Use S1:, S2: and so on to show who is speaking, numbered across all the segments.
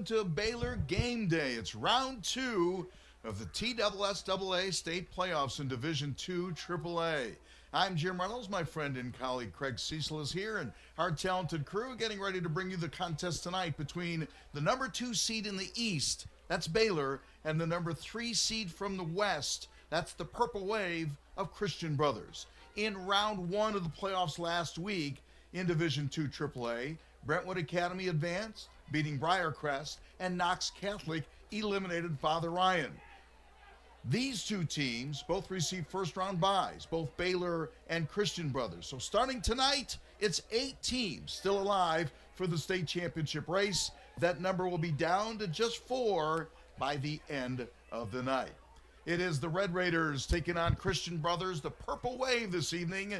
S1: welcome to Baylor Game Day. It's round 2 of the TSSAA state playoffs in Division II AAA. I'm Jim Reynolds. My friend and colleague Craig Cecil is here, and our talented crew getting ready to bring you the contest tonight between the number 2 seed in the East, that's Baylor, and the number 3 seed from the West, that's the Purple Wave of Christian Brothers. In round 1 of the playoffs last week in Division II AAA, Brentwood Academy advanced, beating Briarcrest, and Knox Catholic eliminated Father Ryan. These two teams both received first-round byes, both Baylor and Christian Brothers. So starting tonight, it's 8 teams still alive for the state championship race. That number will be down to just 4 by the end of the night. It is the Red Raiders taking on Christian Brothers, the Purple Wave this evening.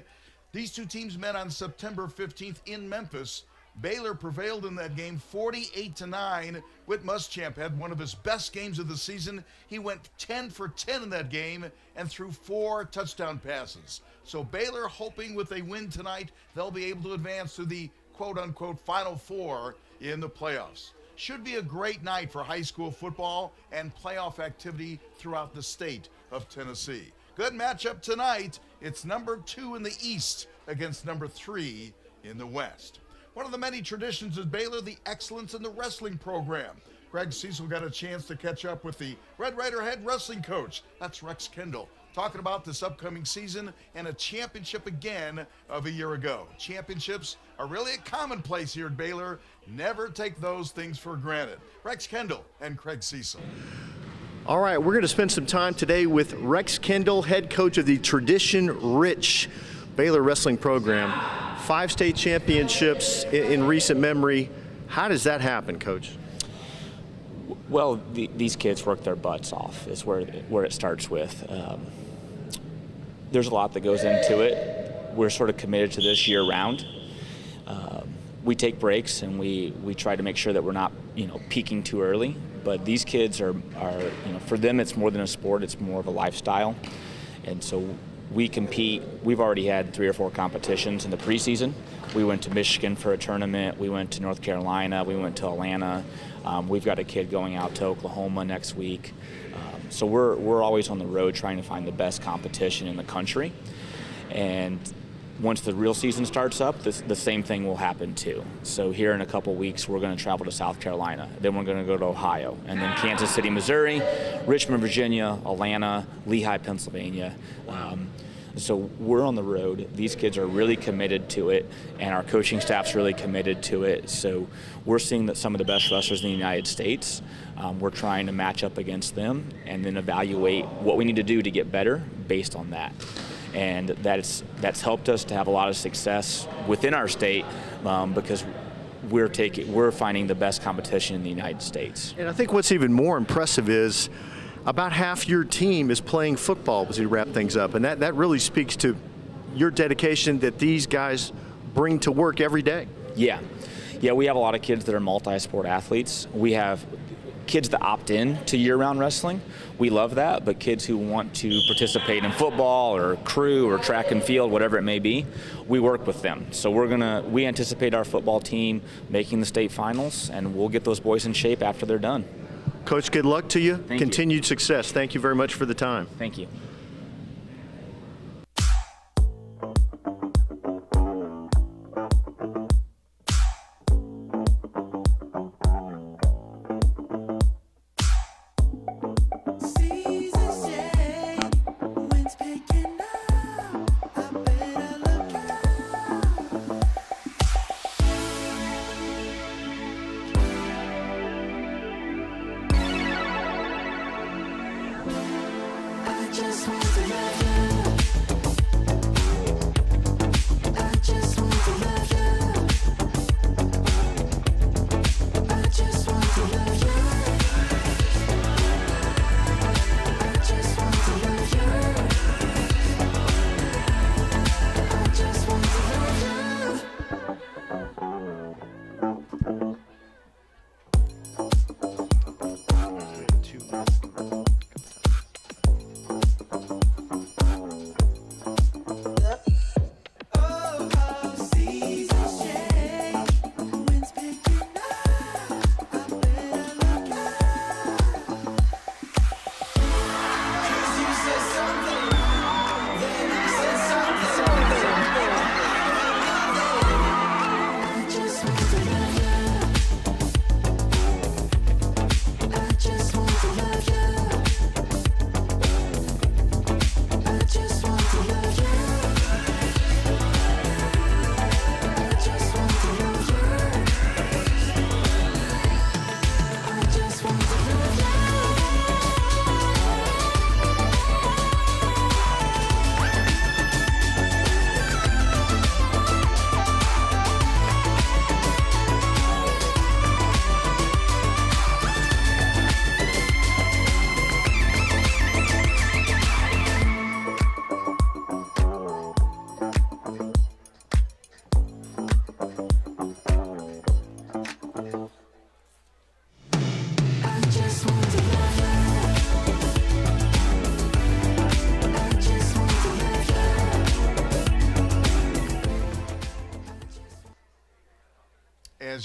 S1: These two teams met on September 15th in Memphis. Baylor prevailed in that game 48-9. Whit Muschamp had one of his best games of the season. He went 10 for 10 in that game and threw 4 touchdown passes. So Baylor, hoping with a win tonight, they'll be able to advance to the quote-unquote Final Four in the playoffs. Should be a great night for high school football and playoff activity throughout the state of Tennessee. Good matchup tonight. It's number 2 in the East against number 3 in the West. One of the many traditions at Baylor, the excellence in the wrestling program. Greg Cecil got a chance to catch up with the Red Raider head wrestling coach. That's Rex Kendall, talking about this upcoming season and a championship again of a year ago. Championships are really a commonplace here at Baylor. Never take those things for granted. Rex Kendall and Craig Cecil.
S2: All right, we're going to spend some time today with Rex Kendall, head coach of the tradition-rich Baylor wrestling program. 5 state championships in recent memory. How does that happen, Coach?
S3: Well, these kids work their butts off is where it starts with. There's a lot that goes into it. We're sort of committed to this year-round. We take breaks and we try to make sure that we're not peaking too early. But these kids are for them it's more than a sport. It's more of a lifestyle, and so we compete. We've already had 3 or 4 competitions in the preseason. We went to Michigan for a tournament. We went to North Carolina. We went to Atlanta. We've got a kid going out to Oklahoma next week. So we're always on the road trying to find the best competition in the country. And once the real season starts up, the same thing will happen too. So here in a couple weeks, we're going to travel to South Carolina. Then we're going to go to Ohio. And then Kansas City, Missouri, Richmond, Virginia, Atlanta, Lehigh, Pennsylvania. So we're on the road. These kids are really committed to it, and our coaching staff's really committed to it. So we're seeing that some of the best wrestlers in the United States, we're trying to match up against them and then evaluate what we need to do to get better based on that. And that's helped us to have a lot of success within our state because we're finding the best competition in the United States.
S2: And I think what's even more impressive is about half your team is playing football as we wrap things up, and that really speaks to your dedication that these guys bring to work every day.
S3: Yeah, we have a lot of kids that are multi-sport athletes. We have kids that opt in to year-round wrestling. We love that, but kids who want to participate in football or crew or track and field, whatever it may be, we work with them. So we anticipate our football team making the state finals, and we'll get those boys in shape after they're done.
S2: Coach, good luck to you.
S3: Continued
S2: success. Thank you very much for the time.
S3: Thank you.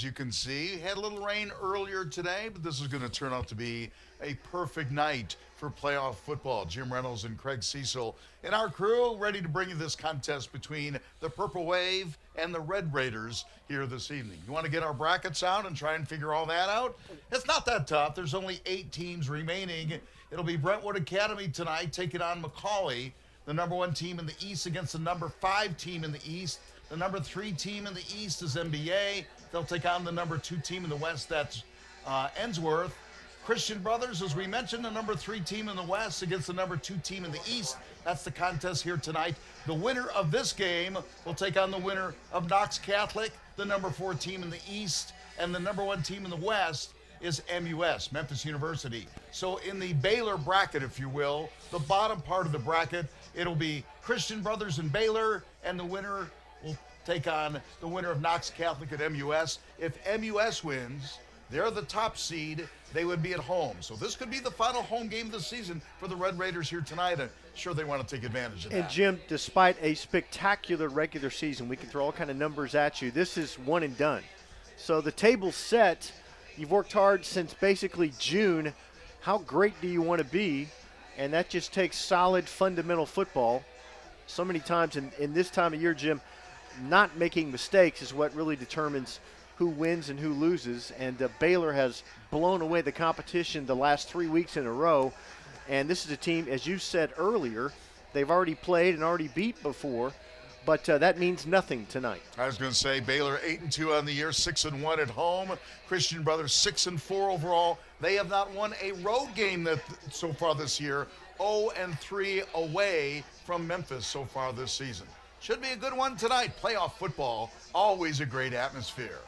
S1: you can see. Had a little rain earlier today, but this is going to turn out to be a perfect night for playoff football. Jim Reynolds and Craig Cecil and our crew ready to bring you this contest between the Purple Wave and the Red Raiders here this evening. You want to get our brackets out and try and figure all that out? It's not that tough. There's only 8 teams remaining. It'll be Brentwood Academy tonight taking on McCauley, the number 1 team in the East against the number 5 team in the East. The number 3 team in the East is MBA. They'll take on the number 2 team in the West, that's Ensworth. Christian Brothers, as we mentioned, the number 3 team in the West against the number 2 team in the East. That's the contest here tonight. The winner of this game will take on the winner of Knox Catholic, the number 4 team in the East, and the number 1 team in the West is MUS, Memphis University. So in the Baylor bracket, if you will, the bottom part of the bracket, it'll be Christian Brothers and Baylor, and the winner will take on the winner of Knox Catholic at MUS. If MUS wins, they're the top seed. They would be at home. So this could be the final home game of the season for the Red Raiders here tonight. I'm sure they want to take advantage of that.
S2: And Jim, despite a spectacular regular season, we can throw all kind of numbers at you. This is one and done. So the table's set. You've worked hard since basically June. How great do you want to be? And that just takes solid fundamental football. So many times in this time of year, Jim, not making mistakes is what really determines who wins and who loses. And Baylor has blown away the competition the last 3 weeks in a row. And this is a team, as you said earlier, they've already played and already beat before. But that means nothing tonight.
S1: I was going to say Baylor 8-2 on the year, 6-1 at home. Christian Brothers 6-4 overall. They have not won a road game so far this year. 0-3 away from Memphis so far this season. Should be a good one tonight. Playoff football, always a great atmosphere.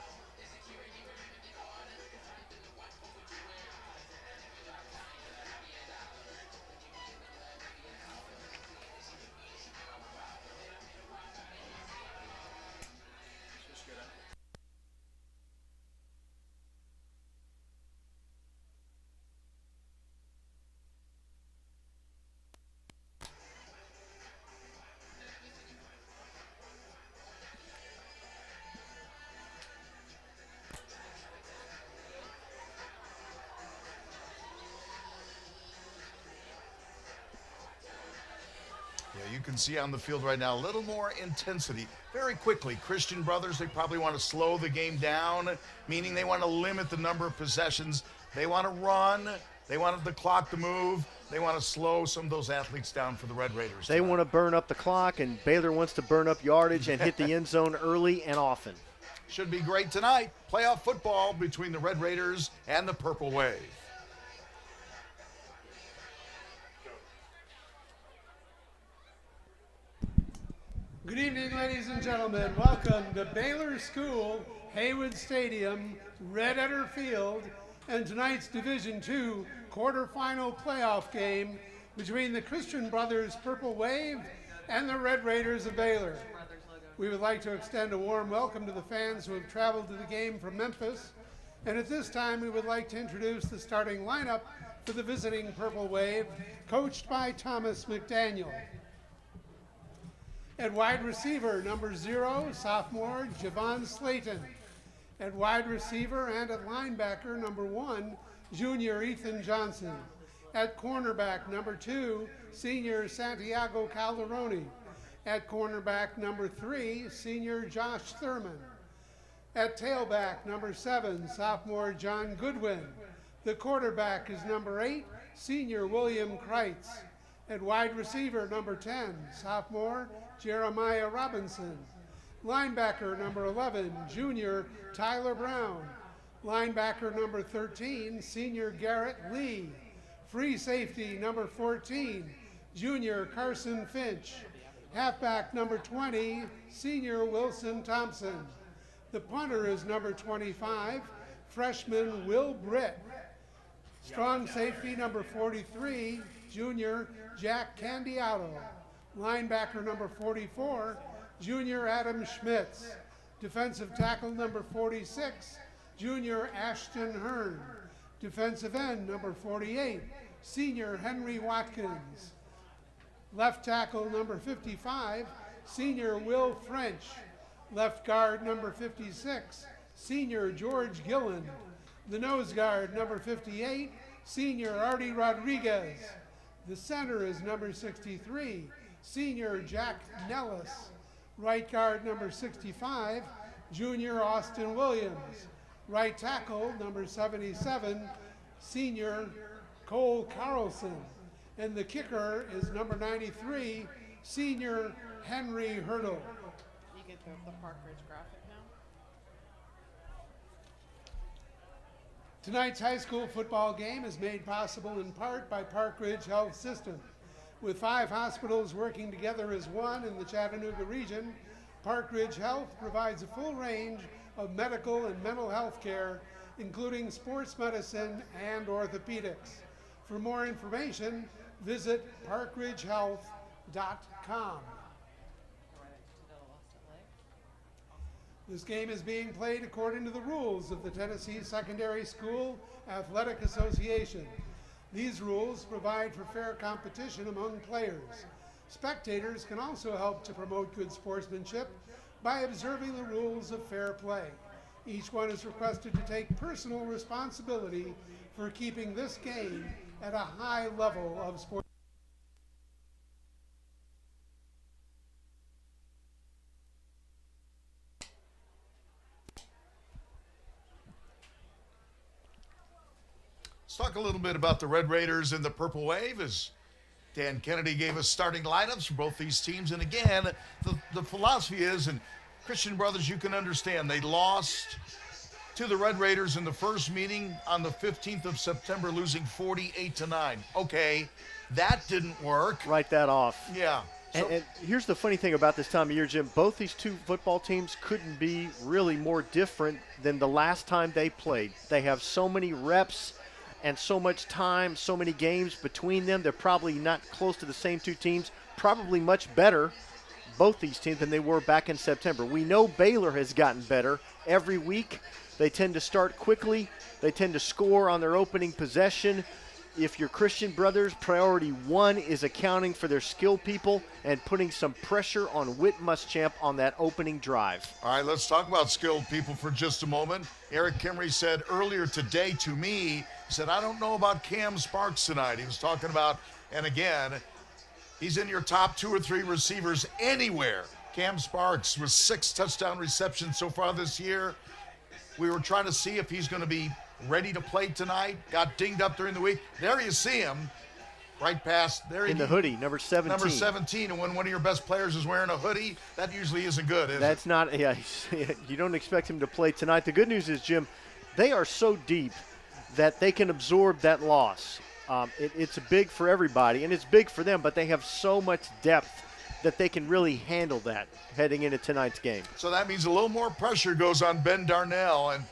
S1: You can see on the field right now a little more intensity. Very quickly, Christian Brothers, they probably want to slow the game down, meaning they want to limit the number of possessions. They want to run. They want the clock to move. They want to slow some of those athletes down for the Red Raiders.
S2: They want to burn up the clock, and Baylor wants to burn up yardage and hit the end zone early and often.
S1: Should be great tonight. Playoff football between the Red Raiders and the Purple Wave.
S4: Good evening, ladies and gentlemen. Welcome to Baylor School, Haywood Stadium, Red Edder Field, and tonight's Division II quarterfinal playoff game between the Christian Brothers Purple Wave and the Red Raiders of Baylor. We would like to extend a warm welcome to the fans who have traveled to the game from Memphis. And at this time, we would like to introduce the starting lineup for the visiting Purple Wave, coached by Thomas McDaniel. At wide receiver, number 0, sophomore Javon Slayton. At wide receiver and at linebacker, number 1, junior Ethan Johnson. At cornerback, number 2, senior Santiago Calderoni. At cornerback, number 3, senior Josh Thurman. At tailback, number 7, sophomore John Goodwin. The quarterback is number 8, senior William Kreitz. At wide receiver, number 10, sophomore Jeremiah Robinson. Linebacker, number 11, junior Tyler Brown. Linebacker, number 13, senior Garrett Lee. Free safety, number 14, junior Carson Finch. Halfback, number 20, senior Wilson Thompson. The punter is number 25, freshman Will Britt. Strong safety, number 43, junior Jack Candiato. Linebacker number 44, junior Adam Schmitz. Defensive tackle number 46, junior Ashton Hearn. Defensive end number 48, senior Henry Watkins. Left tackle number 55, senior Will French. Left guard number 56, senior George Gillen. The nose guard, number 58, senior Artie Rodriguez. The center is number 63, senior Jack Nellis. Right guard, number 65, junior Austin Williams. Right tackle, number 77, senior Cole Carlson. And the kicker is number 93, senior Henry Hurdle.
S5: You get the Park Ridge graphic now?
S4: Tonight's high school football game is made possible in part by Park Ridge Health System. With 5 hospitals working together as one in the Chattanooga region, Park Ridge Health provides a full range of medical and mental health care, including sports medicine and orthopedics. For more information, visit parkridgehealth.com. This game is being played according to the rules of the Tennessee Secondary School Athletic Association. These rules provide for fair competition among players. Spectators can also help to promote good sportsmanship by observing the rules of fair play. Each one is requested to take personal responsibility for keeping this game at a high level of sport.
S1: Let's talk a little bit about the Red Raiders and the Purple Wave as Dan Kennedy gave us starting lineups for both these teams. And again, the philosophy is, and Christian brothers, you can understand, they lost to the Red Raiders in the first meeting on the 15th of September, losing 48-9. Okay, that didn't work.
S2: Write that off.
S1: Yeah.
S2: And here's the funny thing about this time of year, Jim. Both these two football teams couldn't be really more different than the last time they played. They have so many reps and so much time, so many games between them. They're probably not close to the same two teams, probably much better, both these teams, than they were back in September. We know Baylor has gotten better every week. They tend to start quickly. They tend to score on their opening possession. If you're Christian brothers, priority one is accounting for their skill people and putting some pressure on Whit Muschamp on that opening drive.
S1: All right, let's talk about skilled people for just a moment. Eric Kimry said earlier today to me, he said, I don't know about Cam Sparks tonight. He was talking about, and again, he's in your top 2 or 3 receivers anywhere. Cam Sparks with 6 touchdown receptions so far this year. We were trying to see if he's going to be ready to play tonight. Got dinged up during the week. There you see him, right past there.
S2: In the hoodie, number 17.
S1: Number 17, and when one of your best players is wearing a hoodie, that usually isn't good, is
S2: That's
S1: it?
S2: not, yeah, you don't expect him to play tonight. The good news is, Jim, they are so deep that they can absorb that loss. It's big for everybody, and it's big for them, but they have so much depth that they can really handle that heading into tonight's game.
S1: So that means a little more pressure goes on Ben Darnell, and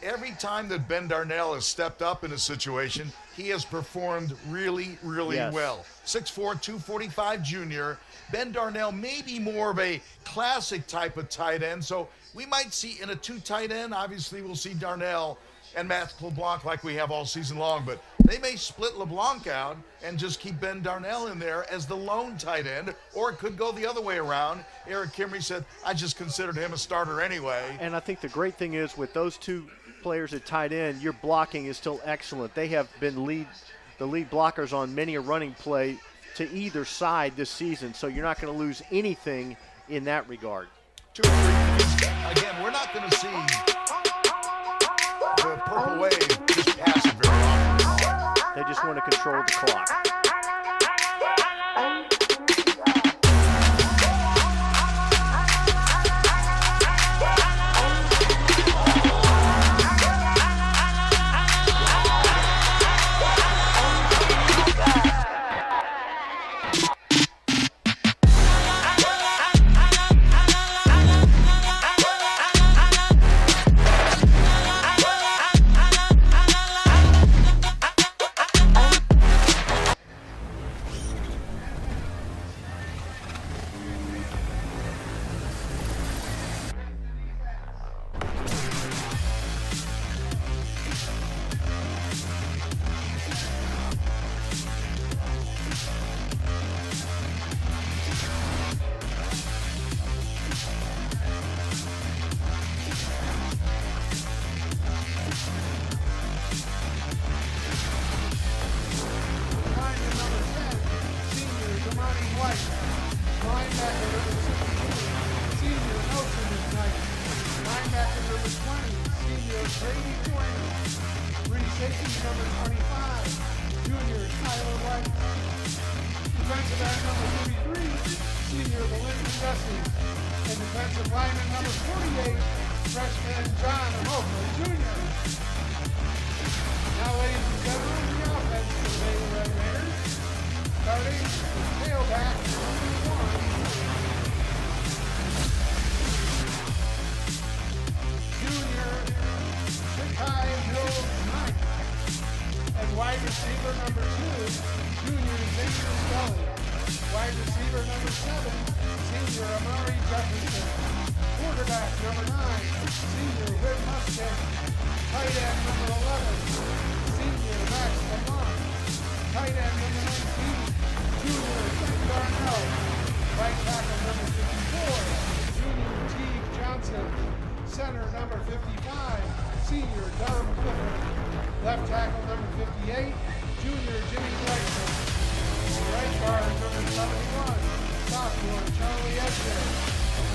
S1: every time that Ben Darnell has stepped up in a situation, he has performed really, really well. 6'4", 245 junior. Ben Darnell may be more of a classic type of tight end, so we might see in a 2 tight end, obviously we'll see Darnell and Matt LeBlanc like we have all season long, but they may split LeBlanc out and just keep Ben Darnell in there as the lone tight end, or it could go the other way around. Eric Kimry said, I just considered him a starter anyway.
S2: And I think the great thing is with those 2 players at tight end, your blocking is still excellent. They have been the lead blockers on many a running play to either side this season, so you're not going to lose anything in that regard.
S1: 2 or 3. Again, we're not going to see the Purple Wave just pass it very often.
S2: They just want to control the clock.
S4: Knight. Linebacker number 62, senior Nelson Knight. Linebacker number 20, senior Brady Joyner. Free safety number 25, junior Tyler White. Defensive end number 33, senior Belinda Jesse. And defensive lineman number 48, freshman John Hofer Jr. Now, ladies and gentlemen, the offense for the Baylor Red Raiders. Starting with tailback number 1, junior Shikai Hill Knight. And wide receiver number 2, junior Xavier Scully. Wide receiver number 7, senior Amari Jefferson. Quarterback number 9, senior Whit Mustang. Tight end number 11, senior Max Lamont. Tight end number 19, junior Ben Darnell. Right tackle number 54, junior Teague Johnson. Center number 55, senior Dom Clifford. Left tackle number 58, junior Jimmy Gregson. Right guard number 71, sophomore Charlie Edgar.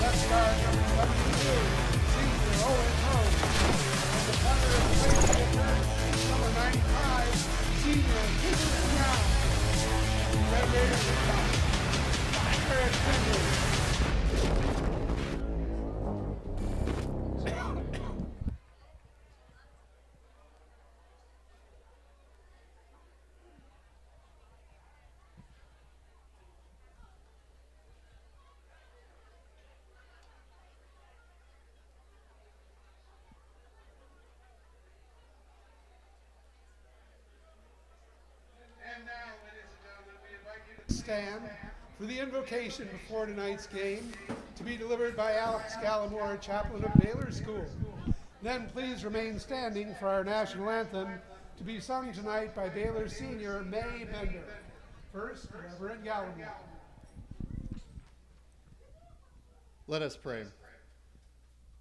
S4: Left guard number 72, senior Owen Holmes. And the punter of the place kicker, number 95, senior Peter Brown. The Red Raiders are coming. Eric Kendrick. Stand for the invocation before tonight's game to be delivered by Alex Gallimore, chaplain of Baylor School. Then please remain standing for our national anthem to be sung tonight by Baylor senior May Bender. First, Reverend Gallimore.
S2: Let us pray.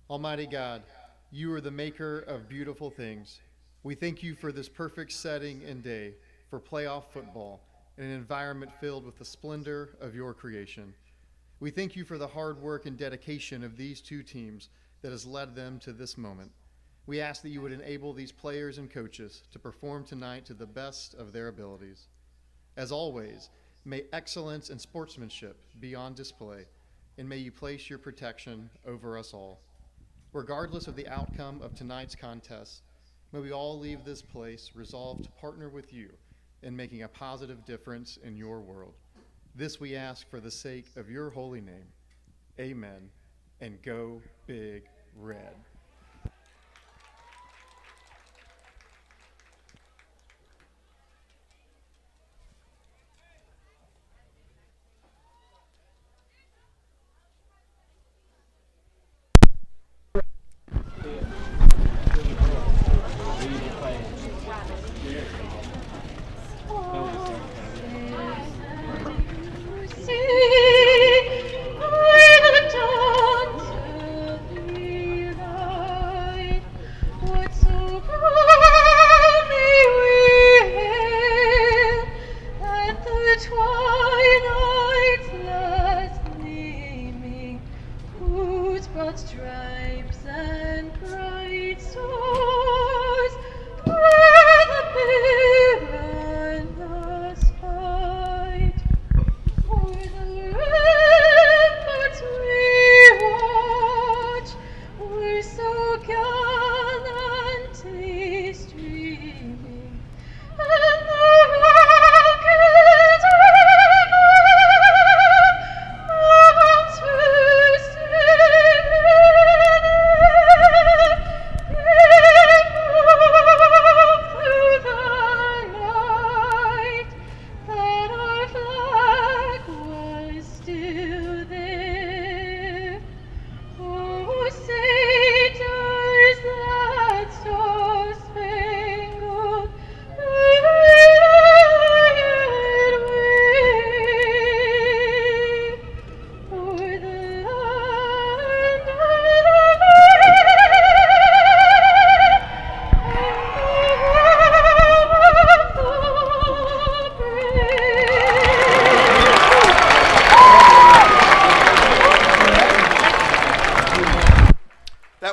S2: Almighty God, you are the maker of beautiful things. We thank you for this perfect setting and day for playoff football, in an environment filled with the splendor of your creation. We thank you for the hard work and dedication of these two teams that has led them to this moment. We ask that you would enable these players and coaches to perform tonight to the best of their abilities. As always, may excellence and sportsmanship be on display, and may you place your protection over us all. Regardless of the outcome of tonight's contest, may we all leave this place resolved to partner with you in making a positive difference in your world. This we ask for the sake of your holy name. Amen. And go Big Red.
S6: I will dance with thee.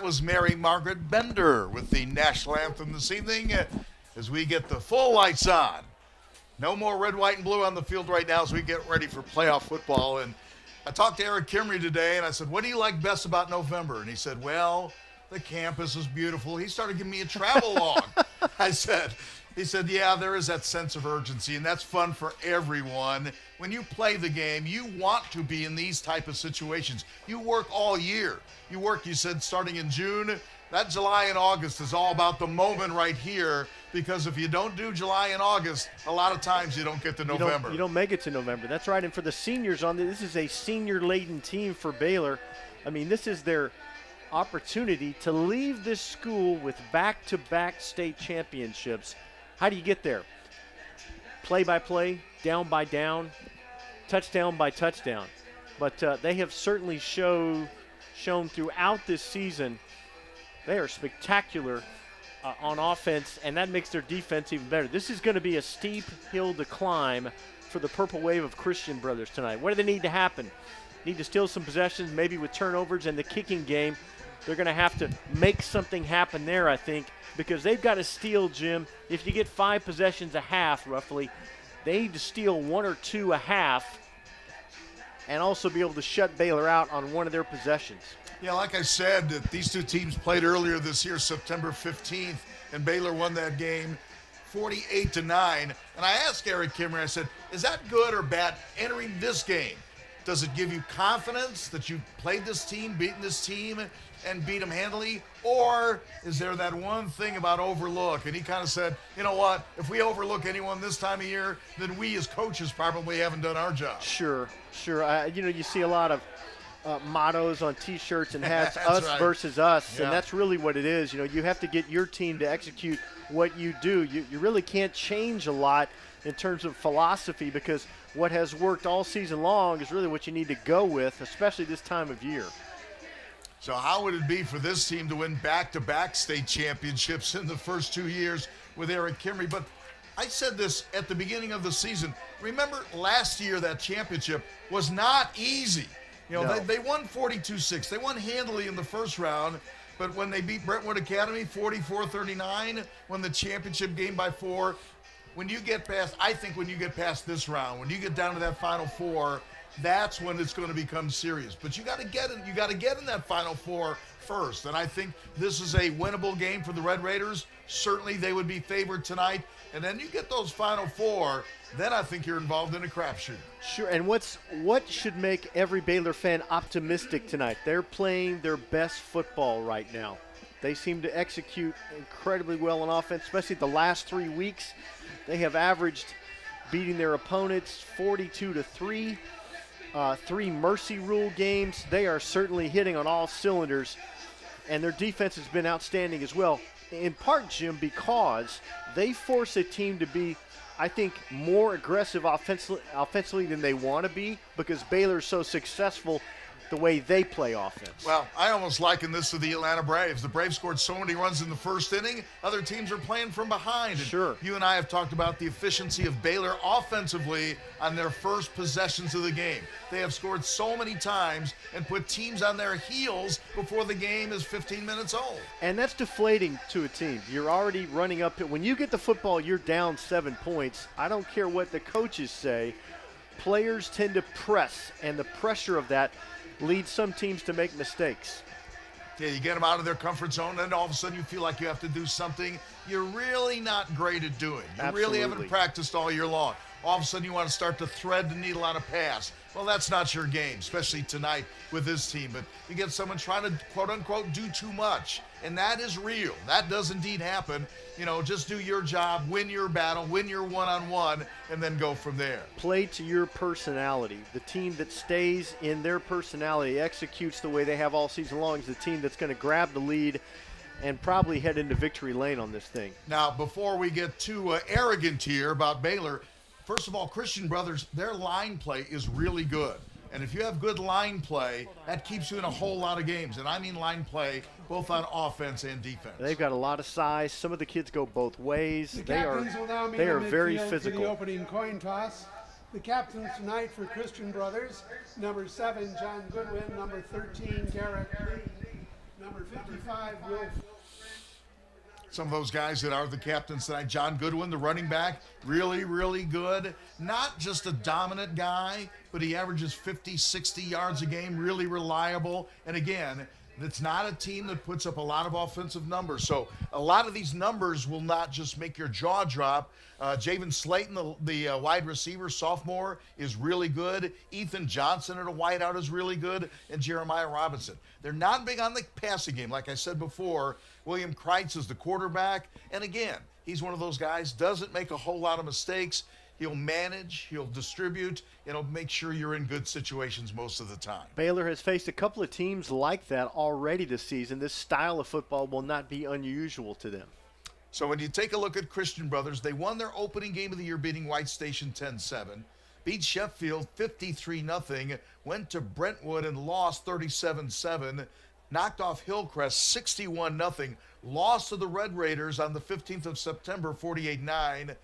S1: that was Mary Margaret Bender with the national anthem this evening as we get the full lights on. No more red, white, and blue on the field right now as we get ready for playoff football. And I talked to Eric Kimry today, and I said, what do you like best about November? And he said, well, the campus is beautiful. He started giving me a travel log. He said, yeah, there is that sense of urgency, and that's fun for everyone. When you play the game, you want to be in these type of situations. You work all year. You said, starting in June. That July and August is all about the moment right here, because if you don't do July and August, a lot of times you don't get to November.
S2: You don't make it to November. That's right. And for the seniors this is a senior-laden team for Baylor. I mean, this is their opportunity to leave this school with back-to-back state championships. How do you get there? Play by play, down by down, touchdown by touchdown. But they have certainly shown throughout this season they are spectacular on offense, and that makes their defense even better. This is going to be a steep hill to climb for the Purple Wave of Christian Brothers tonight. What do they need to happen? Need to steal some possessions, maybe with turnovers and the kicking game. They're going to have to make something happen there, I think, because they've got to steal, Jim. If you get 5 possessions a half, roughly, they need to steal 1 or 2 a half and also be able to shut Baylor out on one of their possessions.
S1: Yeah, like I said, these two teams played earlier this year, September 15th, and Baylor won that game 48-9. And I asked Eric Kimmer, I said, is that good or bad entering this game? Does it give you confidence that you played this team, beaten this team, and beat them handily? Or is there that one thing about overlook? And he kind of said, you know what, if we overlook anyone this time of year, then we as coaches probably haven't done our job.
S2: Sure. You see a lot of mottos on T-shirts and hats, us
S1: right.
S2: versus us,
S1: Yeah.
S2: and that's really what it is. You have to get your team to execute what you do. You really can't change a lot in terms of philosophy, because what has worked all season long is really what you need to go with, especially this time of year.
S1: So how would it be for this team to win back-to-back state championships in the first 2 years with Eric Kimry? But I said this at the beginning of the season. Remember last year that championship was not easy.
S2: No.
S1: They won 42-6. They won handily in the first round, but when they beat Brentwood Academy 44-39, won the championship game by 4. When you get past this round, when you get down to that Final Four, that's when it's going to become serious. But you got to get in that Final Four first. And I think this is a winnable game for the Red Raiders. Certainly they would be favored tonight. And then you get those Final Four, then I think you're involved in a crapshoot.
S2: Sure, and what should make every Baylor fan optimistic tonight? They're playing their best football right now. They seem to execute incredibly well on offense, especially the last 3 weeks. They have averaged beating their opponents 42-3, 3 mercy rule games. They are certainly hitting on all cylinders, and their defense has been outstanding as well. In part, Jim, because they force a team to be, I think, more aggressive offensively than they want to be, because Baylor is so successful the way they play offense.
S1: Well, I almost liken this to the Atlanta Braves. The Braves scored so many runs in the first inning, other teams are playing from behind. And
S2: sure.
S1: You and I have talked about the efficiency of Baylor offensively on their first possessions of the game. They have scored so many times and put teams on their heels before the game is 15 minutes old.
S2: And that's deflating to a team. You're already running up. When you get the football, you're down 7 points. I don't care what the coaches say. Players tend to press, and the pressure of that leads some teams to make mistakes.
S1: Yeah, you get them out of their comfort zone, and all of a sudden you feel like you have to do something you're really not great at doing. You really haven't practiced all year long. All of a sudden you want to start to thread the needle on a pass. Well, that's not your game, especially tonight with this team. But you get someone trying to, quote-unquote, do too much, and that is real. That does indeed happen. Just do your job, win your battle, win your one-on-one, and then go from there.
S2: Play to your personality. The team that stays in their personality, executes the way they have all season long, is the team that's going to grab the lead and probably head into victory lane on this thing.
S1: Now, before we get too arrogant here about Baylor, first of all, Christian Brothers, their line play is really good. And if you have good line play, that keeps you in a whole lot of games. And I mean line play, both on offense and defense.
S2: They've got a lot of size. Some of the kids go both ways.
S4: The
S2: They
S4: captains will now meet
S2: are
S4: in
S2: very
S4: midfield
S2: physical.
S4: for the opening coin toss. The captains tonight for Christian Brothers, number 7, John Goodwin, number 13, Garrett Lee, Number 55, Will.
S1: Some of those guys that are the captains tonight. John Goodwin, the running back, really, really good. Not just a dominant guy, but he averages 50, 60 yards a game, really reliable. And again, it's not a team that puts up a lot of offensive numbers. So a lot of these numbers will not just make your jaw drop. Javen Slayton, the wide receiver, sophomore, is really good. Ethan Johnson at a wideout is really good. And Jeremiah Robinson. They're not big on the passing game. Like I said before, William Kreitz is the quarterback. And again, he's one of those guys, doesn't make a whole lot of mistakes. He'll manage, he'll distribute, and he'll make sure you're in good situations most of the time.
S2: Baylor has faced a couple of teams like that already this season. This style of football will not be unusual to them.
S1: So when you take a look at Christian Brothers, they won their opening game of the year beating White Station 10-7, beat Sheffield 53-0, went to Brentwood and lost 37-7, knocked off Hillcrest 61-0, lost to the Red Raiders on the 15th of September 48-9,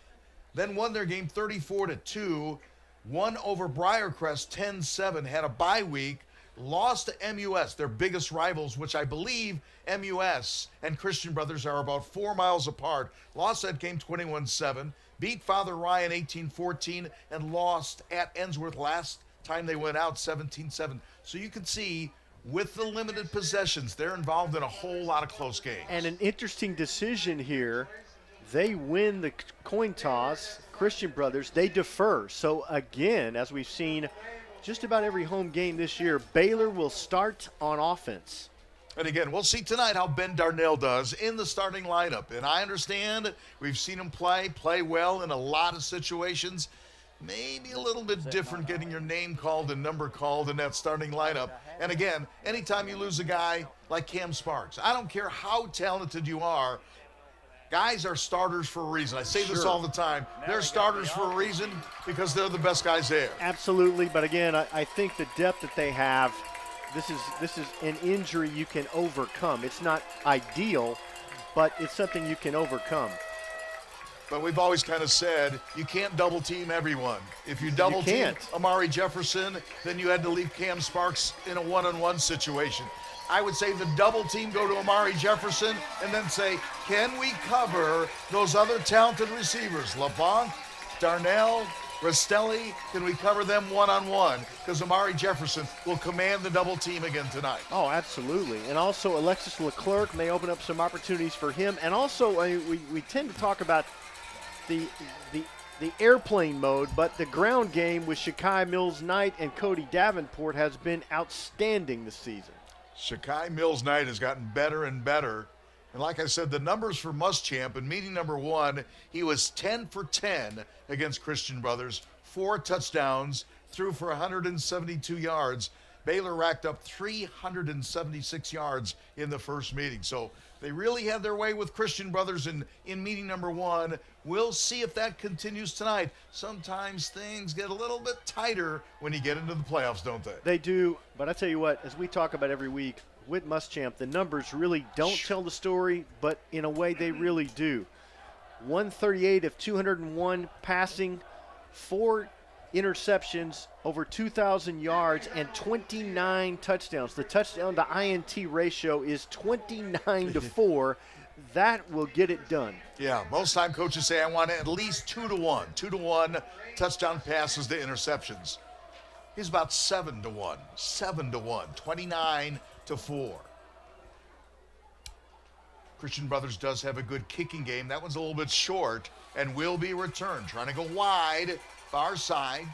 S1: then won their game 34-2, won over Briarcrest 10-7, had a bye week, lost to MUS, their biggest rivals, which I believe MUS and Christian Brothers are about 4 miles apart. Lost that game 21-7, beat Father Ryan 18-14, and lost at Ensworth last time they went out 17-7. So you can see, with the limited possessions, they're involved in a whole lot of close games.
S2: And an interesting decision here. They win the coin toss, Christian Brothers, they defer. So again, as we've seen just about every home game this year, Baylor will start on offense.
S1: And again, we'll see tonight how Ben Darnell does in the starting lineup. And I understand we've seen him play well in a lot of situations. Maybe a little bit different getting your name called and number called in that starting lineup. And again, anytime you lose a guy like Cam Sparks, I don't care how talented you are, guys are starters for a reason. I say this all the time. They're starters for a reason because they're the best guys there.
S2: Absolutely, but again, I think the depth that they have, this is an injury you can overcome. It's not ideal, but it's something you can overcome.
S1: But we've always kind of said you can't double team everyone. If you double team Amari Jefferson, then you had to leave Cam Sparks in a one-on-one situation. I would say the double team go to Amari Jefferson and then say, can we cover those other talented receivers? LeBlanc, Darnell, Rastelli, can we cover them one-on-one? Because Amari Jefferson will command the double team again tonight.
S2: Oh, absolutely. And also Alexis Leclerc may open up some opportunities for him. And also we tend to talk about the airplane mode, but the ground game with Shakai Mills-Knight and Cody Davenport has been outstanding this season.
S1: Shakai Mills-Knight has gotten better and better. And like I said, the numbers for Muschamp in meeting number 1, he was 10 for 10 against Christian Brothers, 4 touchdowns, threw for 172 yards. Baylor racked up 376 yards in the first meeting. So they really had their way with Christian Brothers in meeting number 1. We'll see if that continues tonight. Sometimes things get a little bit tighter when you get into the playoffs, don't they?
S2: They do, but I tell you what, as we talk about every week, with Muschamp, the numbers really don't tell the story, but in a way they really do. 138 of 201 passing, 4 interceptions, over 2,000 yards, and 29 touchdowns. The touchdown to INT ratio is 29-4. That will get it done.
S1: Yeah, most time coaches say I want at least 2-1. 2-1 touchdown passes to interceptions. He's about 7-1. 7-1. 29-4. Christian Brothers does have a good kicking game. That one's a little bit short and will be returned. Trying to go wide, far side,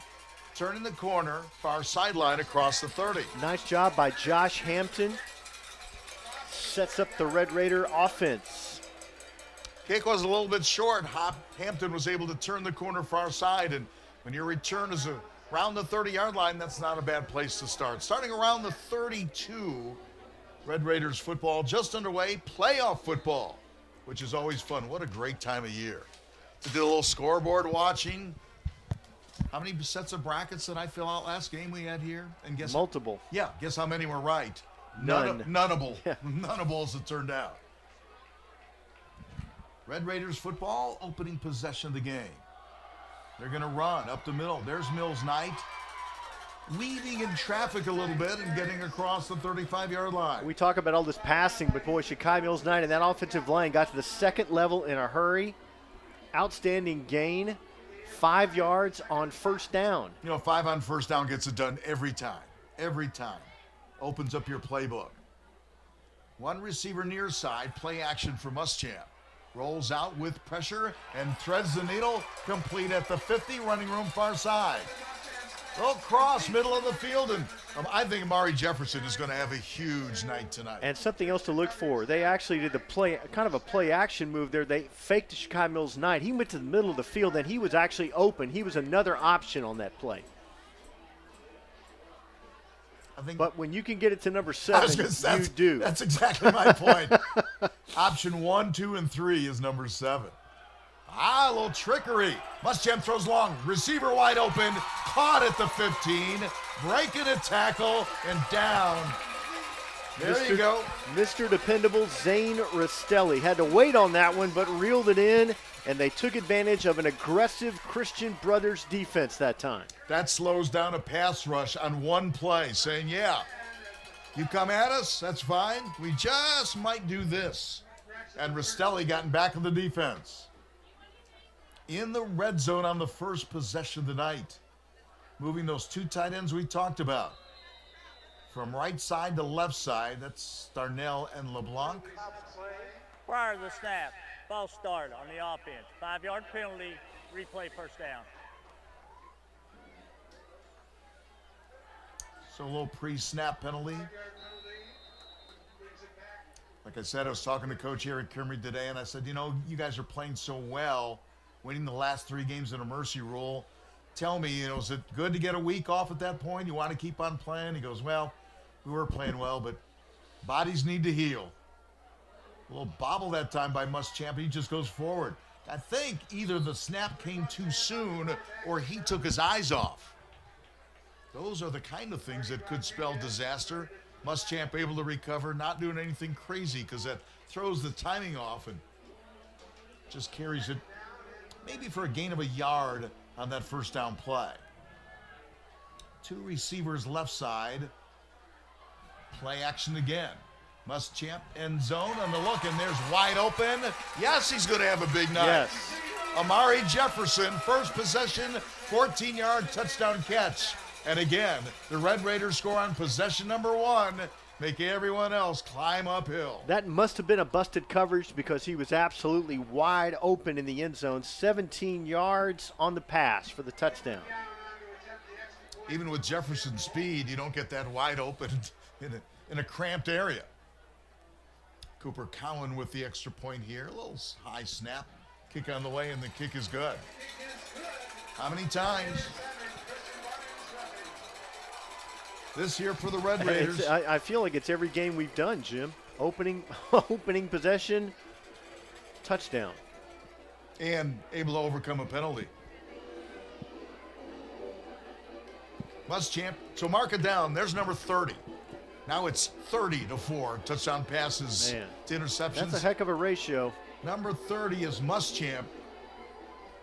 S1: turning the corner, far sideline across the 30.
S2: Nice job by Josh Hampton. Sets up the Red Raider offense.
S1: Kick was a little bit short. Hampton was able to turn the corner far side, and when your return is around the 30-yard line, that's not a bad place to start. Starting around the 32, Red Raiders football just underway. Playoff football, which is always fun. What a great time of year. To do a little scoreboard watching. How many sets of brackets did I fill out last game we had here? And guess
S2: multiple.
S1: Yeah, guess how many were right?
S2: None.
S1: Noneable. Noneable as it turned out. Red Raiders football, opening possession of the game. They're going to run up the middle. There's Mills-Knight. weaving in traffic a little bit and getting across the 35-yard line.
S2: We talk about all this passing, but boy, Chicago Mills 9 and that offensive line got to the second level in a hurry. Outstanding gain, 5 yards on first down.
S1: 5 on first down gets it done every time. Every time. Opens up your playbook. One receiver near side, play action for Muschamp. Rolls out with pressure and threads the needle, complete at the 50, running room far side. Little cross, middle of the field, and I think Amari Jefferson is going to have a huge night tonight.
S2: And something else to look for. They actually did the play, kind of a play action move there. They faked the Chicago Mills 9. He went to the middle of the field, and he was actually open. He was another option on that play. But when you can get it to number 7, you do.
S1: That's exactly my point. Option 1, 2, and 3 is number 7. A little trickery. Muschamp throws long. Receiver wide open. Caught at the 15. Breaking a tackle and down. There you go.
S2: Mr. Dependable Zane Rastelli had to wait on that one, but reeled it in, and they took advantage of an aggressive Christian Brothers defense that time.
S1: That slows down a pass rush on one play, saying, yeah, you come at us, that's fine. We just might do this. And Rastelli got back in the defense. In the red zone on the first possession of the night. Moving those 2 tight ends we talked about. From right side to left side, that's Darnell and LeBlanc.
S6: Prior to the snap, false start on the offense. 5-yard penalty, replay first down.
S1: So a little pre-snap penalty. Like I said, I was talking to Coach Eric Kimmery today, and I said, you guys are playing so well, winning the last 3 games in a mercy rule. Tell me, is it good to get a week off at that point? You want to keep on playing? He goes, well, we were playing well, but bodies need to heal. A little bobble that time by Muschamp. He just goes forward. I think either the snap came too soon or he took his eyes off. Those are the kind of things that could spell disaster. Muschamp able to recover, not doing anything crazy because that throws the timing off and just carries it maybe for a gain of a yard on that first down play. 2 receivers left side. Play action again. Muschamp end zone on the look, and there's wide open. Yes, he's going to have a big night.
S2: Yes.
S1: Amari Jefferson, first possession, 14-yard touchdown catch. And again, the Red Raiders score on possession number 1, make everyone else climb uphill.
S2: That must have been a busted coverage because he was absolutely wide open in the end zone. 17 yards on the pass for the touchdown.
S1: Even with Jefferson's speed, you don't get that wide open in a cramped area. Cooper Cowan with the extra point here. A little high snap. Kick on the way, and the kick is good. How many times this year for the Red Raiders?
S2: I feel like it's every game we've done, Jim. Opening possession, touchdown.
S1: And able to overcome a penalty. Muschamp, so mark it down. There's number 30. Now it's 30-4 touchdown passes to interceptions.
S2: That's a heck of a ratio.
S1: Number 30 is Muschamp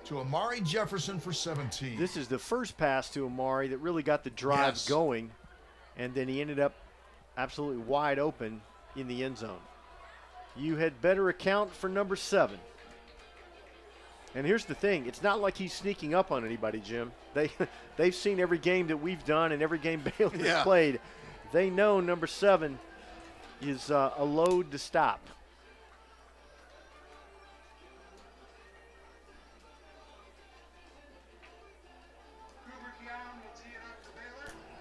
S1: to Amari Jefferson for 17.
S2: This is the first pass to Amari that really got the drive going, and then he ended up absolutely wide open in the end zone. You had better account for number 7. And here's the thing, it's not like he's sneaking up on anybody, Jim. They've seen every game that we've done and every game Baylor has played. They know number 7 is a load to stop.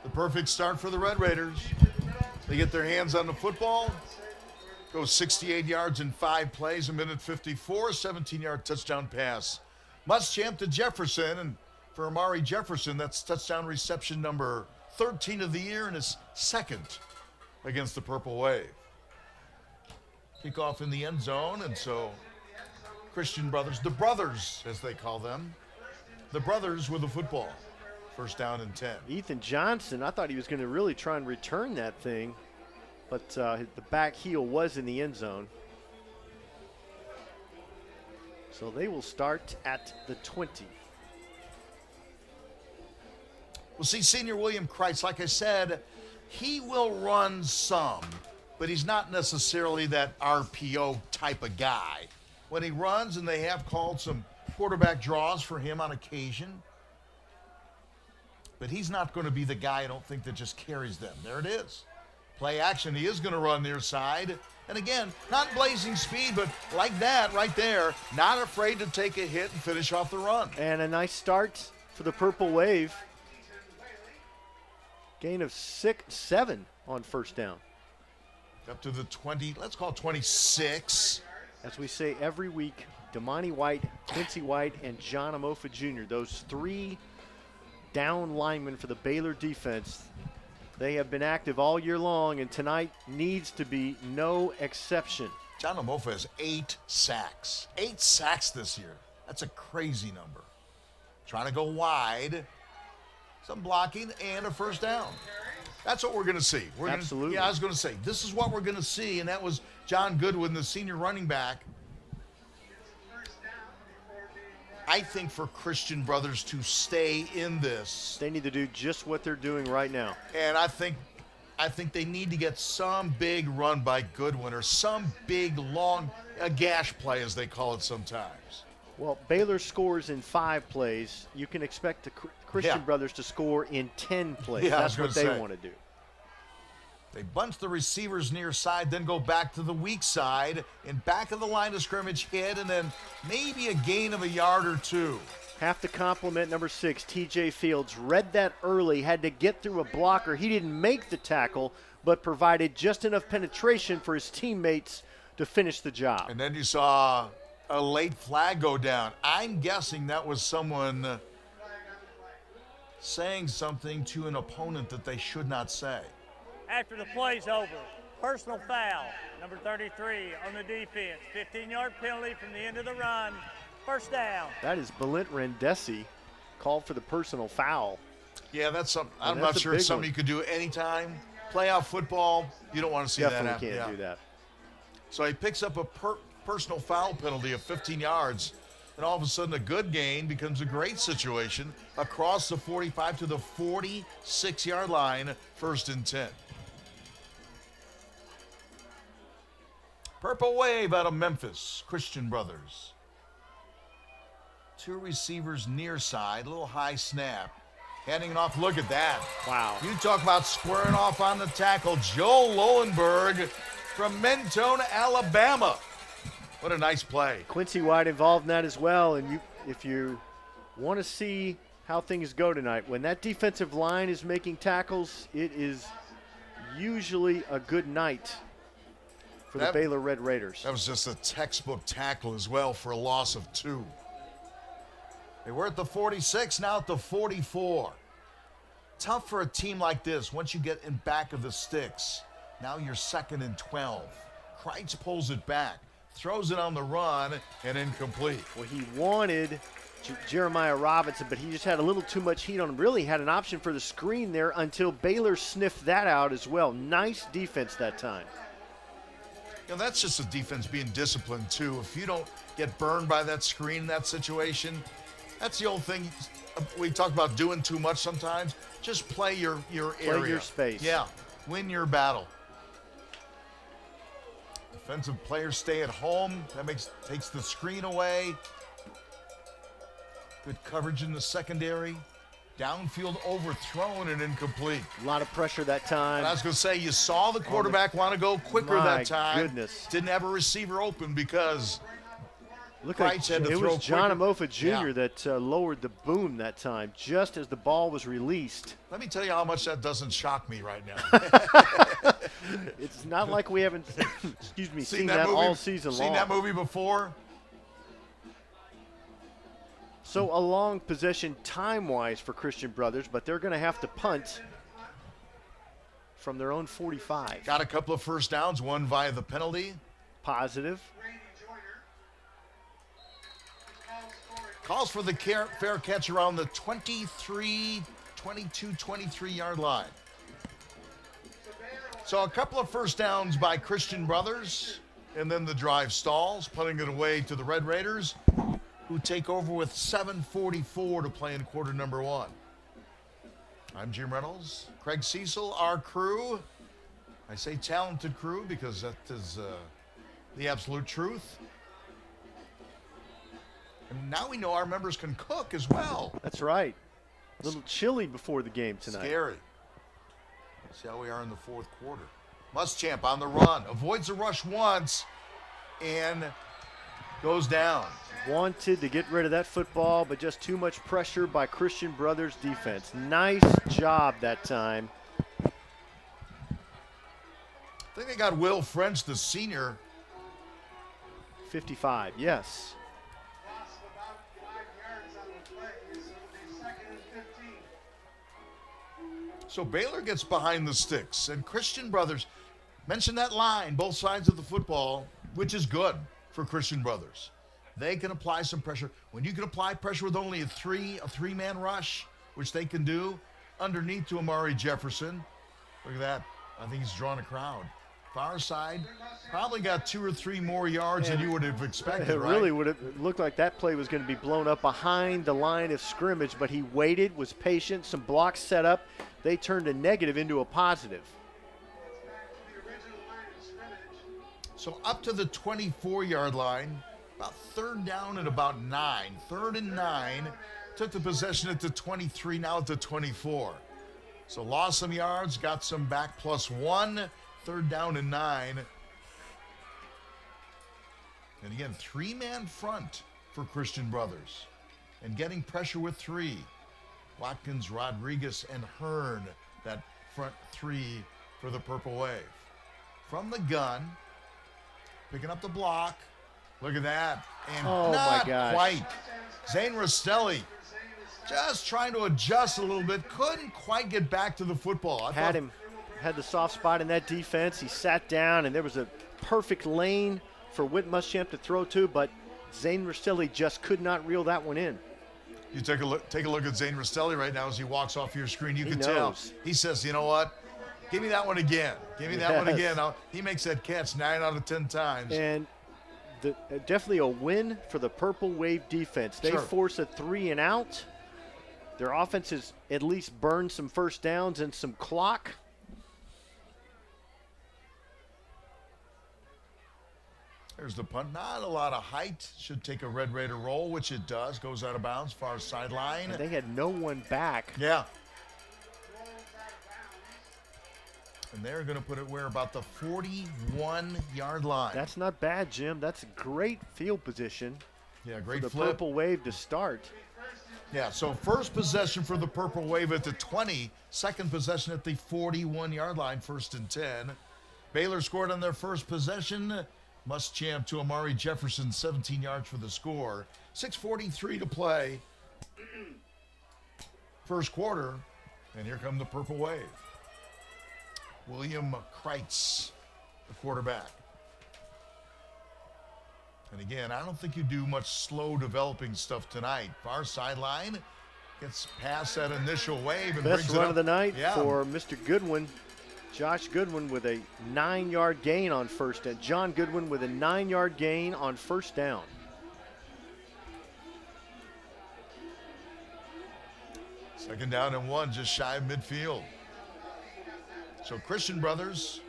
S1: The perfect start for the Red Raiders. They get their hands on the football. Goes 68 yards in 5 plays, a minute 54, 17-yard touchdown pass. Muschamp to Jefferson, and for Amari Jefferson, that's touchdown reception number 13 of the year and his 2nd against the Purple Wave. Kickoff in the end zone, and so Christian Brothers, the brothers as they call them, the brothers with the football. First down and 10.
S2: Ethan Johnson, I thought he was going to really try and return that thing, but the back heel was in the end zone. So they will start at the 20.
S1: Well, see, senior William Kreitz, like I said, he will run some, but he's not necessarily that RPO type of guy. When he runs, and they have called some quarterback draws for him on occasion, but he's not going to be the guy, I don't think, that just carries them. There it is. Play action, he is going to run near side. And again, not blazing speed, but like that right there, not afraid to take a hit and finish off the run.
S2: And a nice start for the Purple Wave. Gain of 7 on first down.
S1: Up to the 20, let's call it 26.
S2: As we say every week, Damani White, Quincy White, and John Amofa Jr., those 3 down linemen for the Baylor defense, they have been active all year long, and tonight needs to be no exception.
S1: John Amofa has 8 sacks. 8 sacks this year. That's a crazy number. Trying to go wide, some blocking, and a first down. That's what we're going to see.
S2: Absolutely.
S1: Yeah, I was going to say, this is what we're going to see, and that was John Goodwin, the senior running back. I think for Christian Brothers to stay in this,
S2: They need to do just what they're doing right now.
S1: and I think they need to get some big run by Goodwin or some big long a gash play, as they call it sometimes.
S2: Well, Baylor scores in 5 plays. You can expect the Christian
S1: Yeah.
S2: Brothers to score in 10 plays.
S1: Yeah, I
S2: That's
S1: was
S2: what they
S1: gonna say.
S2: want to do.
S1: They bunch the receivers near side, then go back to the weak side, and back of the line of scrimmage hit, and then maybe a gain of a yard or 2.
S2: Have to compliment number 6, TJ Fields. Read that early, had to get through a blocker. He didn't make the tackle, but provided just enough penetration for his teammates to finish the job.
S1: And then you saw a late flag go down. I'm guessing that was someone saying something to an opponent that they should not say.
S6: After the play's over, personal foul, number 33 on the defense. 15-yard penalty from the end of the run. First down.
S2: That is Balint Rendesi, called for the personal foul.
S1: Yeah, that's something. I'm
S2: And
S1: not
S2: that's a
S1: sure it's
S2: big
S1: something
S2: one.
S1: you could do anytime. Playoff football, you don't want to see that happen.
S2: Definitely can't
S1: Yeah.
S2: do that.
S1: So he picks up a personal foul penalty of 15 yards, and all of a sudden a good gain becomes a great situation across the 45 to the 46-yard line, 1st and 10. Purple Wave out of Memphis, Christian Brothers. 2 receivers near side, a little high snap. Handing it off, look at that.
S2: Wow.
S1: You talk about squaring off on the tackle. Joe Lowenberg from Mentone, Alabama. What a nice play.
S2: Quincy White involved in that as well. And if you want to see how things go tonight, when that defensive line is making tackles, it is usually a good night for the
S1: That-
S2: Baylor Red Raiders.
S1: That was just a textbook tackle as well for a loss of 2. They were at the 46, now at the 44. Tough for a team like this once you get in back of the sticks. Now you're 2nd and 12. Kreitz pulls it back, throws it on the run, and incomplete.
S2: Well, he wanted Jeremiah Robinson, but he just had a little too much heat on him. Really had an option for the screen there until Baylor sniffed that out as well. Nice defense that time.
S1: You know, that's just a defense being disciplined, too. If you don't get burned by that screen in that situation, that's the old thing we talk about doing too much sometimes. Just play your area.
S2: your space.
S1: Yeah, win your battle. Defensive players stay at home. That takes the screen away. Good coverage in the secondary. Downfield overthrown and incomplete.
S2: A lot of pressure that time.
S1: And I was going to say, you saw the quarterback want to go quicker
S2: My
S1: that time.
S2: goodness.
S1: Didn't have a receiver open because
S2: Look
S1: Kreitz
S2: like
S1: had to
S2: it
S1: throw
S2: was John
S1: quicker.
S2: Amofa Jr.
S1: Yeah.
S2: that lowered the boom that time, just as the ball was released.
S1: let me tell you how much that doesn't shock me right now.
S2: It's not like we haven't seen that
S1: movie,
S2: all season
S1: seen
S2: long.
S1: that movie before?
S2: So a long possession time-wise for Christian Brothers, but they're going to have to punt from their own 45.
S1: Got a couple of first downs, one via the penalty.
S2: Positive.
S1: Calls for the fair catch around the 22, 23-yard line. So a couple of first downs by Christian Brothers, and then the drive stalls, putting it away to the Red Raiders, who take over with 7:44 to play in quarter number 1. I'm Jim Reynolds, Craig Cecil, our crew. I say talented crew because that is the absolute truth. And now we know our members can cook as well.
S2: That's right. A little chilly before the game tonight.
S1: Scary. See how we are in the fourth quarter. Muschamp on the run. Avoids the rush once and goes down.
S2: Wanted to get rid of that football, but just too much pressure by Christian Brothers defense. Nice job that time.
S1: I think they got Will French, the senior.
S2: 55, yes.
S4: Loss of about 5 yards on the play, so it'll be 2nd and 15.
S1: So Baylor gets behind the sticks, and Christian Brothers mentioned that line, both sides of the football, which is good for Christian Brothers. They can apply some pressure. When you can apply pressure with only a three-man rush, which they can do, underneath to Amari Jefferson. Look at that. I think he's drawn a crowd. Far side, probably got 2 or 3 more yards than you would have expected,
S2: It
S1: right?
S2: really would have looked like that play was going to be blown up behind the line of scrimmage, but he waited, was patient, some blocks set up. They turned a negative into a positive.
S4: Back to the original line of scrimmage.
S1: So up to the 24-yard line, about 3rd down and about 9. 3rd and 9. Took the possession at the 23, now at the 24. So lost some yards, got some back +1. 3rd down and 9. And again, 3-man front for Christian Brothers. And getting pressure with 3. Watkins, Rodriguez, and Hearn, that front 3 for the Purple Wave. From the gun, picking up the block. Look at that. And
S2: Oh,
S1: not
S2: my gosh.
S1: quite. Zane Rastelli just trying to adjust a little bit. Couldn't quite get back to the football. I thought-
S2: Had the soft spot in that defense. He sat down, and there was a perfect lane for Whit Muschamp to throw to, but Zane Rastelli just could not reel that one in.
S1: You take a look at Zane Rastelli right now as he walks off your screen. You
S2: He
S1: can
S2: knows.
S1: tell. He says, you know what? Give me that one again. Give me that one
S2: Yes.
S1: again. He makes that catch 9 out of 10 times.
S2: And definitely a win for the Purple Wave defense. They
S1: Sure.
S2: force a 3 and out. Their offense has at least burned some first downs and some clock.
S1: There's the punt. Not a lot of height. Should take a Red Raider roll, which it does. Goes out of bounds, far sideline.
S2: And they had no one back.
S1: Yeah. And they're going to put it where? About the 41-yard line.
S2: That's not bad, Jim. That's great field position
S1: yeah,
S2: for
S1: great
S2: the
S1: flip.
S2: Purple Wave to start.
S1: Yeah, so first possession for the Purple Wave at the 20. Second possession at the 41-yard line, 1st and 10. Baylor scored on their first possession. Muschamp to Amari Jefferson, 17 yards for the score. 6:43 to play. First quarter, and here come the Purple Wave. William Kreitz, the quarterback. And again, I don't think you do much slow developing stuff tonight. Far sideline, gets past that initial wave and
S2: Best
S1: brings it
S2: run
S1: up.
S2: of the night
S1: Yeah.
S2: for Mr. Goodwin. Josh Goodwin with a 9-yard gain on first down. John Goodwin with a 9-yard gain on first down.
S1: Second down and 1, just shy of midfield. So Christian Brothers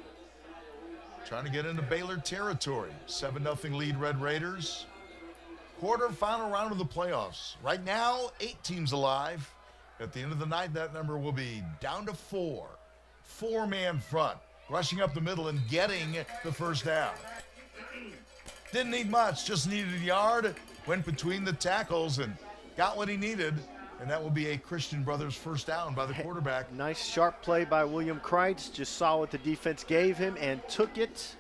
S1: trying to get into Baylor territory. 7-0 lead Red Raiders. Quarter-final round of the playoffs. Right now, 8 teams alive. At the end of the night, that number will be down to 4. 4-man front, rushing up the middle and getting the first down. Didn't need much, just needed a yard. Went between the tackles and got what he needed. And that will be a Christian Brothers first down by the quarterback.
S2: Nice sharp play by William Kreitz. Just saw what the defense gave him and took it.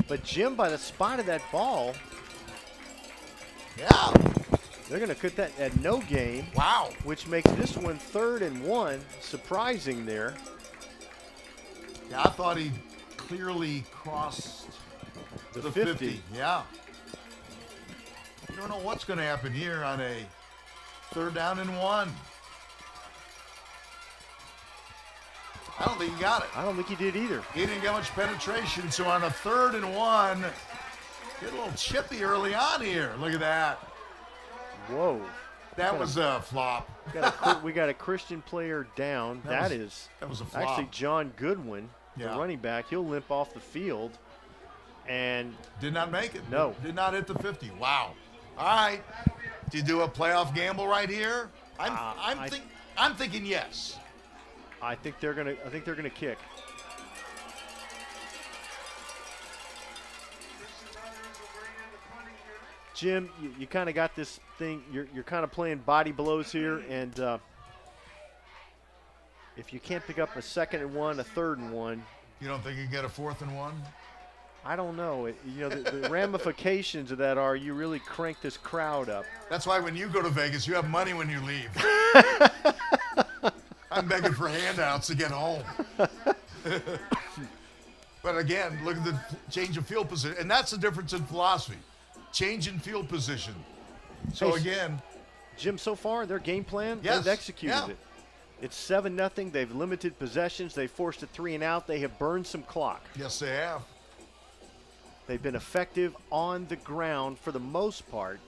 S2: But Jim, by the spot of that ball,
S1: Yeah.
S2: they're going to cut that at no gain,
S1: Wow.
S2: which makes this one 3rd and 1. Surprising there.
S1: Yeah, I thought he clearly crossed the 50. Yeah. You don't know what's going to happen here on a 3rd down and 1. I don't think he got it.
S2: I don't think he did either.
S1: He didn't get much penetration, so on a 3rd and 1, get a little chippy early on here. Look at that.
S2: Whoa.
S1: That was a flop.
S2: We got a Christian player down. That
S1: was a flop.
S2: actually John Goodwin,
S1: Yeah.
S2: the running back. He'll limp off the field. And
S1: Did not make it.
S2: No.
S1: Did not hit the 50. Wow. All right. Do you do a playoff gamble right here? I'm thinking yes.
S2: I think they're gonna kick. Jim, you kind of got this thing. You're kind of playing body blows here, and if you can't pick up a 2nd and 1, a 3rd and 1,
S1: You don't think you can get a 4th and 1?
S2: I don't know. The ramifications of that are you really crank this crowd up.
S1: That's why when you go to Vegas, you have money when you leave. I'm begging for handouts to get home. But again, look at the change of field position. And that's the difference in philosophy. Change in field position. So
S2: Hey,
S1: again,
S2: Jim, so far their game plan,
S1: Yes,
S2: they've executed
S1: yeah.
S2: it. It's 7-0. They've limited possessions. They forced a 3 and out. They have burned some clock.
S1: yes, they have.
S2: They've been effective on the ground for the most part,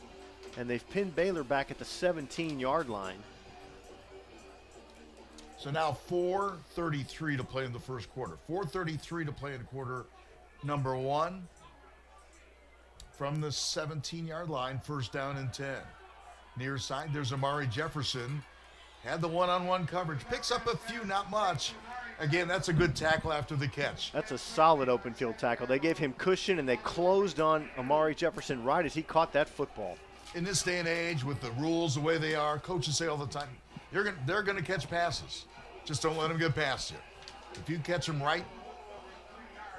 S2: and they've pinned Baylor back at the 17-yard line.
S1: So now 4:33 to play in the first quarter. 4:33 to play in quarter number 1. From the 17-yard line, 1st down and 10. Near side, there's Amari Jefferson. Had the one-on-one coverage. Picks up a few, not much. Again, that's a good tackle after the catch.
S2: That's a solid open field tackle. They gave him cushion, and they closed on Amari Jefferson right as he caught that football.
S1: In this day and age, with the rules the way they are, coaches say all the time, they're going to catch passes. Just don't let them get past you. If you catch them right,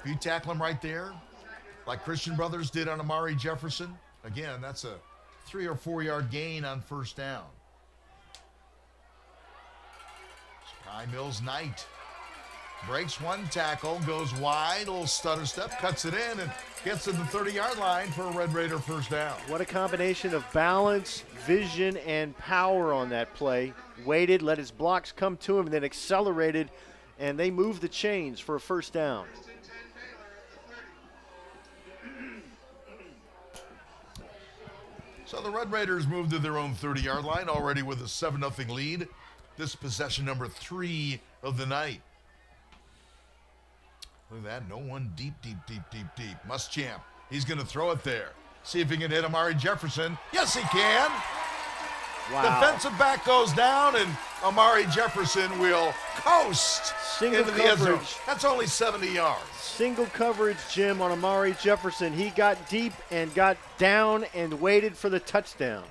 S1: if you tackle them right there, like Christian Brothers did on Amari Jefferson, again, that's a 3 or 4 yard gain on 1st down. Sky Mills Knight breaks one tackle, goes wide, a little stutter step, cuts it in, and gets to the 30-yard line for a Red Raider 1st down.
S2: What a combination of balance, vision, and power on that play. Waited, let his blocks come to him, and then accelerated, and they moved the chains for a 1st down.
S1: So the Red Raiders moved to their own 30-yard line already with a 7-0 lead. This possession number 3 of the night. Look at that. No one deep. Muschamp. He's going to throw it there. See if he can hit Amari Jefferson. Yes, he can.
S2: Wow.
S1: Defensive back goes down, and Amari Jefferson will coast
S2: Single
S1: into the end zone.
S2: coverage.
S1: That's only 70 yards.
S2: Single coverage, Jim, on Amari Jefferson. He got deep and got down and waited for the touchdown.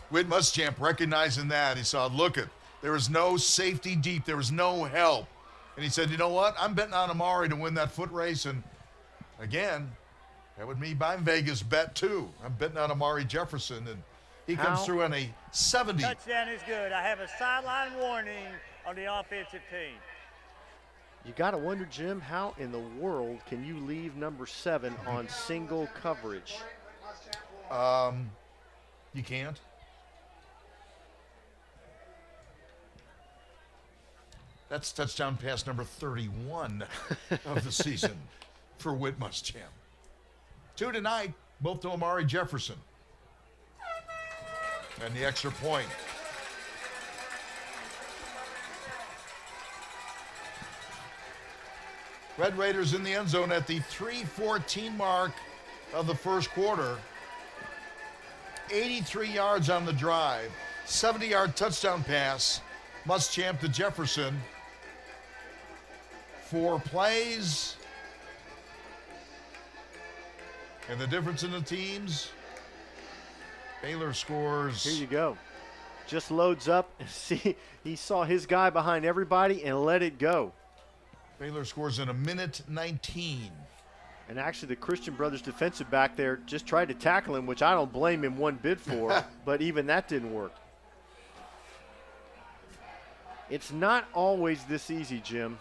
S1: Whit Muschamp recognizing that. He saw, there was no safety deep. There was no help. And he said, you know what? I'm betting on Amari to win that foot race. And again, that would be my Vegas bet too. I'm betting on Amari Jefferson. And he comes through on a 70.
S6: Touchdown is good. I have a sideline warning on the offensive team.
S2: You got to wonder, Jim, how in the world can you leave number 7 on single coverage?
S1: You can't. That's touchdown pass number 31 of the season for Whit Muschamp. 2 tonight, both to Amari Jefferson. And the extra point. Red Raiders in the end zone at the 3:14 mark of the first quarter. 83 yards on the drive. 70-yard touchdown pass. Muschamp to Jefferson. 4 plays. And the difference in the teams, Baylor scores.
S2: Here you go. Just loads up. See, he saw his guy behind everybody and let it go.
S1: Baylor scores in 1:19.
S2: And actually, the Christian Brothers defensive back there just tried to tackle him, which I don't blame him one bit for, but even that didn't work. It's not always this easy, Jim.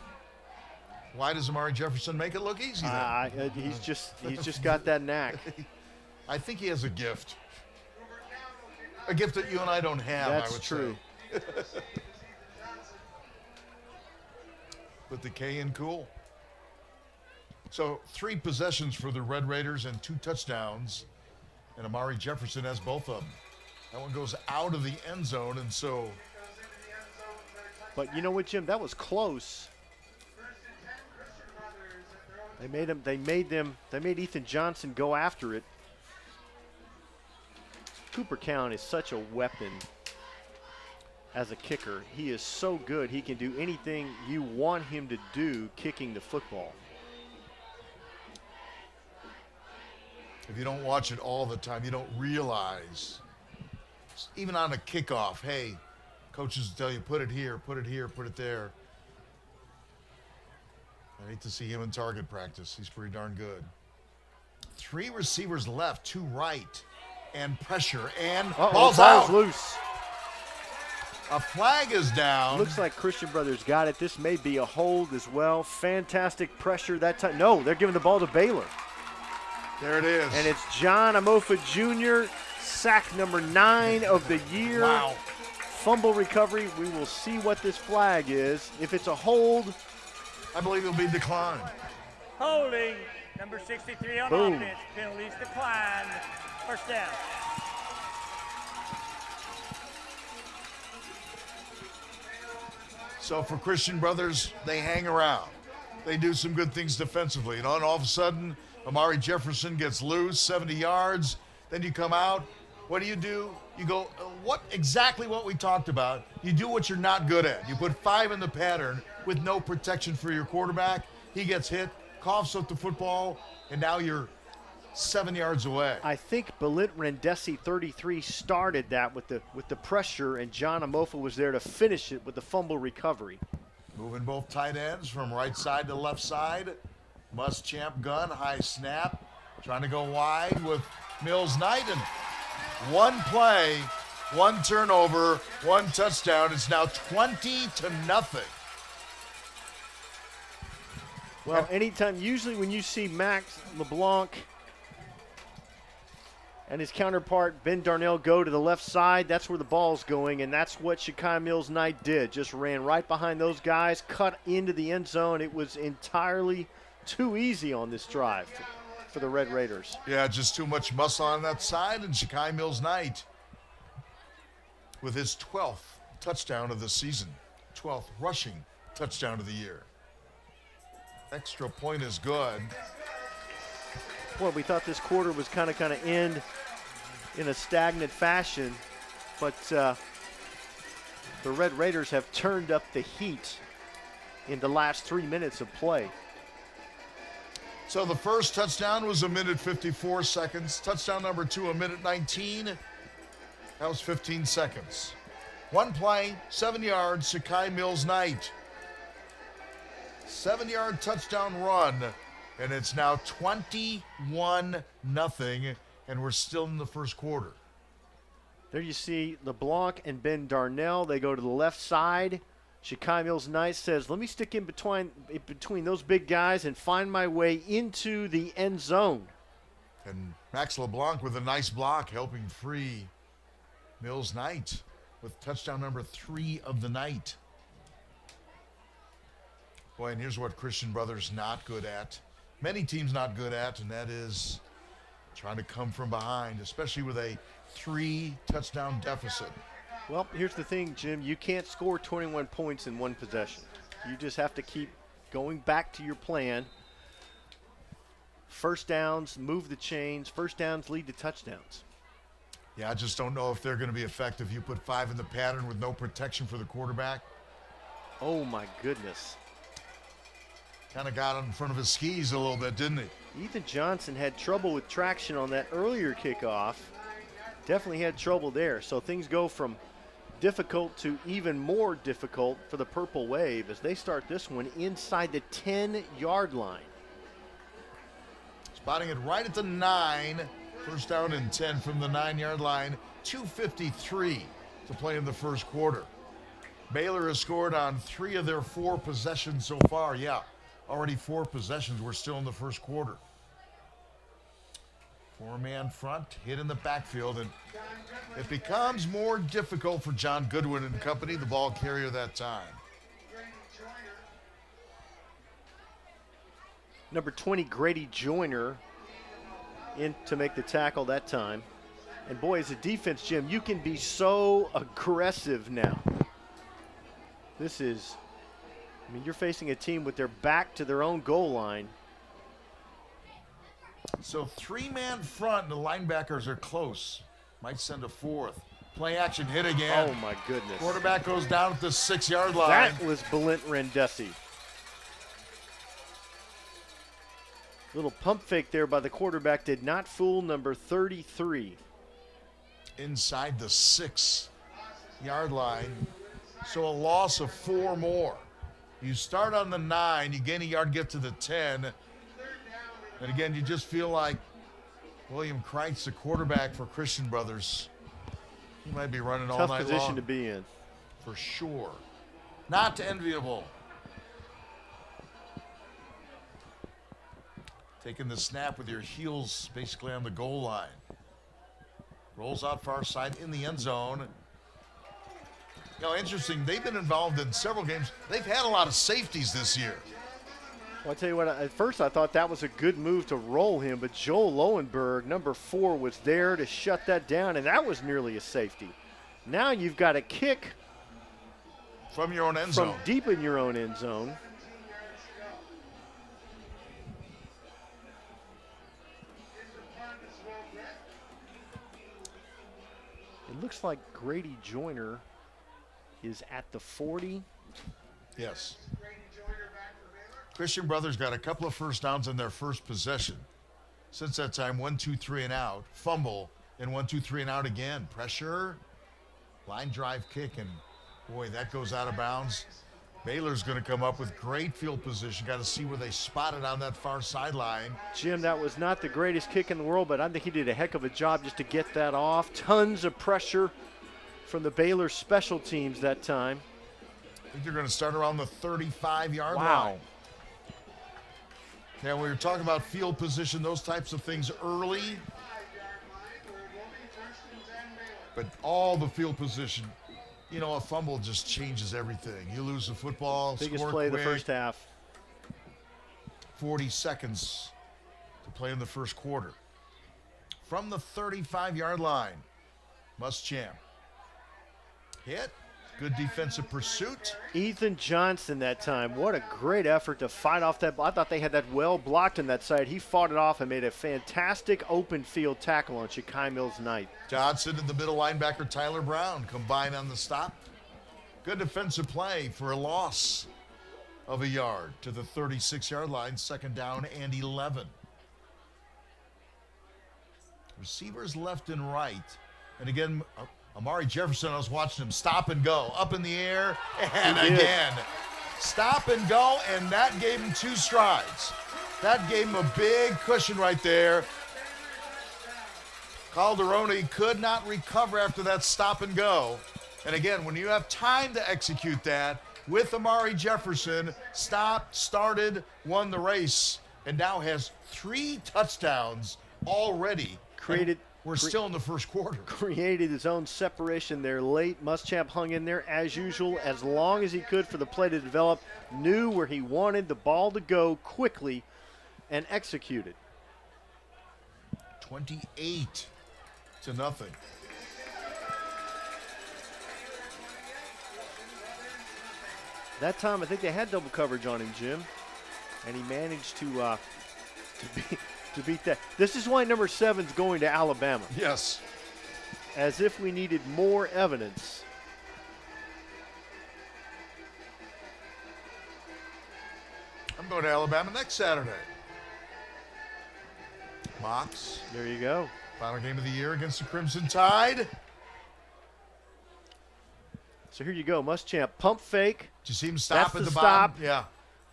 S1: Why does Amari Jefferson make it look easy then?
S2: He's just got that knack.
S1: I think he has a gift. A gift that you and I don't have, I
S2: That's
S1: would
S2: true.
S1: say. With the K and cool. So 3 possessions for the Red Raiders and 2 touchdowns. And Amari Jefferson has both of them. That one goes out of the end zone, and so.
S2: But you know what, Jim? That was close. They made Ethan Johnson go after it. Cooper Count is such a weapon as a kicker. He is so good. He can do anything you want him to do kicking the football.
S1: If you don't watch it all the time, you don't realize, even on a kickoff, hey, coaches tell you, put it here, put it here, put it there. I hate to see him in target practice. He's pretty darn good. 3 receivers left, 2 right, and pressure, and ball's out.
S2: Loose.
S1: A flag is down.
S2: Looks like Christian Brothers got it. This may be a hold as well. Fantastic pressure that time. No, they're giving the ball to Baylor.
S1: There it is.
S2: And it's John Amofa Jr., sack number 9 of the year.
S1: Wow.
S2: Fumble recovery. We will see what this flag is. If it's a hold,
S1: I believe it'll be declined.
S6: Holding, number 63 on
S2: Boom.
S6: offense. Penalties declined. First down.
S1: So for Christian Brothers, they hang around. They do some good things defensively. And all of a sudden, Amari Jefferson gets loose, 70 yards. Then you come out. What do? You go, exactly what we talked about. You do what you're not good at. You put 5 in the pattern with no protection for your quarterback. He gets hit, coughs up the football, and now you're 7 yards away.
S2: I think Belit Rendesi 33 started that with the pressure, and John Amofa was there to finish it with the fumble recovery.
S1: Moving both tight ends from right side to left side. Muschamp gun, high snap. Trying to go wide with Mills Knight. And one play, 1 turnover, 1 touchdown. It's now 20-0.
S2: Well, anytime, usually when you see Max LeBlanc and his counterpart Ben Darnell go to the left side, that's where the ball's going, and that's what Shakai Mills Knight did. Just ran right behind those guys, cut into the end zone. It was entirely too easy on this drive for the Red Raiders.
S1: Yeah, just too much muscle on that side, and Shakai Mills Knight with his 12th touchdown of the season, 12th rushing touchdown of the year. Extra point is good.
S2: Boy, we thought this quarter was kind of end in a stagnant fashion, but the Red Raiders have turned up the heat in the last 3 minutes of play.
S1: So the first touchdown was 1:54. Touchdown number 2, 1:19. That was 15 seconds. 1 play, 7 yards, Shakai Mills Knight. 7-yard touchdown run, and it's now 21-0, and we're still in the first quarter.
S2: There you see LeBlanc and Ben Darnell. They go to the left side. Shakai Mills Knight says, let me stick in between those big guys and find my way into the end zone.
S1: And Max LeBlanc with a nice block helping free Mills Knight with touchdown number 3 of the night. Boy, and here's what Christian Brothers not good at. Many teams not good at, and that is trying to come from behind, especially with a 3-touchdown deficit.
S2: Well, here's the thing, Jim. You can't score 21 points in one possession. You just have to keep going back to your plan. First downs, move the chains. First downs lead to touchdowns.
S1: Yeah, I just don't know if they're going to be effective. You put 5 in the pattern with no protection for the quarterback.
S2: Oh, my goodness.
S1: Kind of got in front of his skis a little bit, didn't he?
S2: Ethan Johnson had trouble with traction on that earlier kickoff. Definitely had trouble there. So things go from difficult to even more difficult for the Purple Wave as they start this one inside the 10-yard line.
S1: Spotting it right at the 9. First down and 10 from the 9-yard line. 2:53 to play in the first quarter. Baylor has scored on 3 of their 4 possessions so far. Yeah, already 4 possessions. We're still in the first quarter. 4-man front, hit in the backfield, and it becomes more difficult for John Goodwin and company, the ball carrier that time.
S2: Number 20, Grady Joyner, in to make the tackle that time. And boy, as a defense, Jim, you can be so aggressive now. This is, I mean, you're facing a team with their back to their own goal line.
S1: So 3-man front, and the linebackers are close. Might send a fourth. Play action hit again.
S2: Oh, my goodness.
S1: Quarterback goes down at the 6-yard line.
S2: That was Balint Rendesi. Little pump fake there by the quarterback did not fool number 33.
S1: Inside the 6-yard line. So a loss of 4 more. You start on the 9, you gain a yard, get to the 10. And again, you just feel like William Kreitz, the quarterback for Christian Brothers, he might be running all night long.
S2: Tough position to be in.
S1: For sure. Not enviable. Taking the snap with your heels basically on the goal line. Rolls out far side in the end zone. You know, interesting, they've been involved in several games. They've had a lot of safeties this year.
S2: Well, I'll tell you what, at first I thought that was a good move to roll him, but Joel Lowenberg, number 4, was there to shut that down, and that was nearly a safety. Now you've got a kick
S1: from your own end
S2: from
S1: zone.
S2: Deep in your own end zone. It looks like Grady Joyner is at the 40.
S1: Yes. Christian Brothers got a couple of first downs in their first possession. Since that time, 1, 2, 3 and out. Fumble, and 1, 2, 3 and out again. Pressure, line drive kick, and boy, that goes out of bounds. Baylor's going to come up with great field position. Got to see where they spot it on that far sideline.
S2: Jim, that was not the greatest kick in the world, but I think he did a heck of a job just to get that off. Tons of pressure from the Baylor special teams that time.
S1: I think they're going to start around the 35-yard
S2: Wow.
S1: line. Now, we were talking about field position, those types of things early. But all the field position, you know, a fumble just changes everything. You lose the football,
S2: Biggest
S1: score
S2: play of the
S1: quick,
S2: first half.
S1: 40 seconds to play in the first quarter. From the 35-yard line, Muschamp. Hit. Good defensive pursuit.
S2: Ethan Johnson that time. What a great effort to fight off that ball. I thought they had that well blocked on that side. He fought it off and made a fantastic open field tackle on Shakai Mills Knight.
S1: Johnson and the middle linebacker Tyler Brown combine on the stop. Good defensive play for a loss of a yard to the 36-yard line. Second down and 11. Receivers left and right. And again, Amari Jefferson, I was watching him stop and go. Up in the air, and again. Stop and go, and that gave him 2 strides. That gave him a big cushion right there. Calderone could not recover after that stop and go. And again, when you have time to execute that with Amari Jefferson, stopped, started, won the race, and now has 3 touchdowns already.
S2: Created.
S1: We're still in the first quarter.
S2: Created his own separation there late. Muschamp hung in there as usual as long as he could for the play to develop. Knew where he wanted the ball to go quickly and executed.
S1: 28-0.
S2: That time I think they had double coverage on him, Jim, and he managed to beat that. This is why number 7's going to Alabama.
S1: Yes.
S2: As if we needed more evidence.
S1: I'm going to Alabama next Saturday. Mox.
S2: There you go.
S1: Final game of the year against the Crimson Tide.
S2: So here you go, Muschamp pump fake.
S1: Did you see him stop
S2: That's
S1: at the
S2: the
S1: bottom?
S2: stop.
S1: Yeah.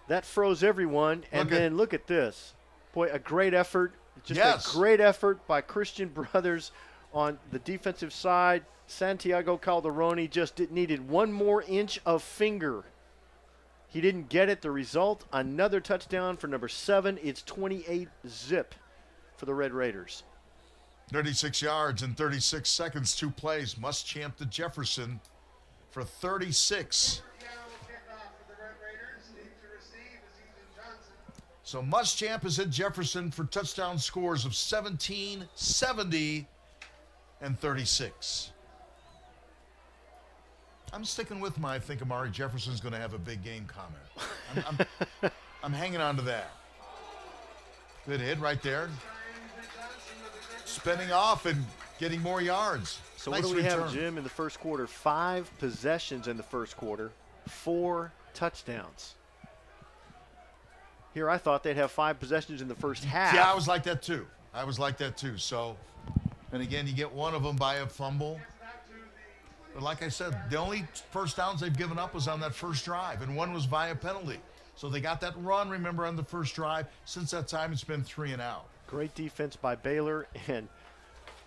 S2: That froze everyone. And then look at this. Boy, a great effort. Just a great effort by Christian Brothers on the defensive side. Santiago Calderone just needed 1 more inch of finger. He didn't get it. The result, another touchdown for number 7. It's 28-0 for the Red Raiders.
S1: 36 yards in 36 seconds, 2 plays. Muschamp to Jefferson for 36. So Muschamp is at Jefferson for touchdown scores of 17, 70, and 36. I'm sticking with my I think Amari Jefferson's going to have a big game comment. I'm hanging on to that. Good hit right there. Spinning off and getting more yards.
S2: So
S1: Nice
S2: what do we
S1: return.
S2: have, Jim, in the first quarter? 5 possessions in the first quarter, 4 touchdowns. Here I thought they'd have 5 possessions in the first half.
S1: Yeah, I was like that too. So, and again, you get one of them by a fumble. But like I said, the only first downs they've given up was on that first drive, and one was via penalty. So they got that run, remember, on the first drive. Since that time, it's been 3 and out.
S2: Great defense by Baylor, and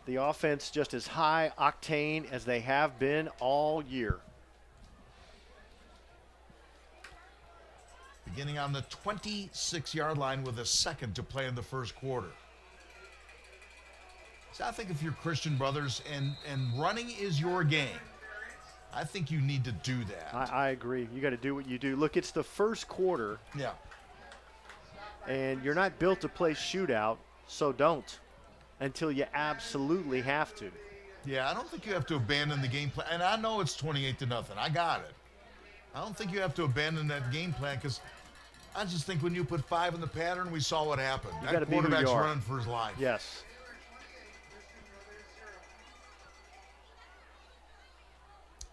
S2: the offense just as high octane as they have been all year.
S1: Beginning on the 26-yard line with a second to play in the first quarter. So I think if you're Christian Brothers and running is your game, I think you need to do that.
S2: I agree. You got to do what you do. Look, it's the first quarter,
S1: Yeah.
S2: and you're not built to play shootout, so don't until you absolutely have to.
S1: Yeah, I don't think you have to abandon the game plan. And I know it's 28-0. I got it. I don't think you have to abandon that game plan because I just think when you put 5 in the pattern, we saw what happened.
S2: You gotta
S1: That
S2: be who you
S1: quarterback's
S2: are.
S1: running for his life.
S2: Yes.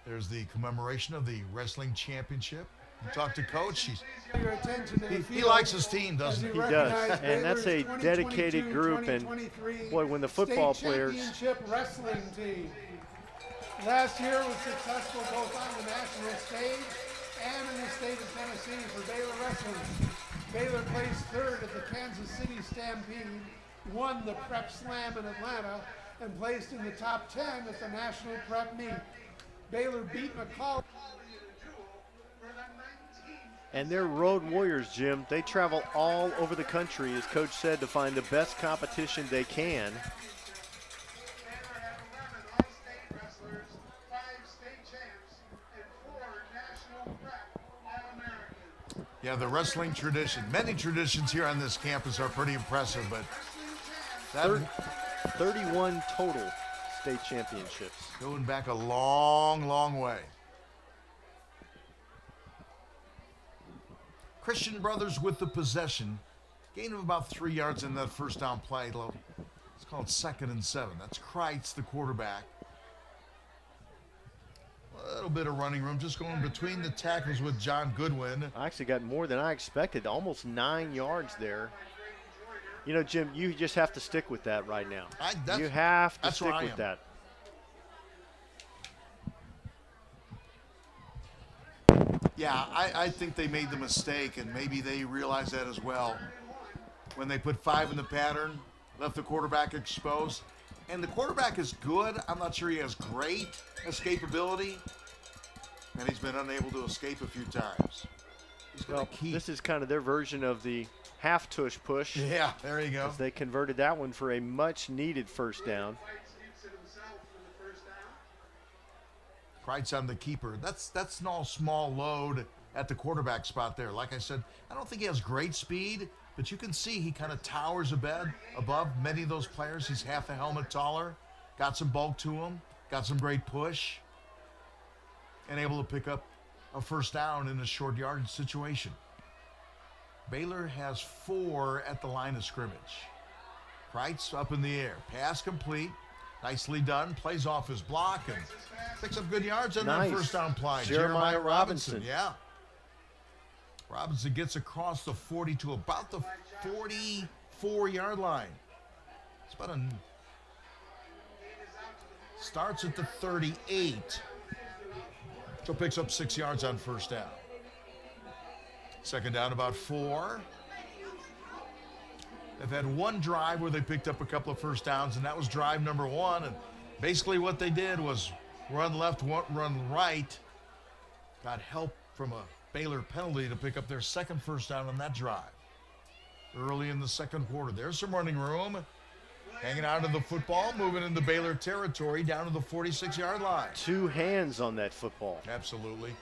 S1: There's the commemoration of the wrestling championship. You talk to Coach.
S4: Your attention to the
S1: He
S4: field
S1: likes his team, doesn't
S4: as
S1: he?
S4: we
S2: He does,
S4: recognize
S2: and that's a
S4: Baylor's
S2: dedicated group, and
S4: 2022-2023
S2: boy, when the football
S4: state
S2: players-
S4: championship wrestling team. Last year was successful both on the national stage and in the state of Tennessee for Baylor wrestling. Baylor placed 3rd at the Kansas City Stampede, won the Prep Slam in Atlanta, and placed in the top 10 at the National Prep Meet. Baylor beat McCall.
S2: And they're road warriors, Jim. They travel all over the country, as Coach said, to find the best competition they can.
S1: Yeah, the wrestling tradition. Many traditions here on this campus are pretty impressive, but that
S2: 31 total state championships.
S1: going back a long, long way. Christian Brothers with the possession. Gain of about 3 yards in that first down play. It's called 2nd and 7. That's Kreitz, the quarterback. A little bit of running room, just going between the tackles with John Goodwin.
S2: I actually got more than I expected, almost 9 yards there. You know, Jim, you just have to stick with that right now. You have to stick with that.
S1: Yeah, I think they made the mistake, and maybe they realized that as well. When they put 5 in the pattern, left the quarterback exposed. And the quarterback is good. I'm not sure he has great escapability. And he's been unable to escape a few times. He's going
S2: Well,
S1: to keep.
S2: this is kind of their version of the half tush push.
S1: Yeah, there you go.
S2: As they converted that one for a much-needed first down.
S1: Kreitz on the keeper. That's no small load at the quarterback spot there. Like I said, I don't think he has great speed, but you can see he kind of towers above many of those players. He's half a helmet taller, got some bulk to him, got some great push, and able to pick up a first down in a short yardage situation. Baylor has 4 at the line of scrimmage. Kreitz up in the air. Pass complete. Nicely done. Plays off his block and picks up good yards on
S2: Nice.
S1: that first down play.
S2: Jeremiah Robinson.
S1: Yeah. Robinson gets across the 40 to about the 44-yard line. It's about a... Starts at the 38. So picks up 6 yards on first down. Second down, about 4. They've had one drive where they picked up a couple of first downs, and that was drive number 1. And basically what they did was run left, run right. Got help from a Baylor penalty to pick up their second first down on that drive. Early in the second quarter. There's some running room. Hanging out of the football, moving into Baylor territory down to the 46-yard line.
S2: 2 hands on that football.
S1: Absolutely.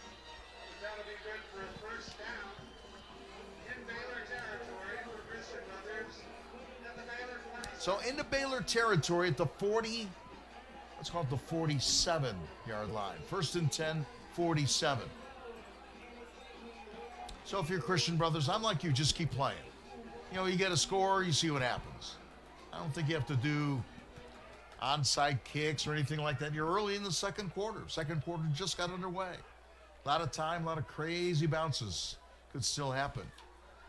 S1: So into Baylor territory at the let's call it the 47-yard line. 1st and 10, 47. So if you're Christian Brothers, I'm like you, just keep playing. You know, you get a score, you see what happens. I don't think you have to do onside kicks or anything like that. You're early in the second quarter. Second quarter just got underway. A lot of time, a lot of crazy bounces could still happen.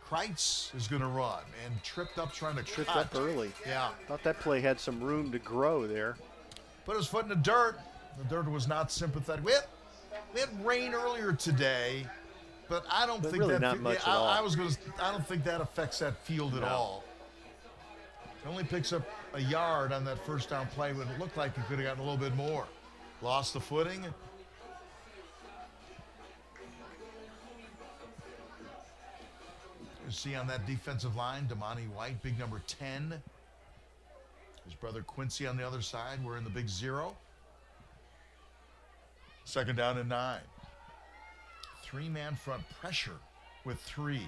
S1: Kreitz is going to run and tripped up trying to
S2: Tripped
S1: cut.
S2: up early.
S1: Yeah.
S2: Thought that play had some room to grow there.
S1: Put his foot in the dirt. The dirt was not sympathetic. We had rain earlier today, but I don't think
S2: really
S1: that.
S2: not much at all.
S1: I don't think that affects that field at all. It only picks up a yard on that first down play when it looked like he could have gotten a little bit more. Lost the footing. You see on that defensive line, Damani White, big number 10. His brother Quincy on the other side. We're in the big 0. 2nd down and 9. 3-man front pressure with 3.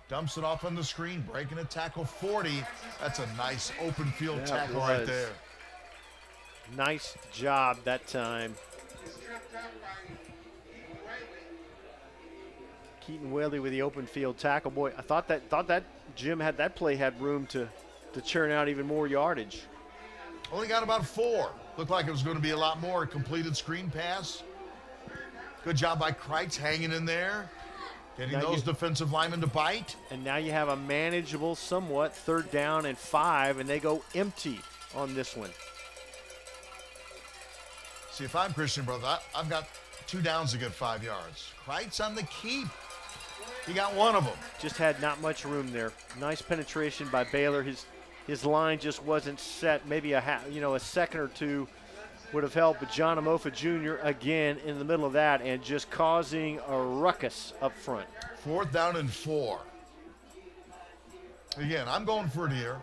S1: Dumps it off on the screen, breaking a tackle 40. That's a nice open field tackle right there.
S2: Nice job that time. Keaton Whaley with the open field tackle. Boy, I thought that Jim had that play had room to churn out even more yardage.
S1: Only got about 4. Looked like it was going to be a lot more. Completed screen pass. Good job by Kreitz hanging in there. Getting those defensive linemen to bite.
S2: And now you have a manageable, somewhat, 3rd down and 5, and they go empty on this one.
S1: See, if I'm Christian Brother, I've got 2 downs to get 5 yards. Kreitz on the keep. He got one of them.
S2: Just had not much room there. Nice penetration by Baylor. His line just wasn't set. Maybe a second or two would have helped, but John Amofa Jr. again in the middle of that and just causing a ruckus up front.
S1: 4th down and 4. Again, I'm going for it here.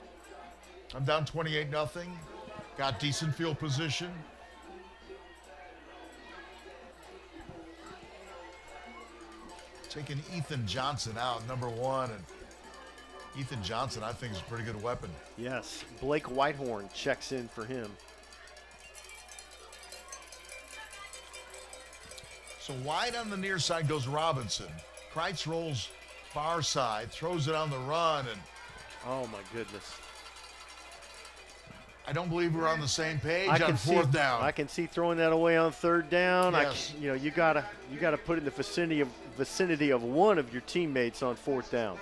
S1: I'm down 28-0. Got decent field position. Taking Ethan Johnson out, number 1. And Ethan Johnson, I think, is a pretty good weapon.
S2: Yes, Blake Whitehorn checks in for him.
S1: So wide on the near side goes Robinson. Kreitz rolls far side, throws it on the run, and
S2: oh my goodness.
S1: I don't believe we're on the same page on 4th down.
S2: I can see throwing that away on 3rd down.
S1: Yes.
S2: You gotta put it in the vicinity of one of your teammates on 4th down.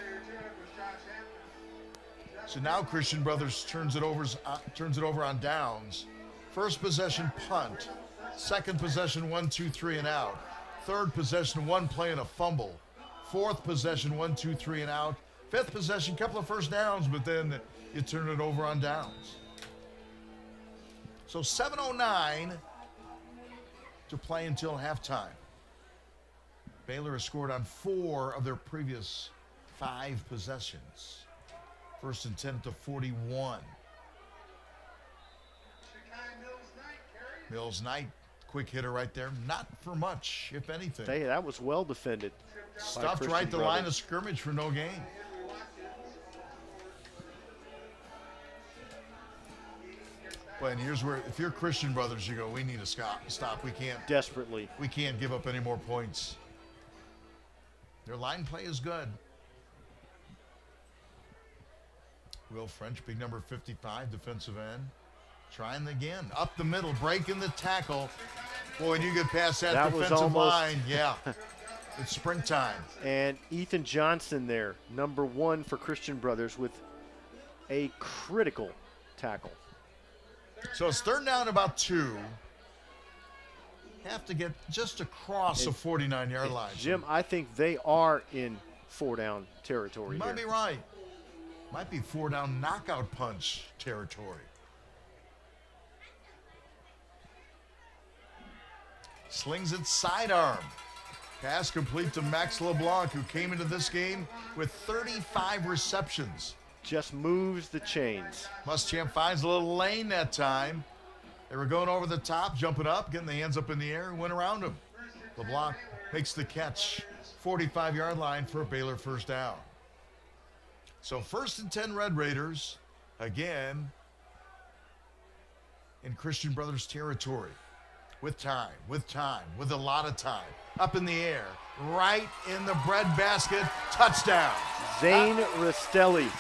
S1: So now Christian Brothers turns it over on downs. First possession punt. Second possession 1, 2, 3 and out. Third possession 1 play and a fumble. Fourth possession 1, 2, 3 and out. Fifth possession, couple of first downs, but then you turn it over on downs. So 7:09 to play until halftime. Baylor has scored on 4 of their previous 5 possessions. 1st and 10 at the 41. Mills Knight, quick hitter right there. Not for much, if anything.
S2: Hey, that was well defended.
S1: Stuffed right the line of scrimmage for no gain. But and here's where, if you're Christian Brothers, you go, we need to stop. We can't give up any more points. Their line play is good. Will French, big number 55, defensive end. Trying again, up the middle, breaking the tackle. Boy, when you get past that defensive line, yeah, it's springtime.
S2: And Ethan Johnson there, number 1 for Christian Brothers with a critical tackle.
S1: So it's 3rd down about 2. Have to get just across the 49-yard line.
S2: Jim, I think they are in 4-down territory.
S1: You might be right. Might be 4-down knockout punch territory. Slings it sidearm. Pass complete to Max LeBlanc, who came into this game with 35 receptions.
S2: Just moves the chains.
S1: Muschamp finds a little lane that time. They were going over the top, jumping up, getting the hands up in the air, and went around him. LeBlanc makes the catch. 45-yard line for a Baylor 1st down. So 1st and 10 Red Raiders. Again, in Christian Brothers territory. With time, with a lot of time. Up in the air, right in the breadbasket, touchdown.
S2: Zane Rastelli.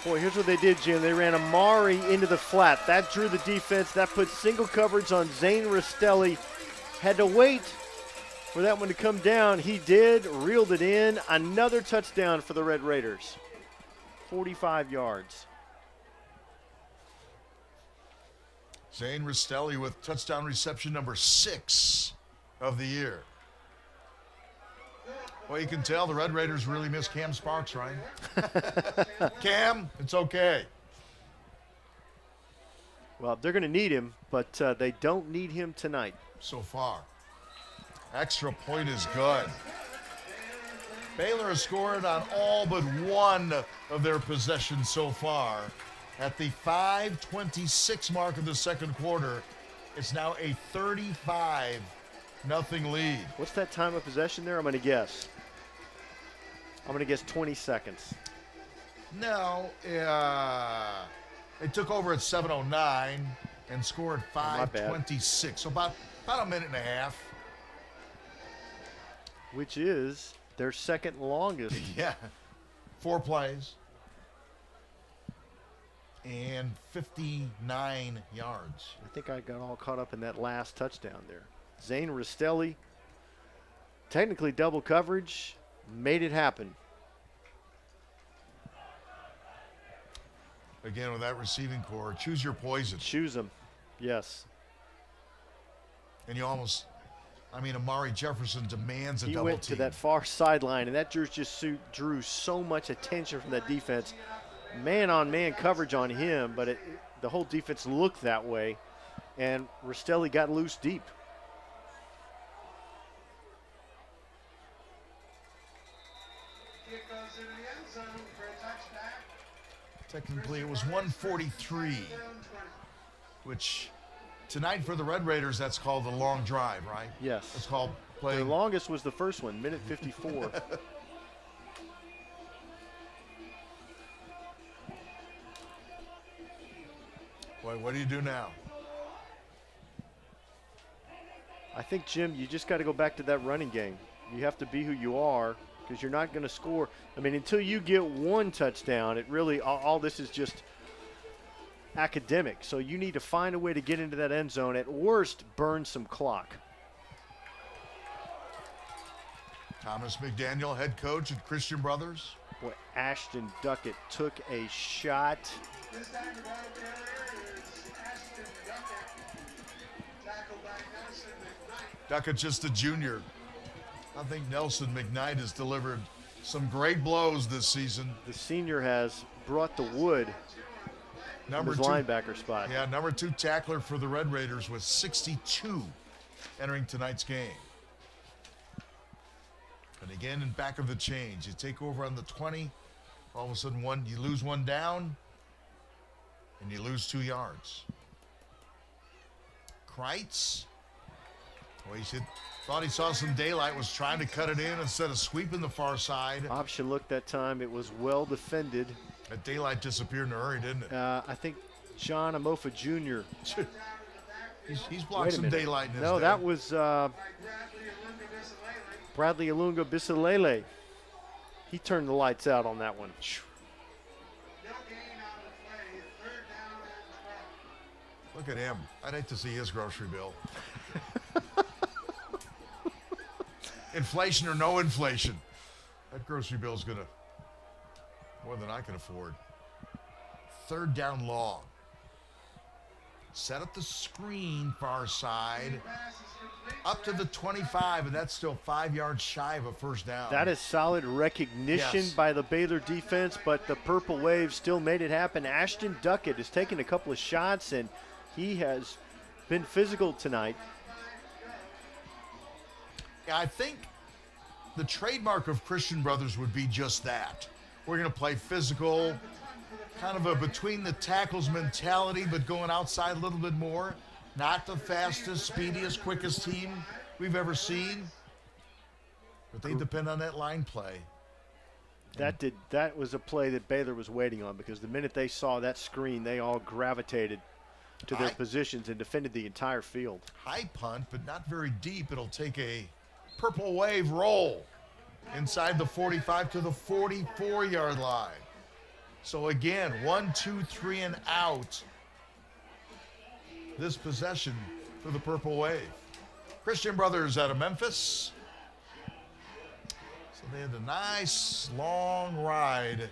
S2: Boy, here's what they did, Jim. They ran Amari into the flat. That drew the defense. That put single coverage on Zane Rastelli. Had to wait for that one to come down. He did, reeled it in. Another touchdown for the Red Raiders. 45 yards.
S1: Zane Rastelli with touchdown reception number 6 of the year. Well, you can tell the Red Raiders really miss Cam Sparks, right? Cam, it's okay.
S2: Well, they're going to need him, but they don't need him tonight.
S1: So far. Extra point is good. Baylor has scored on all but one of their possessions so far. At the 5:26 mark of the second quarter, it's now a 35-0 lead.
S2: What's that time of possession there? I'm going to guess. 20 seconds.
S1: No, they took over at 7:09 and scored 5:26. So about a minute and a half.
S2: Which is their second longest.
S1: Yeah, 4 plays and 59 yards.
S2: I think I got all caught up in that last touchdown there. Zane Rastelli, technically double coverage, made it happen.
S1: Again, with that receiving core, choose your poison.
S2: Choose them, yes.
S1: And you almost, Amari Jefferson demands a double team.
S2: He went to that far sideline, and that drew so much attention from that defense. Man-on-man coverage on him, but the whole defense looked that way, and Rastelli got loose deep.
S1: Technically, it was 143, which tonight for the Red Raiders, that's called the long drive, right?
S2: Yes.
S1: It's called
S2: The
S1: playing.
S2: longest was the first one, minute 54.
S1: Boy, what do you do now?
S2: I think, Jim, you just got to go back to that running game. You have to be who you are because you're not going to score. Until you get one touchdown, it really, all this is just academic. So you need to find a way to get into that end zone. At worst, burn some clock.
S1: Thomas McDaniel, head coach at Christian Brothers.
S2: Boy, Ashton Duckett took a shot.
S1: Duckett just a junior. I think Nelson McKnight has delivered some great blows this season.
S2: The senior has brought the wood from his linebacker spot.
S1: Yeah, number 2 tackler for the Red Raiders with 62 entering tonight's game. And again, in back of the change, you take over on the 20. All of a sudden, you lose one down, and you lose 2 yards. Kreitz, well, thought he saw some daylight, was trying to cut it in instead of sweeping the far side.
S2: Option look that time. It was well defended.
S1: That daylight disappeared in a hurry, didn't it?
S2: I think John Amofa Jr.
S1: He's blocked some daylight in his day.
S2: That was Bradley Alunga Bisalele. He turned the lights out on that one.
S1: Look at him. I'd hate to see his grocery bill. Inflation or no inflation, that grocery bill is going to more than I can afford. 3rd down long. Set up the screen far side. Up to the 25, and that's still 5 yards shy of a first down.
S2: That is solid recognition by the Baylor defense, but the Purple Wave still made it happen. Ashton Duckett has taken a couple of shots, and he has been physical tonight.
S1: I think the trademark of Christian Brothers would be just that. We're going to play physical, kind of a between the tackles mentality, but going outside a little bit more. Not the fastest, speediest, quickest team we've ever seen, but they depend on that line play.
S2: That was a play that Baylor was waiting on, because the minute they saw that screen, they all gravitated to their positions and defended the entire field.
S1: High punt, but not very deep. It'll take a purple wave roll inside the 45 to the 44-yard line. So again, 1, 2, 3, and out. This possession for the Purple Wave. Christian Brothers out of Memphis. So they had a nice long ride.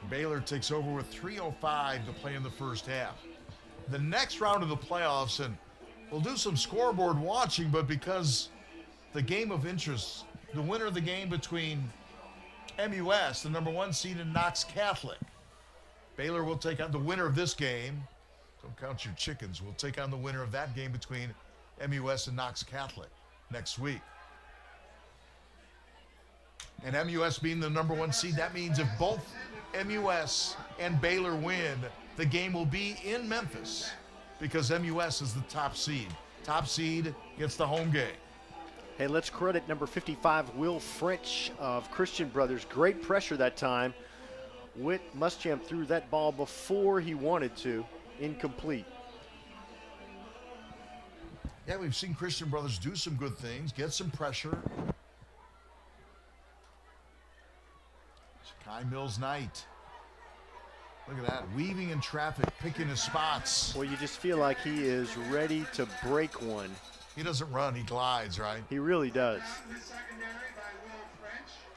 S1: Baylor takes over with 3:05 to play in the first half. The next round of the playoffs, and we'll do some scoreboard watching, but because the game of interest, the winner of the game between MUS, the number 1 seed, and Knox Catholic. Baylor will take on the winner of this game. Don't count your chickens. We'll take on the winner of that game between MUS and Knox Catholic next week. And MUS being the number 1 seed, that means if both MUS and Baylor win, the game will be in Memphis because MUS is the top seed. Top seed gets the home game.
S2: Hey, let's credit number 55, Will French of Christian Brothers. Great pressure that time. Whit Muschamp threw that ball before he wanted to. Incomplete.
S1: Yeah, we've seen Christian Brothers do some good things, get some pressure. Kai Mills Knight. Look at that, weaving in traffic, picking his spots.
S2: Well, you just feel like he is ready to break one.
S1: He doesn't run, he glides, right?
S2: He really does.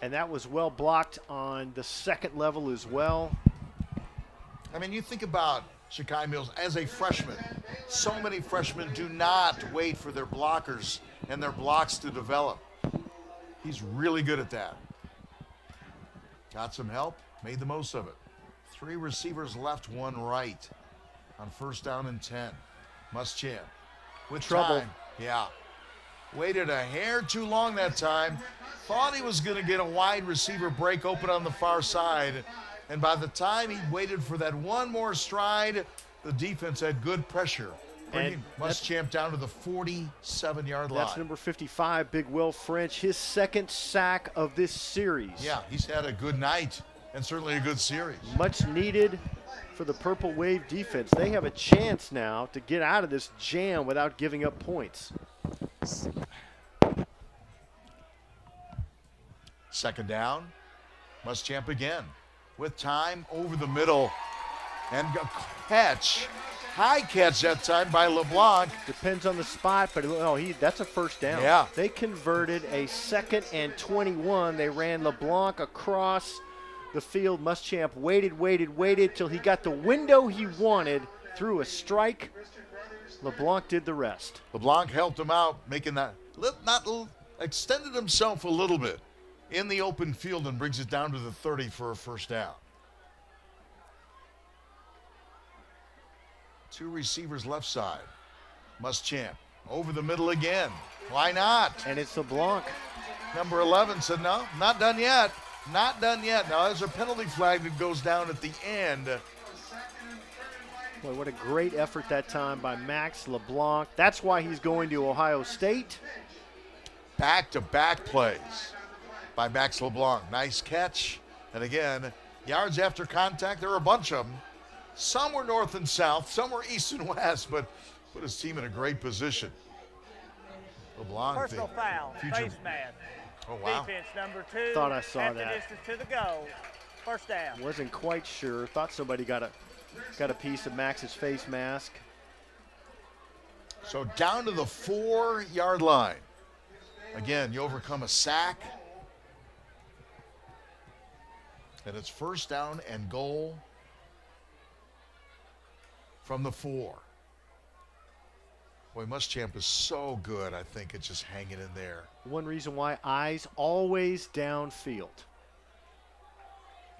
S2: And that was well blocked on the second level as well.
S1: I mean, you think about Shakai Mills as a freshman. So many freshmen do not wait for their blockers and their blocks to develop. He's really good at that. Got some help, made the most of it. 3 receivers left, 1 right on 1st down and 10. Muschamp with
S2: trouble.
S1: Time. Yeah. Waited a hair too long that time. Thought he was going to get a wide receiver break open on the far side. And by the time he waited for that one more stride, the defense had good pressure. Bringing Muschamp down to the 47-yard line.
S2: That's number 55, Big Will French, his 2nd sack of this series.
S1: Yeah, he's had a good night and certainly a good series.
S2: Much needed for the Purple Wave defense. They have a chance now to get out of this jam without giving up points.
S1: 2nd down, Muschamp again with time over the middle and a catch. High catch that time by LeBlanc.
S2: Depends on the spot, but no, that's a 1st down.
S1: Yeah.
S2: They converted a 2nd and 21. They ran LeBlanc across the field. Muschamp waited till he got the window he wanted, threw a strike. LeBlanc did the rest.
S1: LeBlanc helped him out, making that, extended himself a little bit in the open field and brings it down to the 30 for a 1st down. 2 receivers left side. Muschamp over the middle again. Why not?
S2: And it's LeBlanc.
S1: Number 11 said, no, not done yet. Not done yet. Now there's a penalty flag that goes down at the end.
S2: Boy, what a great effort that time by Max LeBlanc. That's why he's going to Ohio State.
S1: Back-to-back plays by Max LeBlanc. Nice catch. And again, yards after contact, there were a bunch of them. Some were north and south, some were east and west, but put his team in a great position. LeBlanc.
S6: Personal foul, face mask.
S1: Oh, wow.
S6: Defense number 2.
S2: Thought I saw
S6: at
S2: that.
S6: the distance to the goal. 1st down.
S2: Wasn't quite sure. Thought somebody got a piece of Max's face mask.
S1: So down to the 4-yard line. Again, you overcome a sack. And it's 1st down and goal from the 4. Boy, Muschamp is so good, I think it's just hanging in there.
S2: One reason why, eyes always downfield.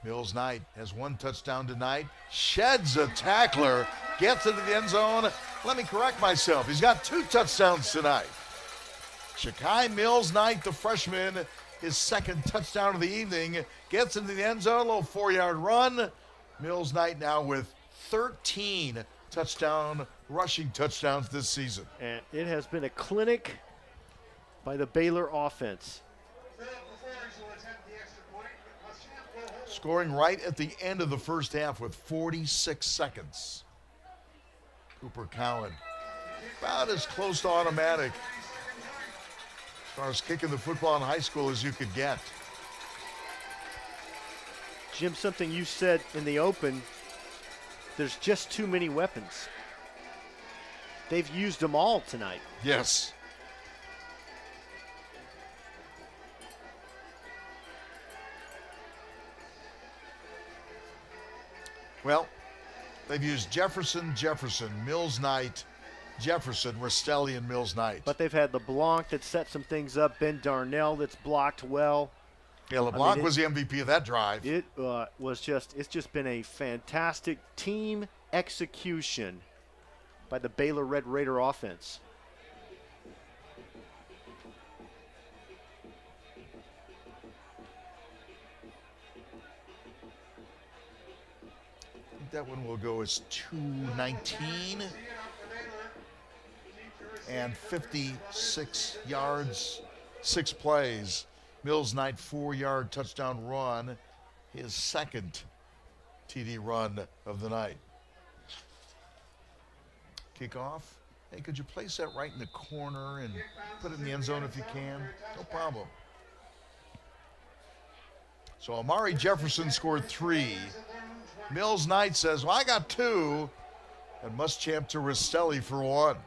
S1: Mills Knight has 1 touchdown tonight, sheds a tackler, gets into the end zone. Let me correct myself. He's got 2 touchdowns tonight. Shakai Mills Knight, the freshman, his 2nd touchdown of the evening, gets into the end zone, a little 4-yard run. Mills Knight now with 13 rushing touchdowns this season.
S2: And it has been a clinic by the Baylor offense.
S1: Scoring right at the end of the first half with 46 seconds. Cooper Cowan. About as close to automatic as far as kicking the football in high school as you could get.
S2: Jim, something you said in the open, there's just too many weapons. They've used them all tonight.
S1: Yes. Well, they've used Jefferson, Mills Knight, Jefferson, Rastelli, and Mills Knight.
S2: But they've had LeBlanc that set some things up, Ben Darnell that's blocked well.
S1: Yeah, LeBlanc was the MVP of that drive.
S2: It's just been a fantastic team execution by the Baylor Red Raider offense.
S1: I think that one will go as 219 and 56 yards, 6 plays. Mills Knight 4-yard touchdown run, his second TD run of the night. Kickoff. Hey, could you place that right in the corner and put it in the end zone if you can? No problem. So Amari Jefferson scored 3. Mills Knight says, well, I got 2. And Muschamp to Rastelli for 1.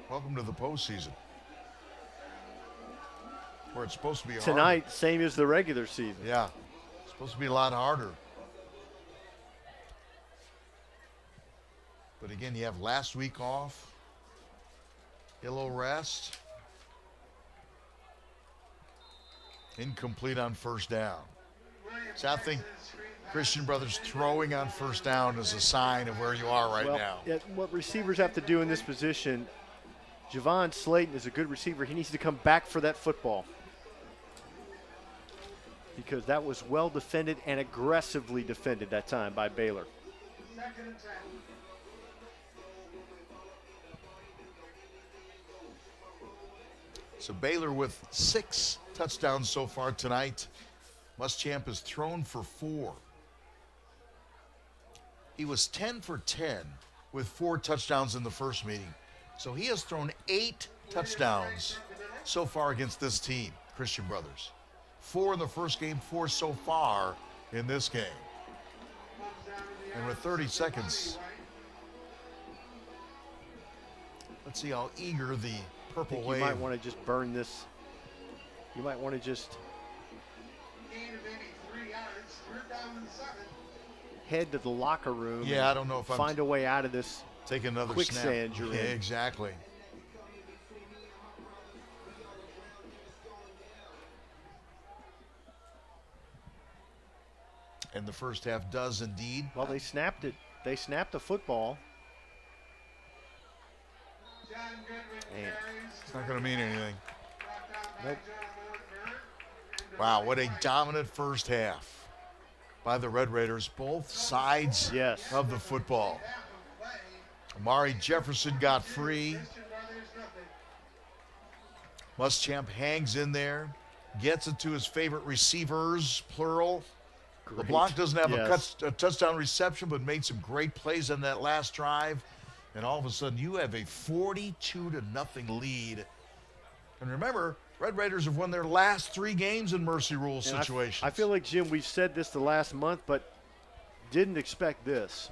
S1: Welcome to the postseason, where it's supposed to be
S2: Tonight,
S1: harder.
S2: same as the regular season.
S1: Yeah, it's supposed to be a lot harder. But again, you have last week off, Illo rest, incomplete on first down. So I think Christian Brothers throwing on first down is a sign of where you are right now.
S2: Yeah, what receivers have to do in this position, Javon Slayton is a good receiver. He needs to come back for that football because that was well defended and aggressively defended that time by Baylor.
S1: So Baylor with 6 touchdowns so far tonight. Muschamp has thrown for 4. He was 10 for 10 with 4 touchdowns in the first meeting. So he has thrown 8 touchdowns so far against this team, Christian Brothers. 4 in the first game, 4 so far in this game. And with 30 seconds, let's see how eager the purple wave.
S2: You might want to just burn this. You might want to just head to the locker room.
S1: Yeah, I don't know if I'm
S2: find a way out of this.
S1: Take another
S2: quicksand
S1: snap.
S2: you're
S1: Yeah,
S2: in.
S1: exactly. And the first half does indeed.
S2: Well, they snapped it. They snapped the football. And
S1: It's not going to mean anything.
S2: nope.
S1: Wow, what a dominant first half by the Red Raiders, both sides
S2: Yes.
S1: of the football. Amari Jefferson got free. Muschamp hangs in there, gets it to his favorite receivers, plural.
S2: Great.
S1: LeBlanc doesn't have
S2: Yes.
S1: a touchdown reception, but made some great plays on that last drive. And all of a sudden, you have a 42-0 lead. And remember, Red Raiders have won their last 3 games in mercy rule
S2: And
S1: situations.
S2: I feel like, Jim, we've said this the last month, but didn't expect this.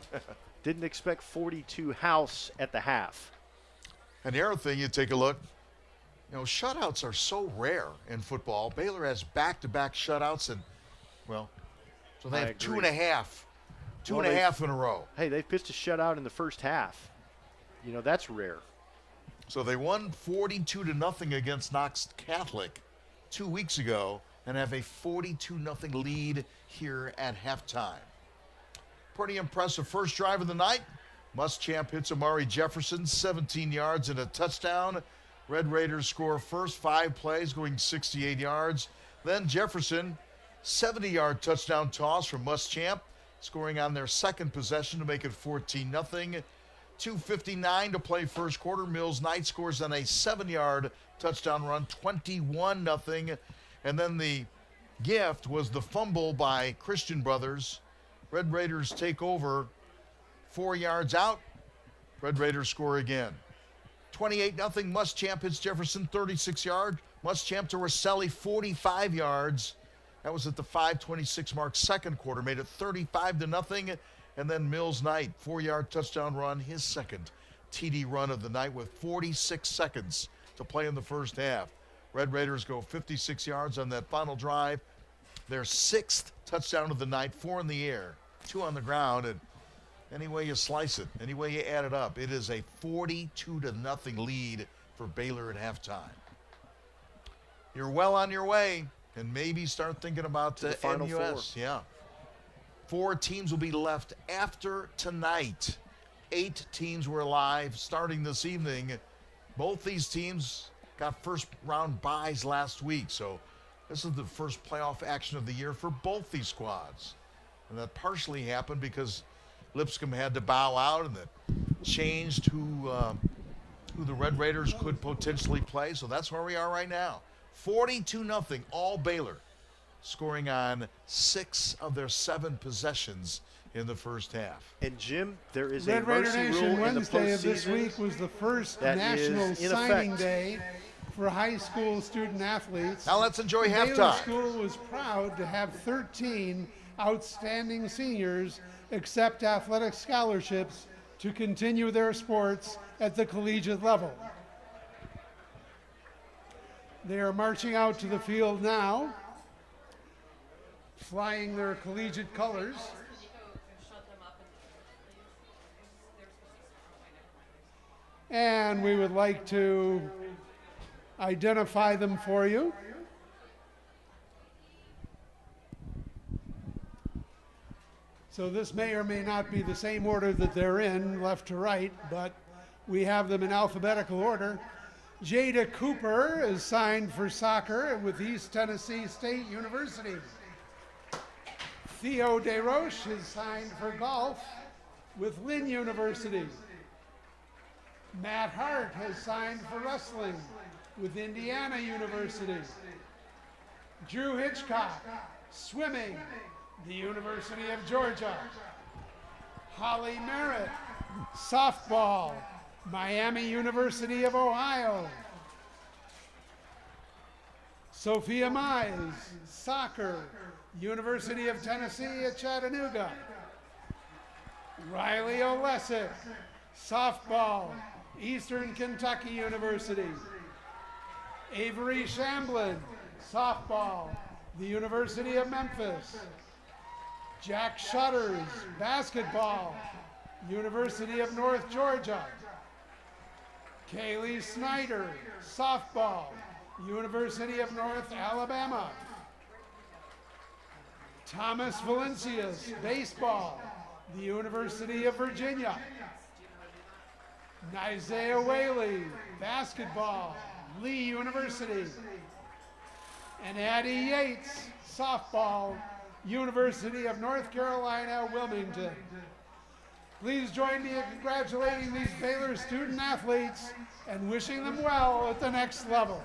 S2: Didn't expect 42 house at the half.
S1: And the other thing, you take a look, you know, shutouts are so rare in football. Baylor has back-to-back shutouts, and, well, so they
S2: I
S1: have
S2: agree.
S1: 2.5. Two
S2: Well,
S1: and a half in a row.
S2: Hey, they pitched a shutout in the first half. You know, that's rare.
S1: So they won 42-0 against Knox Catholic 2 weeks ago and have a 42-0 lead here at halftime. Pretty impressive first drive of the night. Muschamp hits Amari Jefferson, 17 yards and a touchdown. Red Raiders score first 5 plays, going 68 yards. Then Jefferson, 70-yard touchdown toss from Muschamp, scoring on their second possession to make it 14-0. 2:59 to play first quarter. Mills Knight scores on a 7-yard touchdown run, 21-0. And then the gift was the fumble by Christian Brothers. Red Raiders take over, 4 yards out. Red Raiders score again. 28-0. Muschamp hits Jefferson, 36-yard. Muschamp to Rosselli, 45 yards. That was at the 5:26 mark, second quarter, made it 35-0. And then Mills Knight, 4-yard touchdown run, his second TD run of the night with 46 seconds to play in the first half. Red Raiders go 56 yards on that final drive. Their 6th touchdown of the night, 4 in the air, 2 on the ground, and any way you slice it, any way you add it up, it is a 42-0 lead for Baylor at halftime. You're well on your way, and maybe start thinking about the
S2: Final
S1: MUS.
S2: Four.
S1: Yeah. 4 teams will be left after tonight. 8 teams were live starting this evening. Both these teams got first round byes last week, so this is the first playoff action of the year for both these squads. And that partially happened because Lipscomb had to bow out, and that changed who the Red Raiders could potentially play. So that's where we are right now. 42-0, all Baylor, scoring on 6 of their 7 possessions in the first half.
S2: And Jim, there is
S4: Red
S2: a
S4: Raider
S2: mercy
S4: Nation
S2: rule in the
S4: Wednesday of this
S2: postseason
S4: week was the first
S2: that
S4: national
S2: is in
S4: signing
S2: effect.
S4: day for high school student athletes.
S1: Now let's enjoy
S4: Baylor
S1: halftime.
S4: School was proud to have 13 outstanding seniors accept athletic scholarships to continue their sports at the collegiate level. They are marching out to the field now, flying their collegiate colors. And we would like to identify them for you. So this may or may not be the same order that they're in, left to right, but we have them in alphabetical order. Jada Cooper is signed for soccer with East Tennessee State University. Theo DeRoche is signed for golf with Lynn University. Matt Hart has signed for wrestling with Indiana University. Drew Hitchcock, swimming, the University of Georgia. Holly Merritt, softball, Miami University of Ohio. Sophia Mize, soccer, University of Tennessee at Chattanooga. Riley Olesic, softball, Eastern Kentucky University. Avery Shamblin, softball, the University of Memphis. Jack Shutters, basketball, University of North Georgia. Kaylee Snyder, softball, University of North Alabama. Thomas Valencius, baseball, the University of Virginia. Nizea Whaley, basketball, Lee University. And Addie Yates, softball, University of North Carolina, Wilmington. Please join me in congratulating these Baylor student athletes and wishing them well at the next level.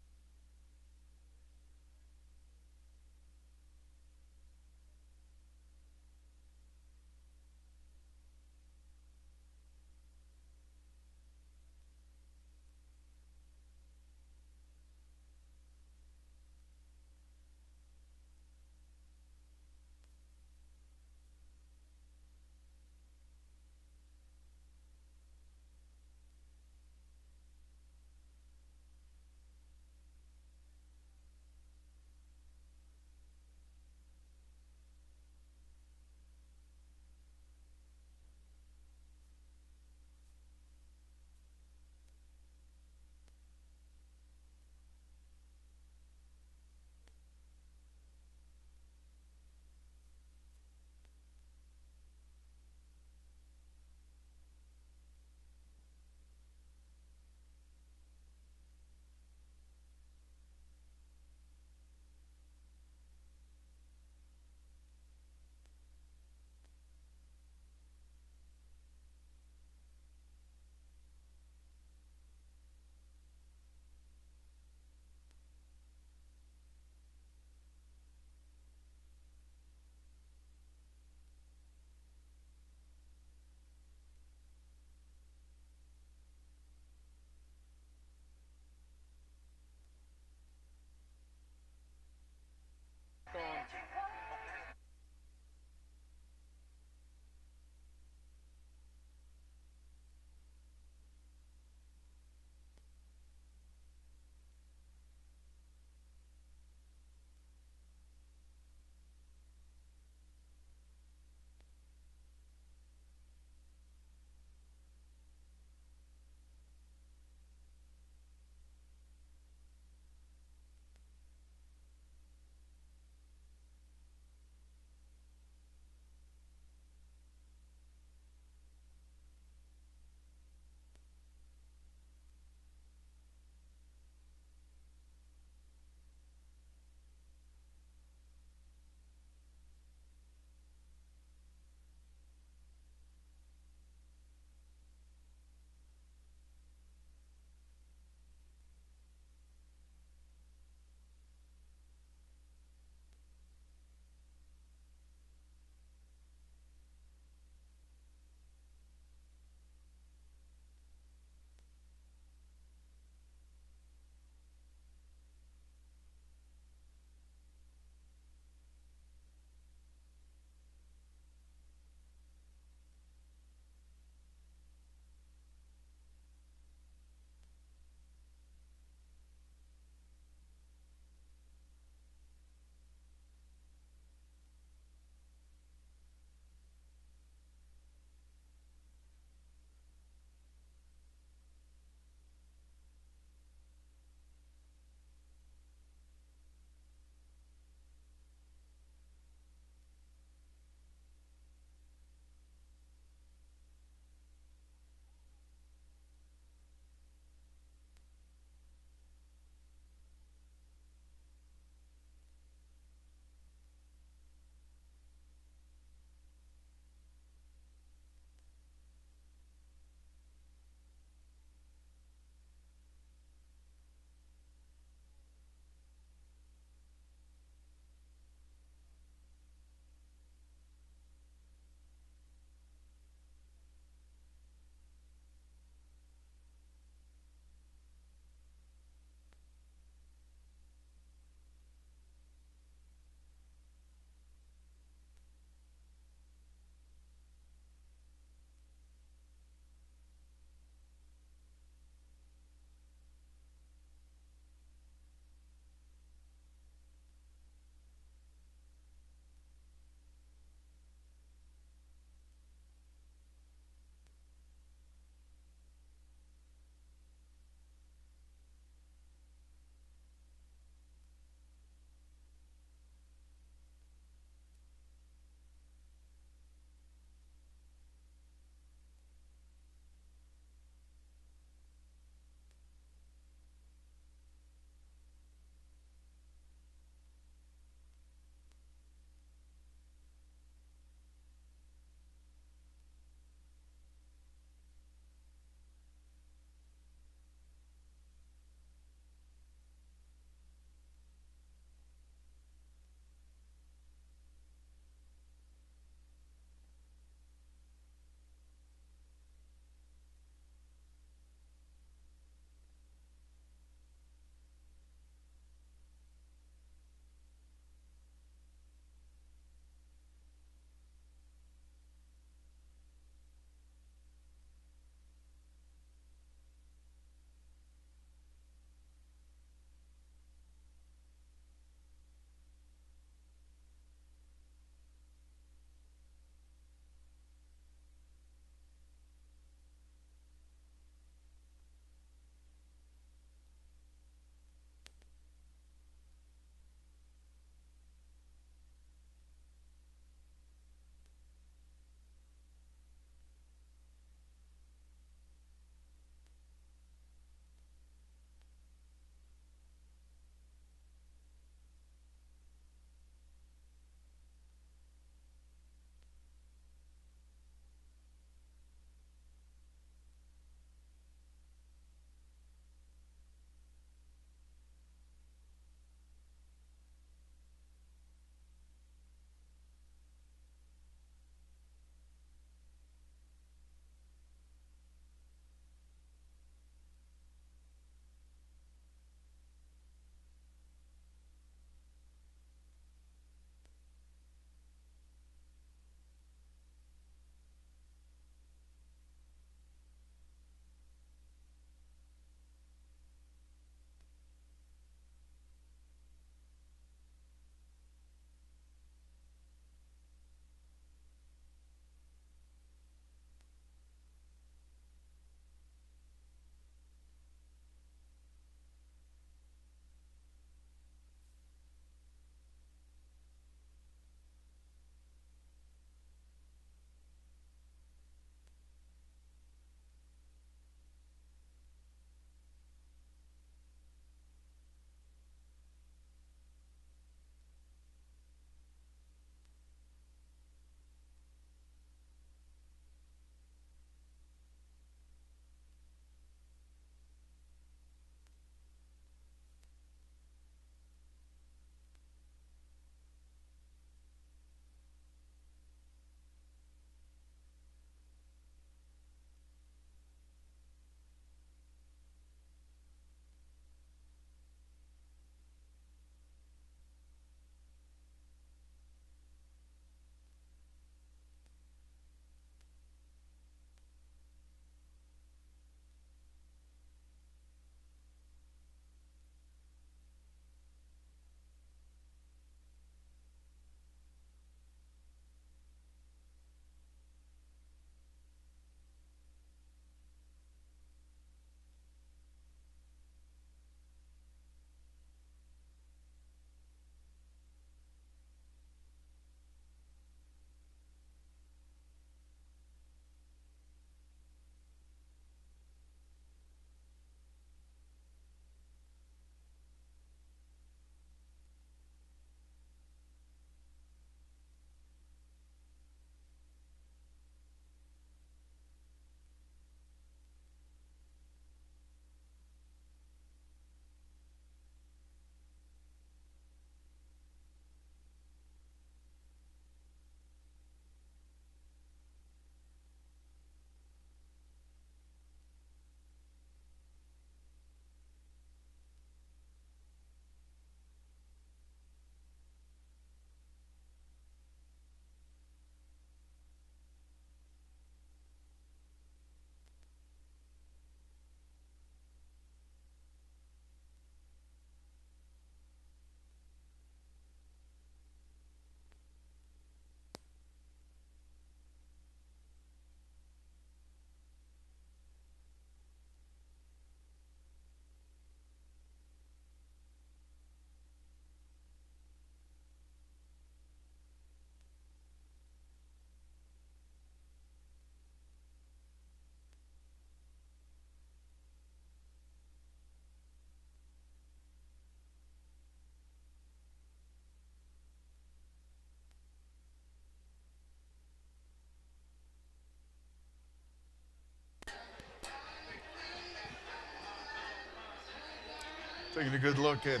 S1: Taking a good look at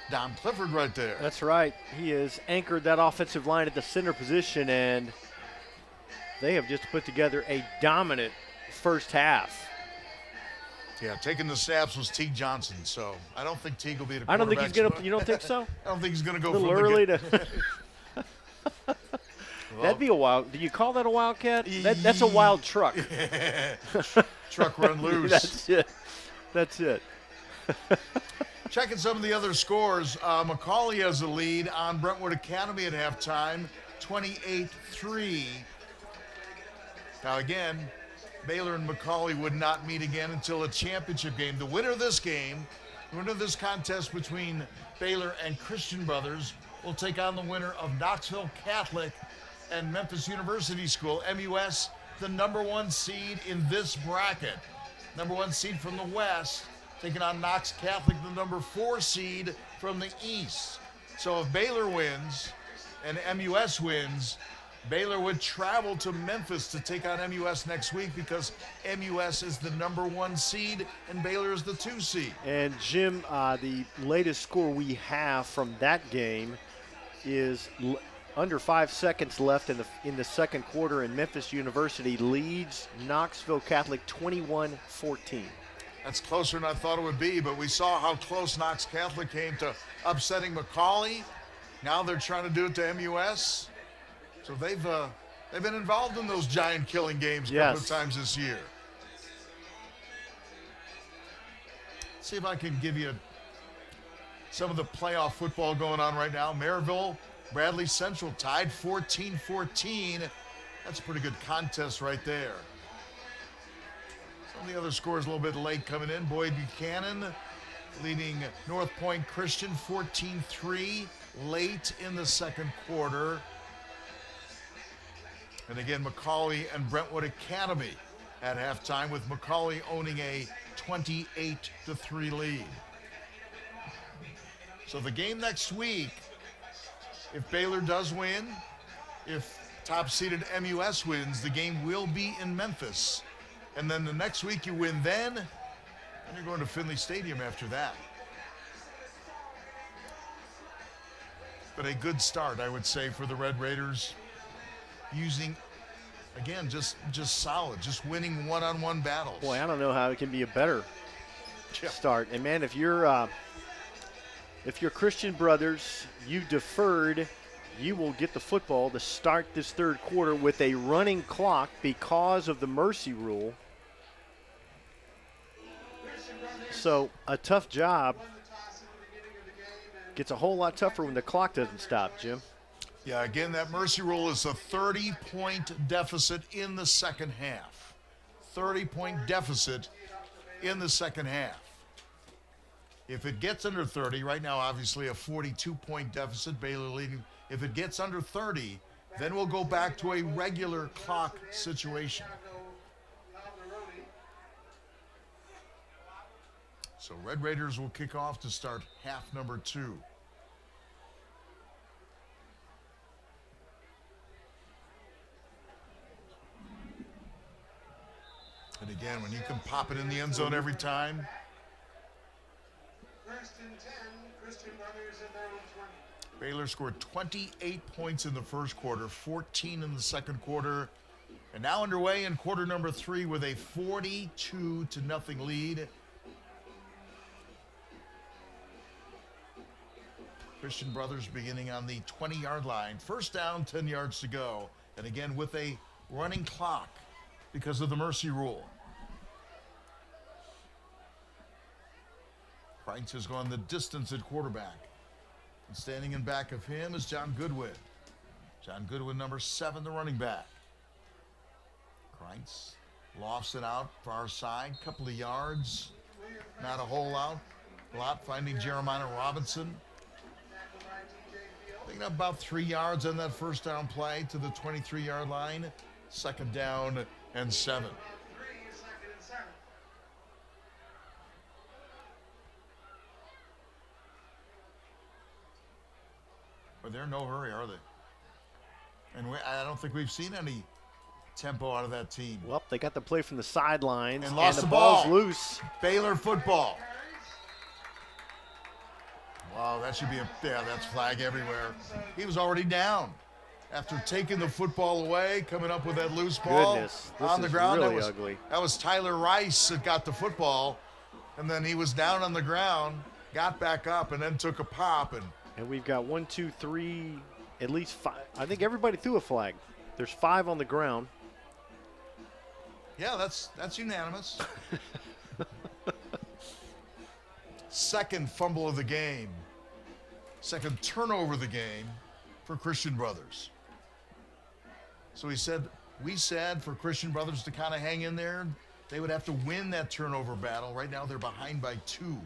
S1: Don Clifford right there.
S2: That's right. He has anchored that offensive line at the center position, and they have just put together a dominant first half.
S1: Yeah, taking the snaps was Teague Johnson, so I don't think Teague will be the
S2: I don't think he's
S1: quarterback
S2: going to – you don't think so?
S1: I don't think he's going to go
S2: A little
S1: from
S2: early
S1: the
S2: to – That'd be a wild – do you call that a wildcat? That's a wild truck.
S1: Truck run loose.
S2: That's it. That's it.
S1: Checking some of the other scores, Macaulay has a lead on Brentwood Academy at halftime, 28-3. Now again, Baylor and Macaulay would not meet again until a championship game. The winner of this game, the winner of this contest between Baylor and Christian Brothers, will take on the winner of Knoxville Catholic and Memphis University School, MUS, the #1 seed in this bracket. #1 seed from the West, taking on Knox Catholic, the #4 seed from the East. So if Baylor wins and MUS wins, Baylor would travel to Memphis to take on MUS next week because MUS is the #1 seed and Baylor is the 2 seed.
S2: And Jim, the latest score we have from that game is under 5 seconds left in the second quarter, and Memphis University leads Knoxville Catholic 21-14.
S1: That's closer than I thought it would be, but we saw how close Knox Catholic came to upsetting Macaulay. Now they're trying to do it to MUS. So they've been involved in those giant killing games a couple of times this year. Let's see if I can give you some of the playoff football going on right now. Maryville, Bradley Central tied 14-14. That's a pretty good contest right there. Some of the other scores a little bit late coming in. Boyd Buchanan leading North Point Christian 14-3 late in the second quarter. And again, Macaulay and Brentwood Academy at halftime, with Macaulay owning a 28-3 lead. So the game next week, if Baylor does win, if top-seeded MUS wins, the game will be in Memphis. And then the next week you win then, and you're going to Finley Stadium after that. But a good start, I would say, for the Red Raiders. Using, again, just solid, just winning one-on-one battles.
S2: Boy, I don't know how it can be a better start. And man, if you're Christian Brothers, you deferred, you will get the football to start this third quarter with a running clock because of the mercy rule. So a tough job gets a whole lot tougher when the clock doesn't stop, Jim.
S1: Yeah, again, that mercy rule is a 30-point deficit in the second half. 30-point deficit in the second half. If it gets under 30, right now obviously a 42-point deficit, Baylor leading. If it gets under 30, then we'll go back to a regular clock situation. So Red Raiders will kick off to start half number 2. And again, when you can pop it in the end zone every time.
S4: First and 10, Christian Brothers in their own 20.
S1: Baylor scored 28 points in the first quarter, 14 in the second quarter, and now underway in quarter number 3 with a 42-0 lead. Christian Brothers beginning on the 20-yard line. First down, 10 yards to go. And again with a running clock because of the mercy rule. Kreitz has gone the distance at quarterback. And standing in back of him is John Goodwin. John Goodwin, number 7, the running back. Kreitz lofts it out far side, couple of yards. Not a whole lot. Finding Jeremiah Robinson. Picking up about 3 yards on that first down play to the 23-yard line. Second down and 7. But they're in no hurry, are they? And I don't think we've seen any tempo out of that team.
S2: Well, they got the play from the sidelines,
S1: And lost
S2: the
S1: the
S2: ball's
S1: ball.
S2: loose.
S1: Baylor football. Wow, that should be that's flag everywhere. He was already down after taking the football away, coming up with that loose ball
S2: Goodness, this
S1: on the
S2: is
S1: ground.
S2: really
S1: that was
S2: ugly.
S1: That was Tyler Rice that got the football, and then he was down on the ground, got back up, and then took a pop.
S2: And we've got 1, 2, 3, at least 5. I think everybody threw a flag. There's 5 on the ground.
S1: Yeah, that's unanimous. Second fumble of the game. Second turnover of the game for Christian Brothers. So we said for Christian Brothers to kind of hang in there, they would have to win that turnover battle. Right now they're behind by 2.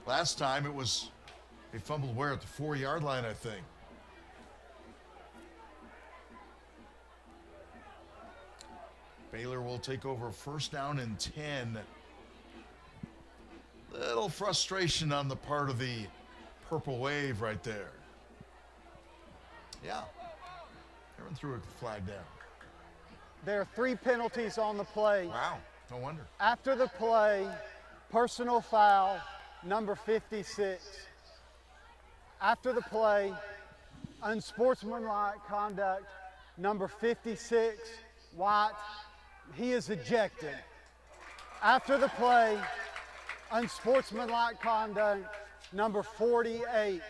S1: Last time they fumbled where? At the 4-yard line, I think. Baylor will take over first down and 10. Little frustration on the part of the Purple Wave right there. Yeah. Everyone threw a flag down.
S7: There are 3 penalties on the play.
S1: Wow. No wonder.
S7: After the play, personal foul, number 56. After the play, unsportsmanlike conduct, number 56, White. He is ejected. After the play, unsportsmanlike conduct, number 48.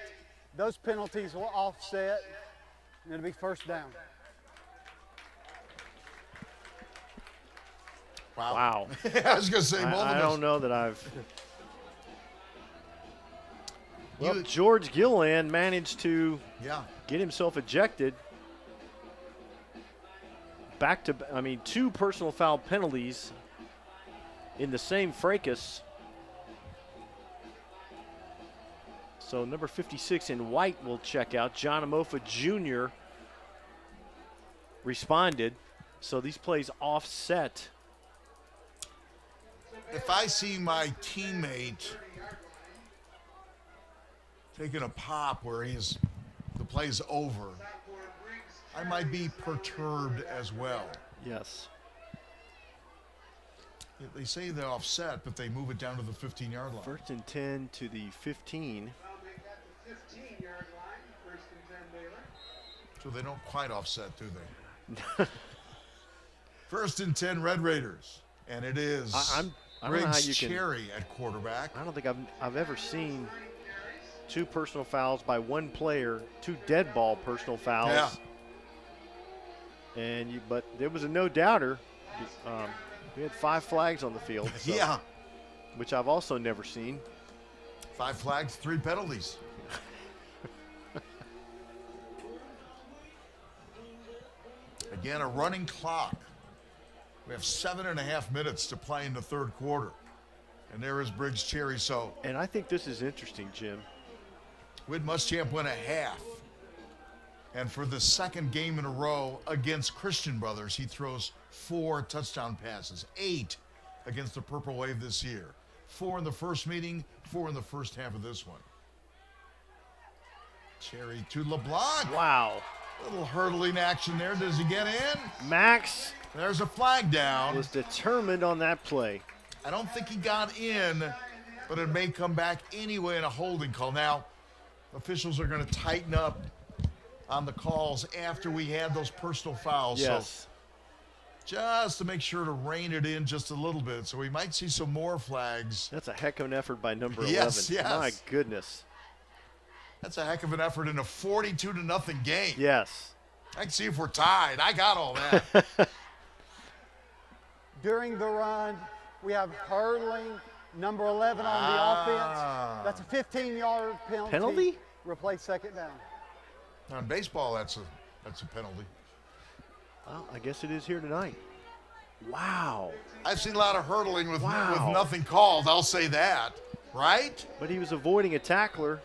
S7: Those penalties will offset, and it'll be first down.
S2: Wow.
S1: I was going to say, both of
S2: I
S1: us.
S2: don't know that I've. Well, George Gilland managed to get himself ejected. Two personal foul penalties in the same fracas. So number 56 in white will check out. John Amofa Jr. responded. So these plays offset.
S1: If I see my teammate taking a pop where the play's over, I might be perturbed as well.
S2: Yes.
S1: They say they're offset, but they move it down to the 15-yard line.
S2: First and 10 to the 15.
S1: So they don't quite offset, do they? First and 10, Red Raiders. And it is
S2: I don't know how
S1: Riggs
S2: you can.
S1: Cherry at quarterback.
S2: I don't think I've ever seen 2 personal fouls by 1 player, 2 dead ball personal fouls.
S1: Yeah.
S2: But there was a no doubter. We had 5 flags on the field. So,
S1: Yeah.
S2: Which I've also never seen.
S1: 5 flags, 3 penalties. Again, a running clock. We have 7.5 minutes to play in the third quarter. And there is Briggs Cherry. So
S2: And I think this is interesting, Jim.
S1: Whit Muschamp went a half. And for the second game in a row against Christian Brothers, he throws 4 touchdown passes, 8 against the Purple Wave this year. 4 in the first meeting, 4 in the first half of this one. Cherry to LeBlanc.
S2: Wow.
S1: Little hurdling action there. Does he get in?
S2: Max
S1: There's a flag down.
S2: was determined on that play.
S1: I don't think he got in, but it may come back anyway in a holding call. Now, officials are going to tighten up on the calls after we had those personal fouls.
S2: Yes.
S1: So just to make sure to rein it in just a little bit. So we might see some more flags.
S2: That's a heck of an effort by number 11.
S1: Yes, yes.
S2: My goodness.
S1: That's a heck of an effort in a 42-0 game.
S2: Yes.
S1: I can see if we're tied. I got all that.
S7: During the run, we have hurdling, number 11 on the offense. That's a 15-yard penalty.
S2: Penalty?
S7: Replace second down.
S1: On baseball, that's a penalty.
S2: Well, I guess it is here tonight. Wow.
S1: I've seen a lot of hurdling with
S2: Wow.
S1: nothing called. I'll say that, right?
S2: But he was avoiding a tackler.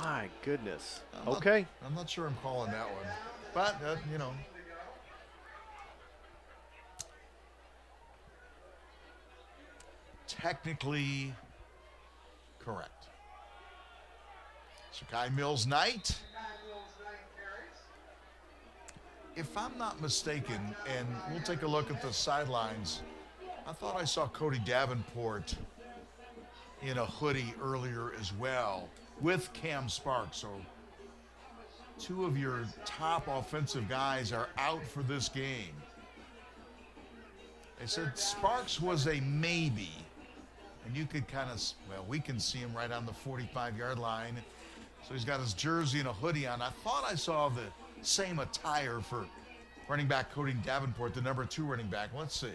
S2: My goodness. Okay.
S1: I'm not sure I'm calling that one, but you know. Technically correct. Shakai Mills Knight. If I'm not mistaken, and we'll take a look at the sidelines, I thought I saw Cody Davenport in a hoodie earlier as well with Cam Sparks. So two of your top offensive guys are out for this game. They said Sparks was a maybe, and you could kind of, well, we can see him right on the 45-yard line. So he's got his jersey and a hoodie on. I thought I saw the same attire for running back Cody Davenport, the number 2 running back. Let's see.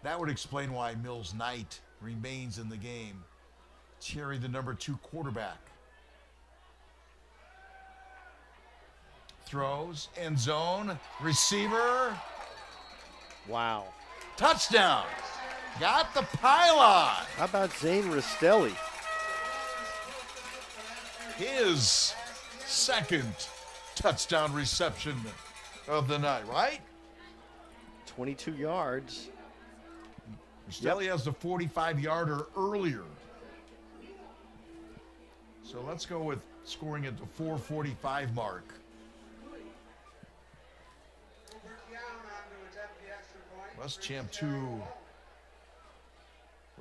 S1: That would explain why Mills Knight remains in the game. Cherry, the number 2 quarterback. Throws, end zone, receiver,
S2: Wow.
S1: touchdown. Got the pylon.
S2: How about Zane Rastelli?
S1: His second touchdown reception of the night, right?
S2: 22 yards.
S1: Rastelli has the 45-yarder earlier. So let's go with scoring at the 4:45 mark. West Champ 2,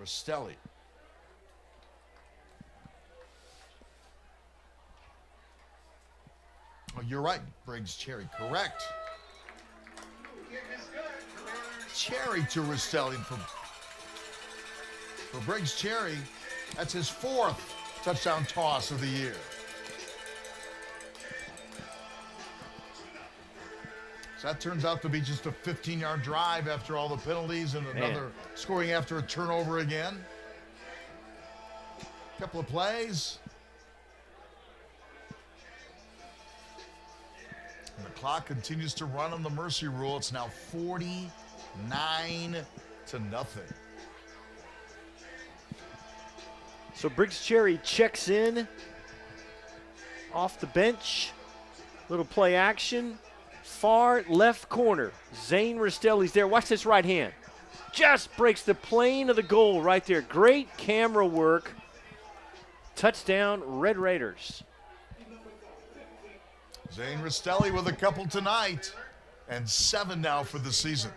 S1: Rastelli. Oh, you're right, Briggs Cherry, correct. Cherry to Rastelli for Briggs Cherry. That's his 4th touchdown toss of the year. So that turns out to be just a 15-yard drive after all the penalties and another scoring after a turnover again. Couple of plays. And the clock continues to run on the mercy rule. It's now 49-0.
S2: So Briggs Cherry checks in off the bench. Little play action. Far left corner. Zane Rastelli's there. Watch this right hand. Just breaks the plane of the goal right there. Great camera work. Touchdown, Red Raiders.
S1: Zane Rastelli with a couple tonight and 7 now for the season.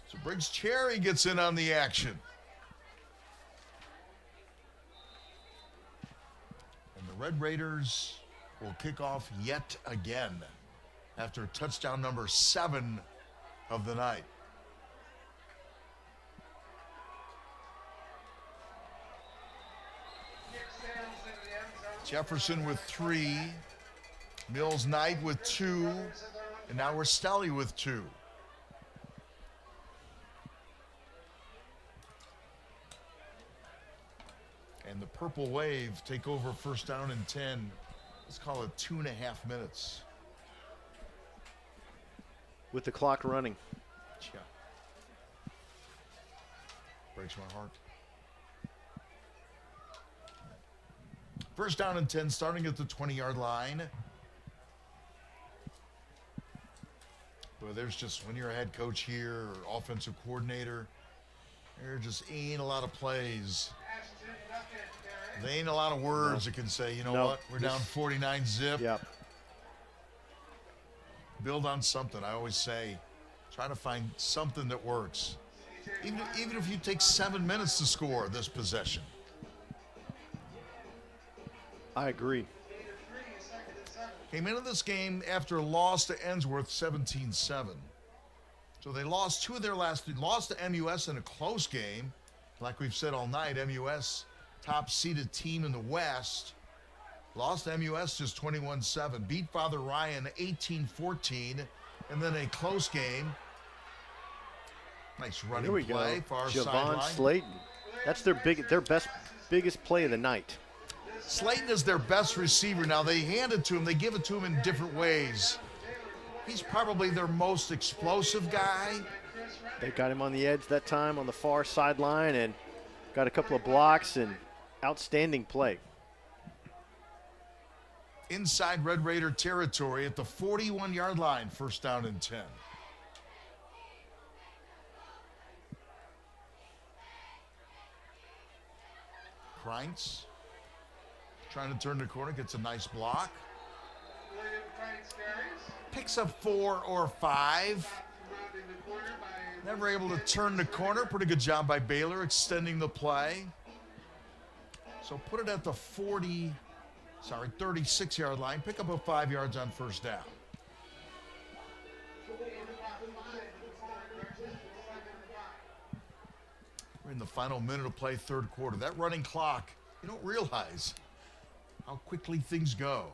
S1: So Briggs Cherry gets in on the action. And the Red Raiders will kick off yet again after touchdown number 7 of the night. Jefferson with 3, Mills Knight with 2, and now Rastelli with 2. And the Purple Wave take over first down and 10. Let's call it 2.5 minutes.
S2: With the clock running.
S1: Yeah. Breaks my heart. First down and 10, starting at the 20-yard line. Well, there's just, when you're a head coach here or offensive coordinator, there just ain't a lot of plays. There ain't a lot of words that can say, you know what, we're down 49 zip.
S2: Yep.
S1: Build on something. I always say, try to find something that works. Even if you take 7 minutes to score this possession.
S2: I agree.
S1: Came into this game after a loss to Ensworth 17-7. So they lost 2 of their last 3. Lost to MUS in a close game. Like we've said all night, MUS top seeded team in the West. Lost to MUS just 21-7. Beat Father Ryan 18-14. And then a close game. Nice running play, far
S2: Javon
S1: sideline.
S2: Slayton. That's their biggest play of the night.
S1: Slayton is their best receiver. Now, they hand it to him. They give it to him in different ways. He's probably their most explosive guy.
S2: They got him on the edge that time on the far sideline and got a couple of blocks and outstanding play.
S1: Inside Red Raider territory at the 41-yard line, first down and 10. Kreintz trying to turn the corner, gets a nice block. Picks up 4 or 5. Never able to turn the corner. Pretty good job by Baylor extending the play. So put it at the 36-yard line. Pick up a 5 yards on first down. We're in the final minute of play, third quarter. That running clock, you don't realize how quickly things go.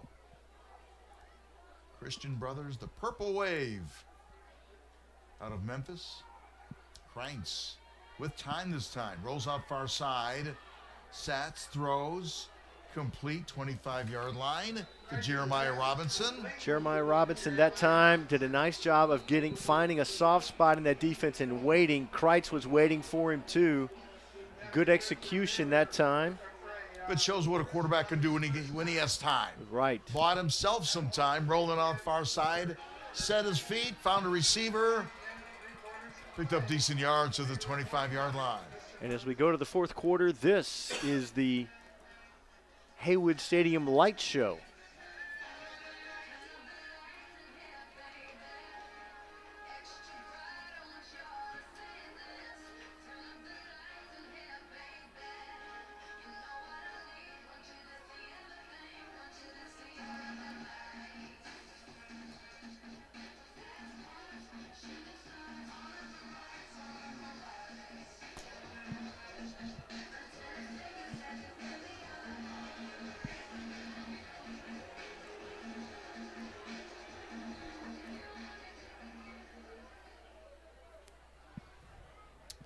S1: Christian Brothers, the Purple Wave out of Memphis. Kreintz with time this time. Rolls out far side. Sats throws. Complete 25-yard line to Jeremiah Robinson.
S2: Jeremiah Robinson that time did a nice job of finding a soft spot in that defense and waiting. Kreitz was waiting for him too. Good execution that time.
S1: But shows what a quarterback can do when he has time.
S2: Right.
S1: Bought himself some time, rolling out far side, set his feet, found a receiver, picked up decent yards to the 25-yard line.
S2: And as we go to the fourth quarter, this is the Haywood Stadium Light Show.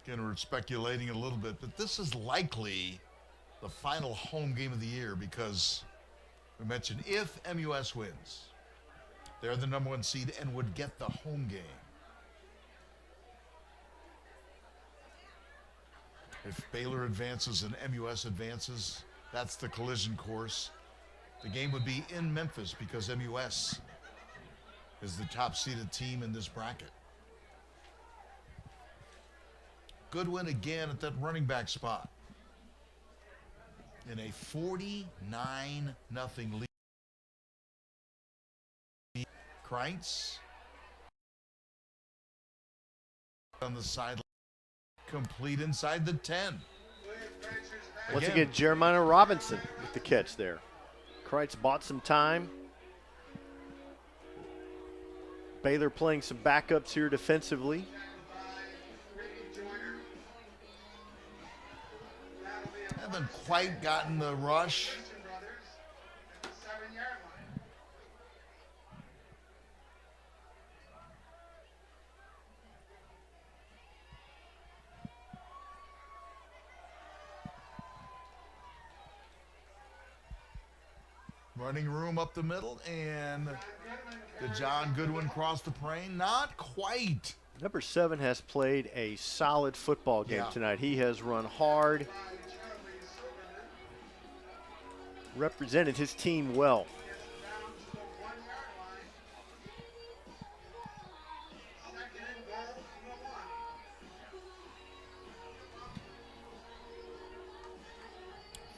S1: Again, we're speculating a little bit, but this is likely the final home game of the year because we mentioned if MUS wins, they're the number 1 seed and would get the home game. If Baylor advances and MUS advances, that's the collision course. The game would be in Memphis because MUS is the top seeded team in this bracket. Goodwin again at that running back spot. In a 49-0 lead. Kreintz on the sideline, complete inside the 10.
S2: Once again, Jeremiah Robinson with the catch there. Kreitz bought some time. Baylor playing some backups here defensively.
S1: Haven't quite gotten the rush. Running room up the middle, and did John Goodwin cross the plane? Not quite.
S2: Number 7 has played a solid football game tonight. He has run hard, represented his team well.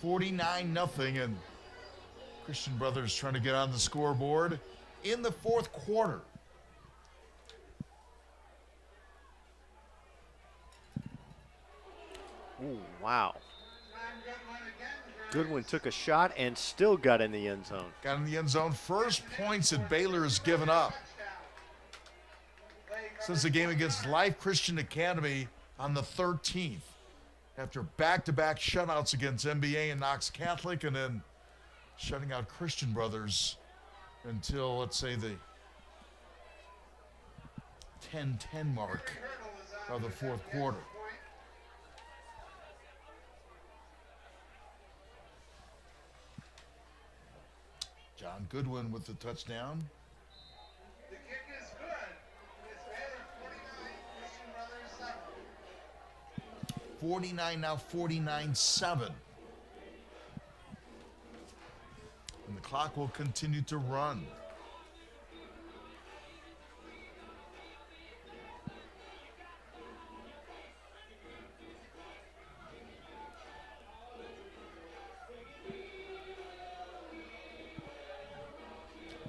S1: $49-0, and Christian Brothers trying to get on the scoreboard in the fourth quarter.
S2: Ooh, wow. Goodwin took a shot and still got in the end zone.
S1: Got in the end zone. First points that Baylor has given up since the game against Life Christian Academy on the 13th. After back-to-back shutouts against NBA and Knox Catholic, and then shutting out Christian Brothers until, let's say, the 10-10 mark of the fourth quarter. John Goodwin with the touchdown.
S4: The kick is good. It's Baylor 49, Christian Brothers 7.
S1: 49 now, 49-7. And the clock will continue to run.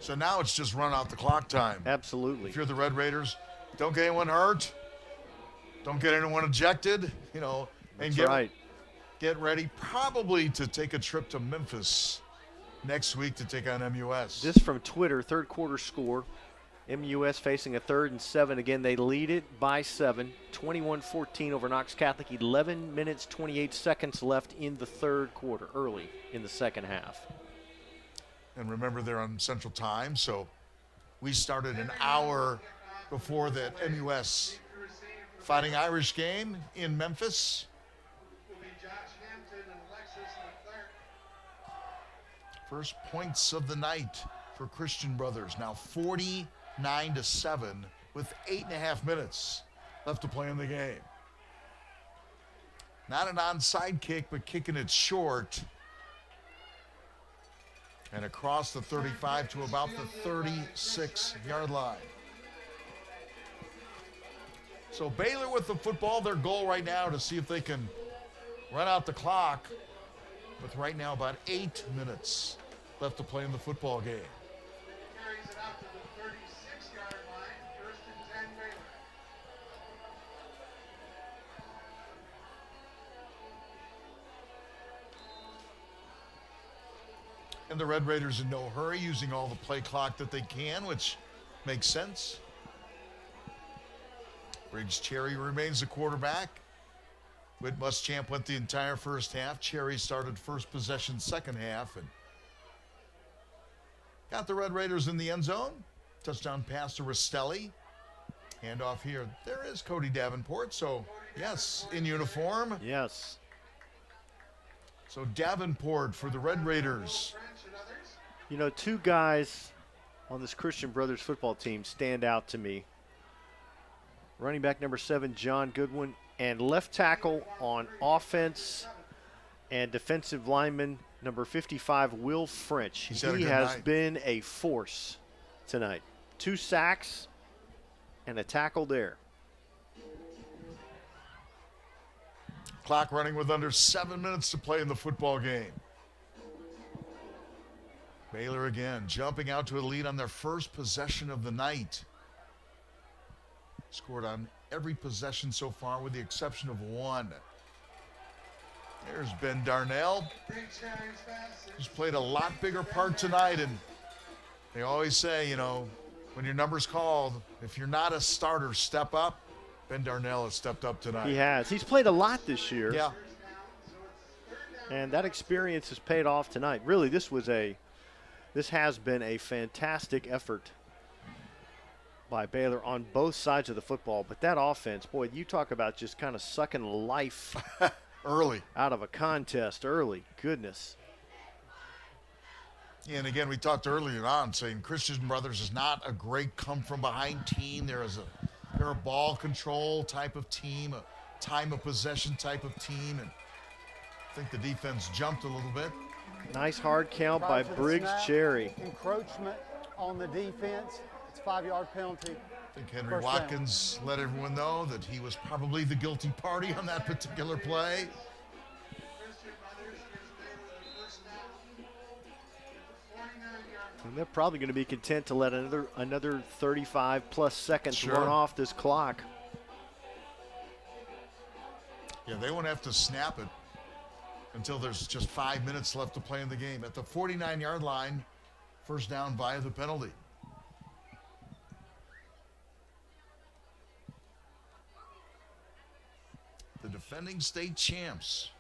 S1: So now it's just run out the clock time.
S2: Absolutely.
S1: If you're the Red Raiders, don't get anyone hurt. don't get anyone ejected, you know, and
S2: That's right.
S1: get ready probably to take a trip to Memphis next week to take on MUS.
S2: This from Twitter, third quarter score. MUS facing a 3rd and 7. Again, they lead it by 7, 21-14 over Knox Catholic. 11 minutes, 28 seconds left in the third quarter, early in the second half.
S1: And remember, they're on Central Time, so we started an hour before that MUS Fighting Irish game in Memphis. First points of the night for Christian Brothers. Now 49-7 with 8.5 minutes left to play in the game. Not an onside kick, but kicking it short. And across the 35 to about the 36-yard line. So Baylor with the football, their goal right now to see if they can run out the clock with right now about 8 minutes left to play in the football game.
S4: Carries it out to the 36-yard line, 1st and 10 Baylor.
S1: And the Red Raiders in no hurry, using all the play clock that they can, which makes sense. Briggs Cherry remains the quarterback. Whit Muschamp went the entire first half. Cherry started first possession, second half, and got the Red Raiders in the end zone. Touchdown pass to Rastelli. Handoff here. There is Cody Davenport, so yes, in uniform.
S2: Yes.
S1: So Davenport for the Red Raiders.
S2: You know, two guys on this Christian Brothers football team stand out to me. Running back number 7, John Goodwin, and left tackle on offense and defensive lineman number 55, Will French.
S1: He's had a
S2: He
S1: good
S2: has
S1: night.
S2: been a force tonight. 2 sacks and a tackle there.
S1: Clock running with under 7 minutes to play in the football game. Baylor again jumping out to a lead on their first possession of the night. Scored on every possession so far with the exception of one. There's Ben Darnell. He's played a lot bigger part tonight, and they always say, you know, when your number's called, if you're not a starter, step up. Ben Darnell has stepped up tonight.
S2: He has. He's played a lot this year.
S1: Yeah.
S2: And that experience has paid off tonight. Really, this has been a fantastic effort by Baylor on both sides of the football. But that offense, boy, you talk about just kind of sucking life
S1: Early.
S2: out of a contest early. Goodness.
S1: And again, we talked earlier on saying Christian Brothers is not a great come-from-behind team. They're a ball control type of team, a time of possession type of team, and I think the defense jumped a little bit.
S2: Nice hard count by
S7: Prior to the
S2: Briggs
S7: snap,
S2: Cherry.
S7: Encroachment on the defense. It's a 5-yard penalty.
S1: I think Henry
S7: First down.
S1: Watkins let everyone know that he was probably the guilty party on that particular play.
S2: And they're probably going to be content to let another 35-plus seconds
S1: Sure.
S2: run off this clock.
S1: Yeah, they won't have to snap it until there's just 5 minutes left to play in the game. At the 49-yard line, first down via the penalty. The defending state champs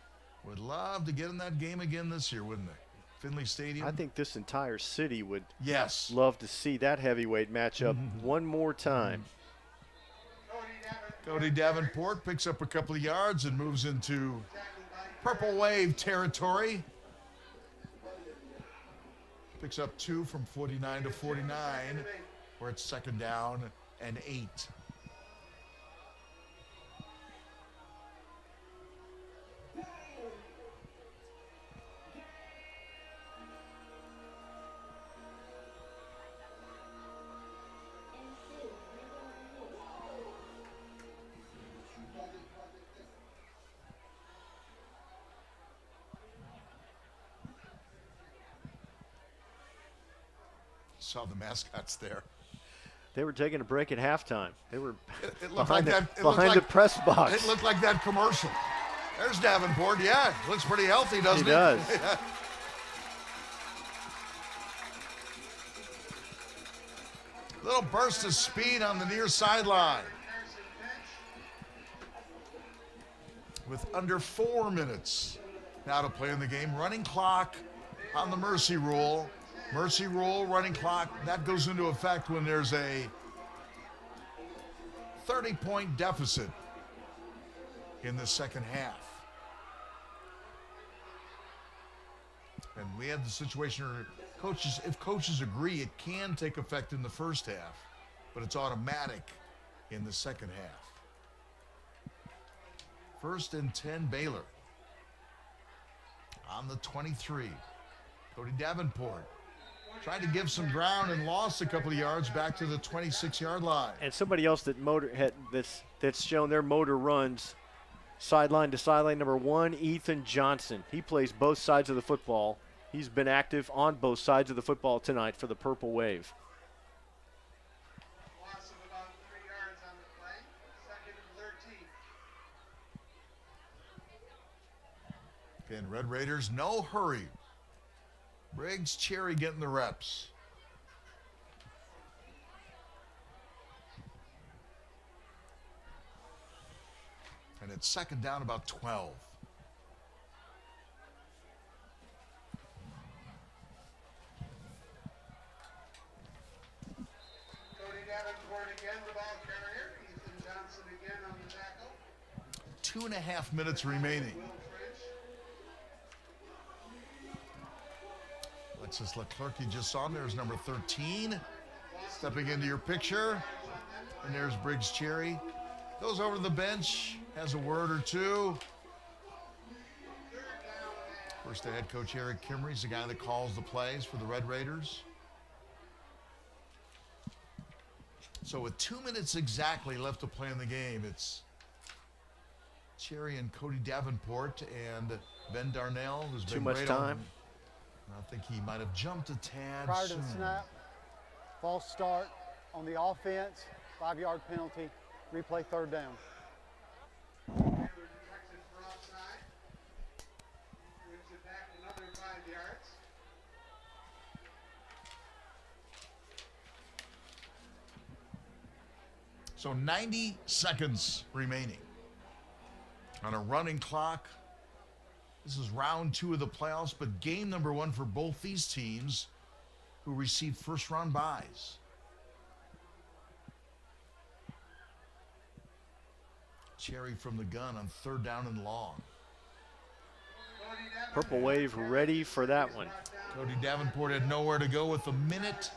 S1: would love to get in that game again this year, wouldn't they? Finley Stadium.
S2: I think this entire city would
S1: Yes.
S2: love to see that heavyweight matchup one more time.
S1: Cody Davenport picks up a couple of yards and moves into purple wave territory. Picks up 2 from 49 to 49, where it's second down and 8. Saw the mascots there.
S2: They were taking a break at halftime. They were
S1: It looked
S2: behind,
S1: like
S2: the,
S1: that. It looked
S2: behind
S1: like,
S2: the press box.
S1: It looked like that commercial. There's Davenport. Yeah, looks pretty healthy, doesn't
S2: He
S1: he?
S2: does.
S1: Little burst of speed on the near sideline. With under 4 minutes now to play in the game. Running clock on the mercy rule. Mercy rule, running clock, that goes into effect when there's a 30-point deficit in the second half. And we had the situation where if coaches agree, it can take effect in the first half, but it's automatic in the second half. 1st and 10, Baylor. On the 23. Cody Davenport trying to give some ground and lost a couple of yards back to the 26-yard line.
S2: And somebody else that's shown their motor runs sideline to sideline, number 1, Ethan Johnson. He plays both sides of the football. He's been active on both sides of the football tonight for the Purple Wave.
S4: Loss of about 3 yards on the play. 2nd and 13.
S1: Again, Red Raiders, no hurry. Briggs, Cherry getting the reps. And it's 2nd down, about 12.
S4: Cody Davenport again, the ball carrier. Ethan Johnson again on the tackle.
S1: 2.5 minutes remaining.
S4: Will Fridge.
S1: Alexis Leclerc, you just saw him. There's number 13 stepping into your picture. And there's Briggs Cherry. Goes over to the bench, has a word or two. First, the head coach Eric Kimrey's the guy that calls the plays for the Red Raiders. So with 2 minutes exactly left to play in the game, it's Cherry and Cody Davenport and Ben Darnell, who's
S2: Too
S1: been
S2: much
S1: great
S2: time.
S1: I think he might have jumped a tad
S7: Prior to
S1: soon.
S7: the snap, false start on the offense, 5-yard penalty, replay 3rd down.
S4: Baylor detected for offside. Brings it back another 5 yards.
S1: So 90 seconds remaining on a running clock. This is round 2 of the playoffs, but game number 1 for both these teams who received first-round byes. Cherry from the gun on 3rd down and long.
S2: Purple Wave ready for that one.
S1: Cody Davenport had nowhere to go with a minute.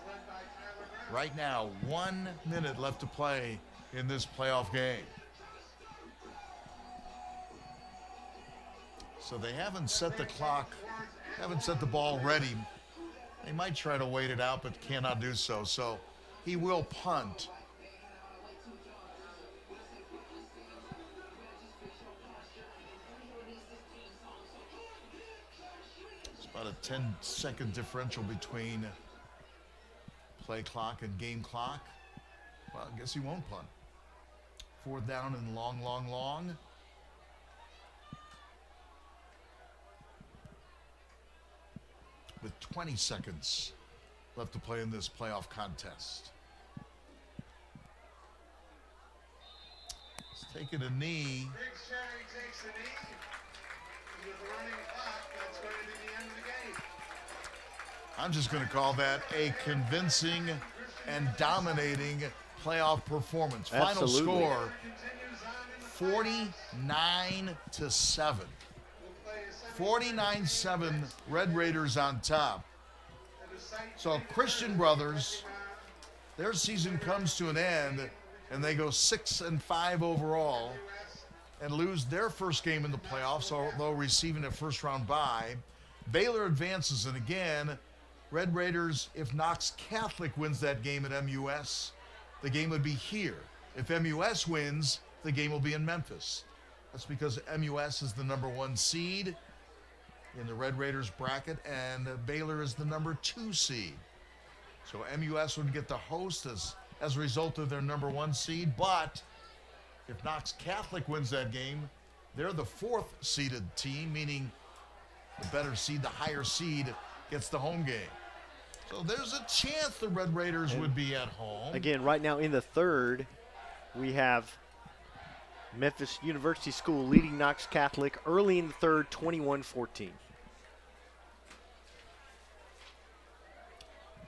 S1: Right now, 1 minute left to play in this playoff game. So they haven't set the clock, haven't set the ball ready. They might try to wait it out, but cannot do so. So he will punt. It's about a 10-second differential between play clock and game clock. Well, I guess he won't punt. 4th down and long, long, long. With 20 seconds left to play in this playoff contest. He's taking a knee.
S4: Briggs Cherry takes the knee. With the running clock, that's going to be the end of the game.
S1: I'm just going to call that a convincing and dominating playoff performance. Final
S2: Absolutely.
S1: score, 49-7. 49-7, Red Raiders on top. So Christian Brothers, their season comes to an end, and they go 6-5 overall and lose their first game in the playoffs, although receiving a first-round bye. Baylor advances, and again, Red Raiders, if Knox Catholic wins that game at MUS, the game would be here. If MUS wins, the game will be in Memphis. That's because MUS is the number 1 seed in the Red Raiders bracket, and Baylor is the number 2 seed. So MUS would get the host as as a result of their number 1 seed. But if Knox Catholic wins that game, they're the 4th seeded team, meaning the better seed, the higher seed, gets the home game. So there's a chance the Red Raiders would be at home.
S2: Again, right now in the third, we have Memphis University School leading Knox Catholic early in the third, 21-14.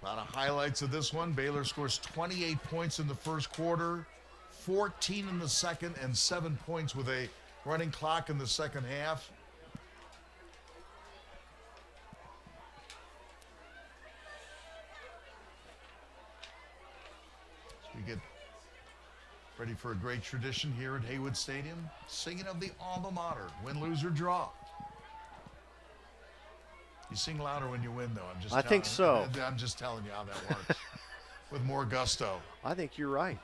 S1: A lot of highlights of this one. Baylor scores 28 points in the first quarter, 14 in the second, and 7 points with a running clock in the second half. So we get ready for a great tradition here at Haywood Stadium, singing of the alma mater, win, lose, or draw. You sing louder when you win, though.
S2: I think so.
S1: I'm just telling you how that works. With more gusto.
S2: I think you're right.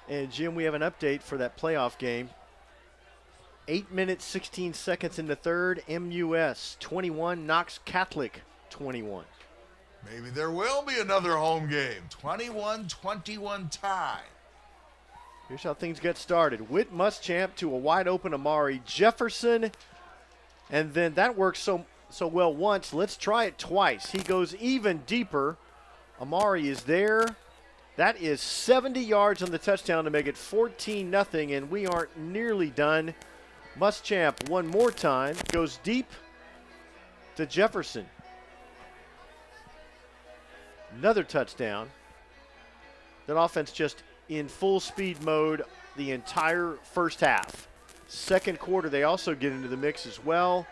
S2: And, Jim, we have an update for that playoff game. 8 minutes, 16 seconds in the third. MUS 21, Knox Catholic 21.
S1: Maybe there will be another home game. 21-21 tie.
S2: Here's how things get started. Whit Muschamp to a wide-open Amari Jefferson. And then that works so well once. Let's try it twice. He goes even deeper. Amari is there. That is 70 yards on the touchdown to make it 14-0, and we aren't nearly done. Muschamp one more time, goes deep to Jefferson. Another touchdown. That offense just in full speed mode the entire first half. Second quarter, they also get into the mix as well.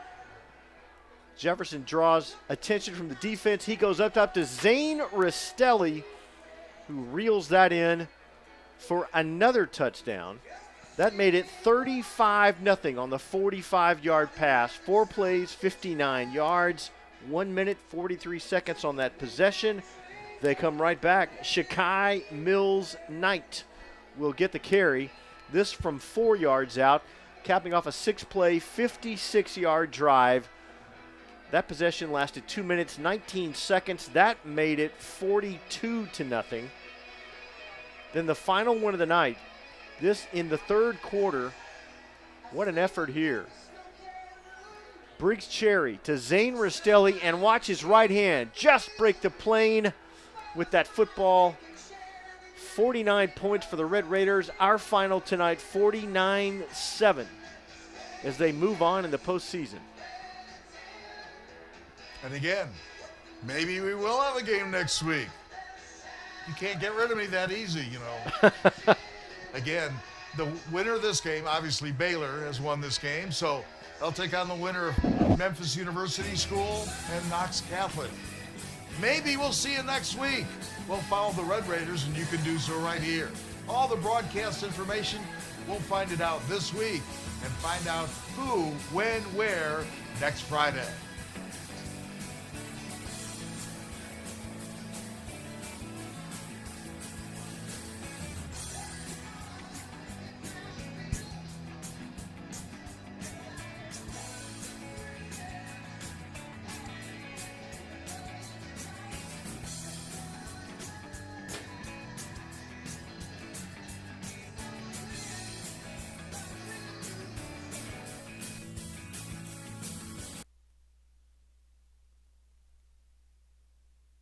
S2: Jefferson draws attention from the defense. He goes up top to Zane Restelli, who reels that in for another touchdown. That made it 35-0 on the 45-yard pass. 4 plays, 59 yards, 1 minute, 43 seconds on that possession. They come right back. Shakai Mills-Knight will get the carry. This from 4 yards out, capping off a 6-play, 56-yard drive. That possession lasted 2 minutes, 19 seconds. That made it 42-0. Then the final one of the night, this in the third quarter. What an effort here. Briggs Cherry to Zane Restelli, and watch his right hand just break the plane with that football. 49 points for the Red Raiders. Our final tonight, 49-7, as they move on in the postseason.
S1: And again, maybe we will have a game next week. You can't get rid of me that easy, you know. Again, the winner of this game, obviously Baylor has won this game, so they'll take on the winner of Memphis University School and Knox Catholic. Maybe we'll see you next week. We'll follow the Red Raiders, and you can do so right here. All the broadcast information, we'll find it out this week and find out who, when, where next Friday.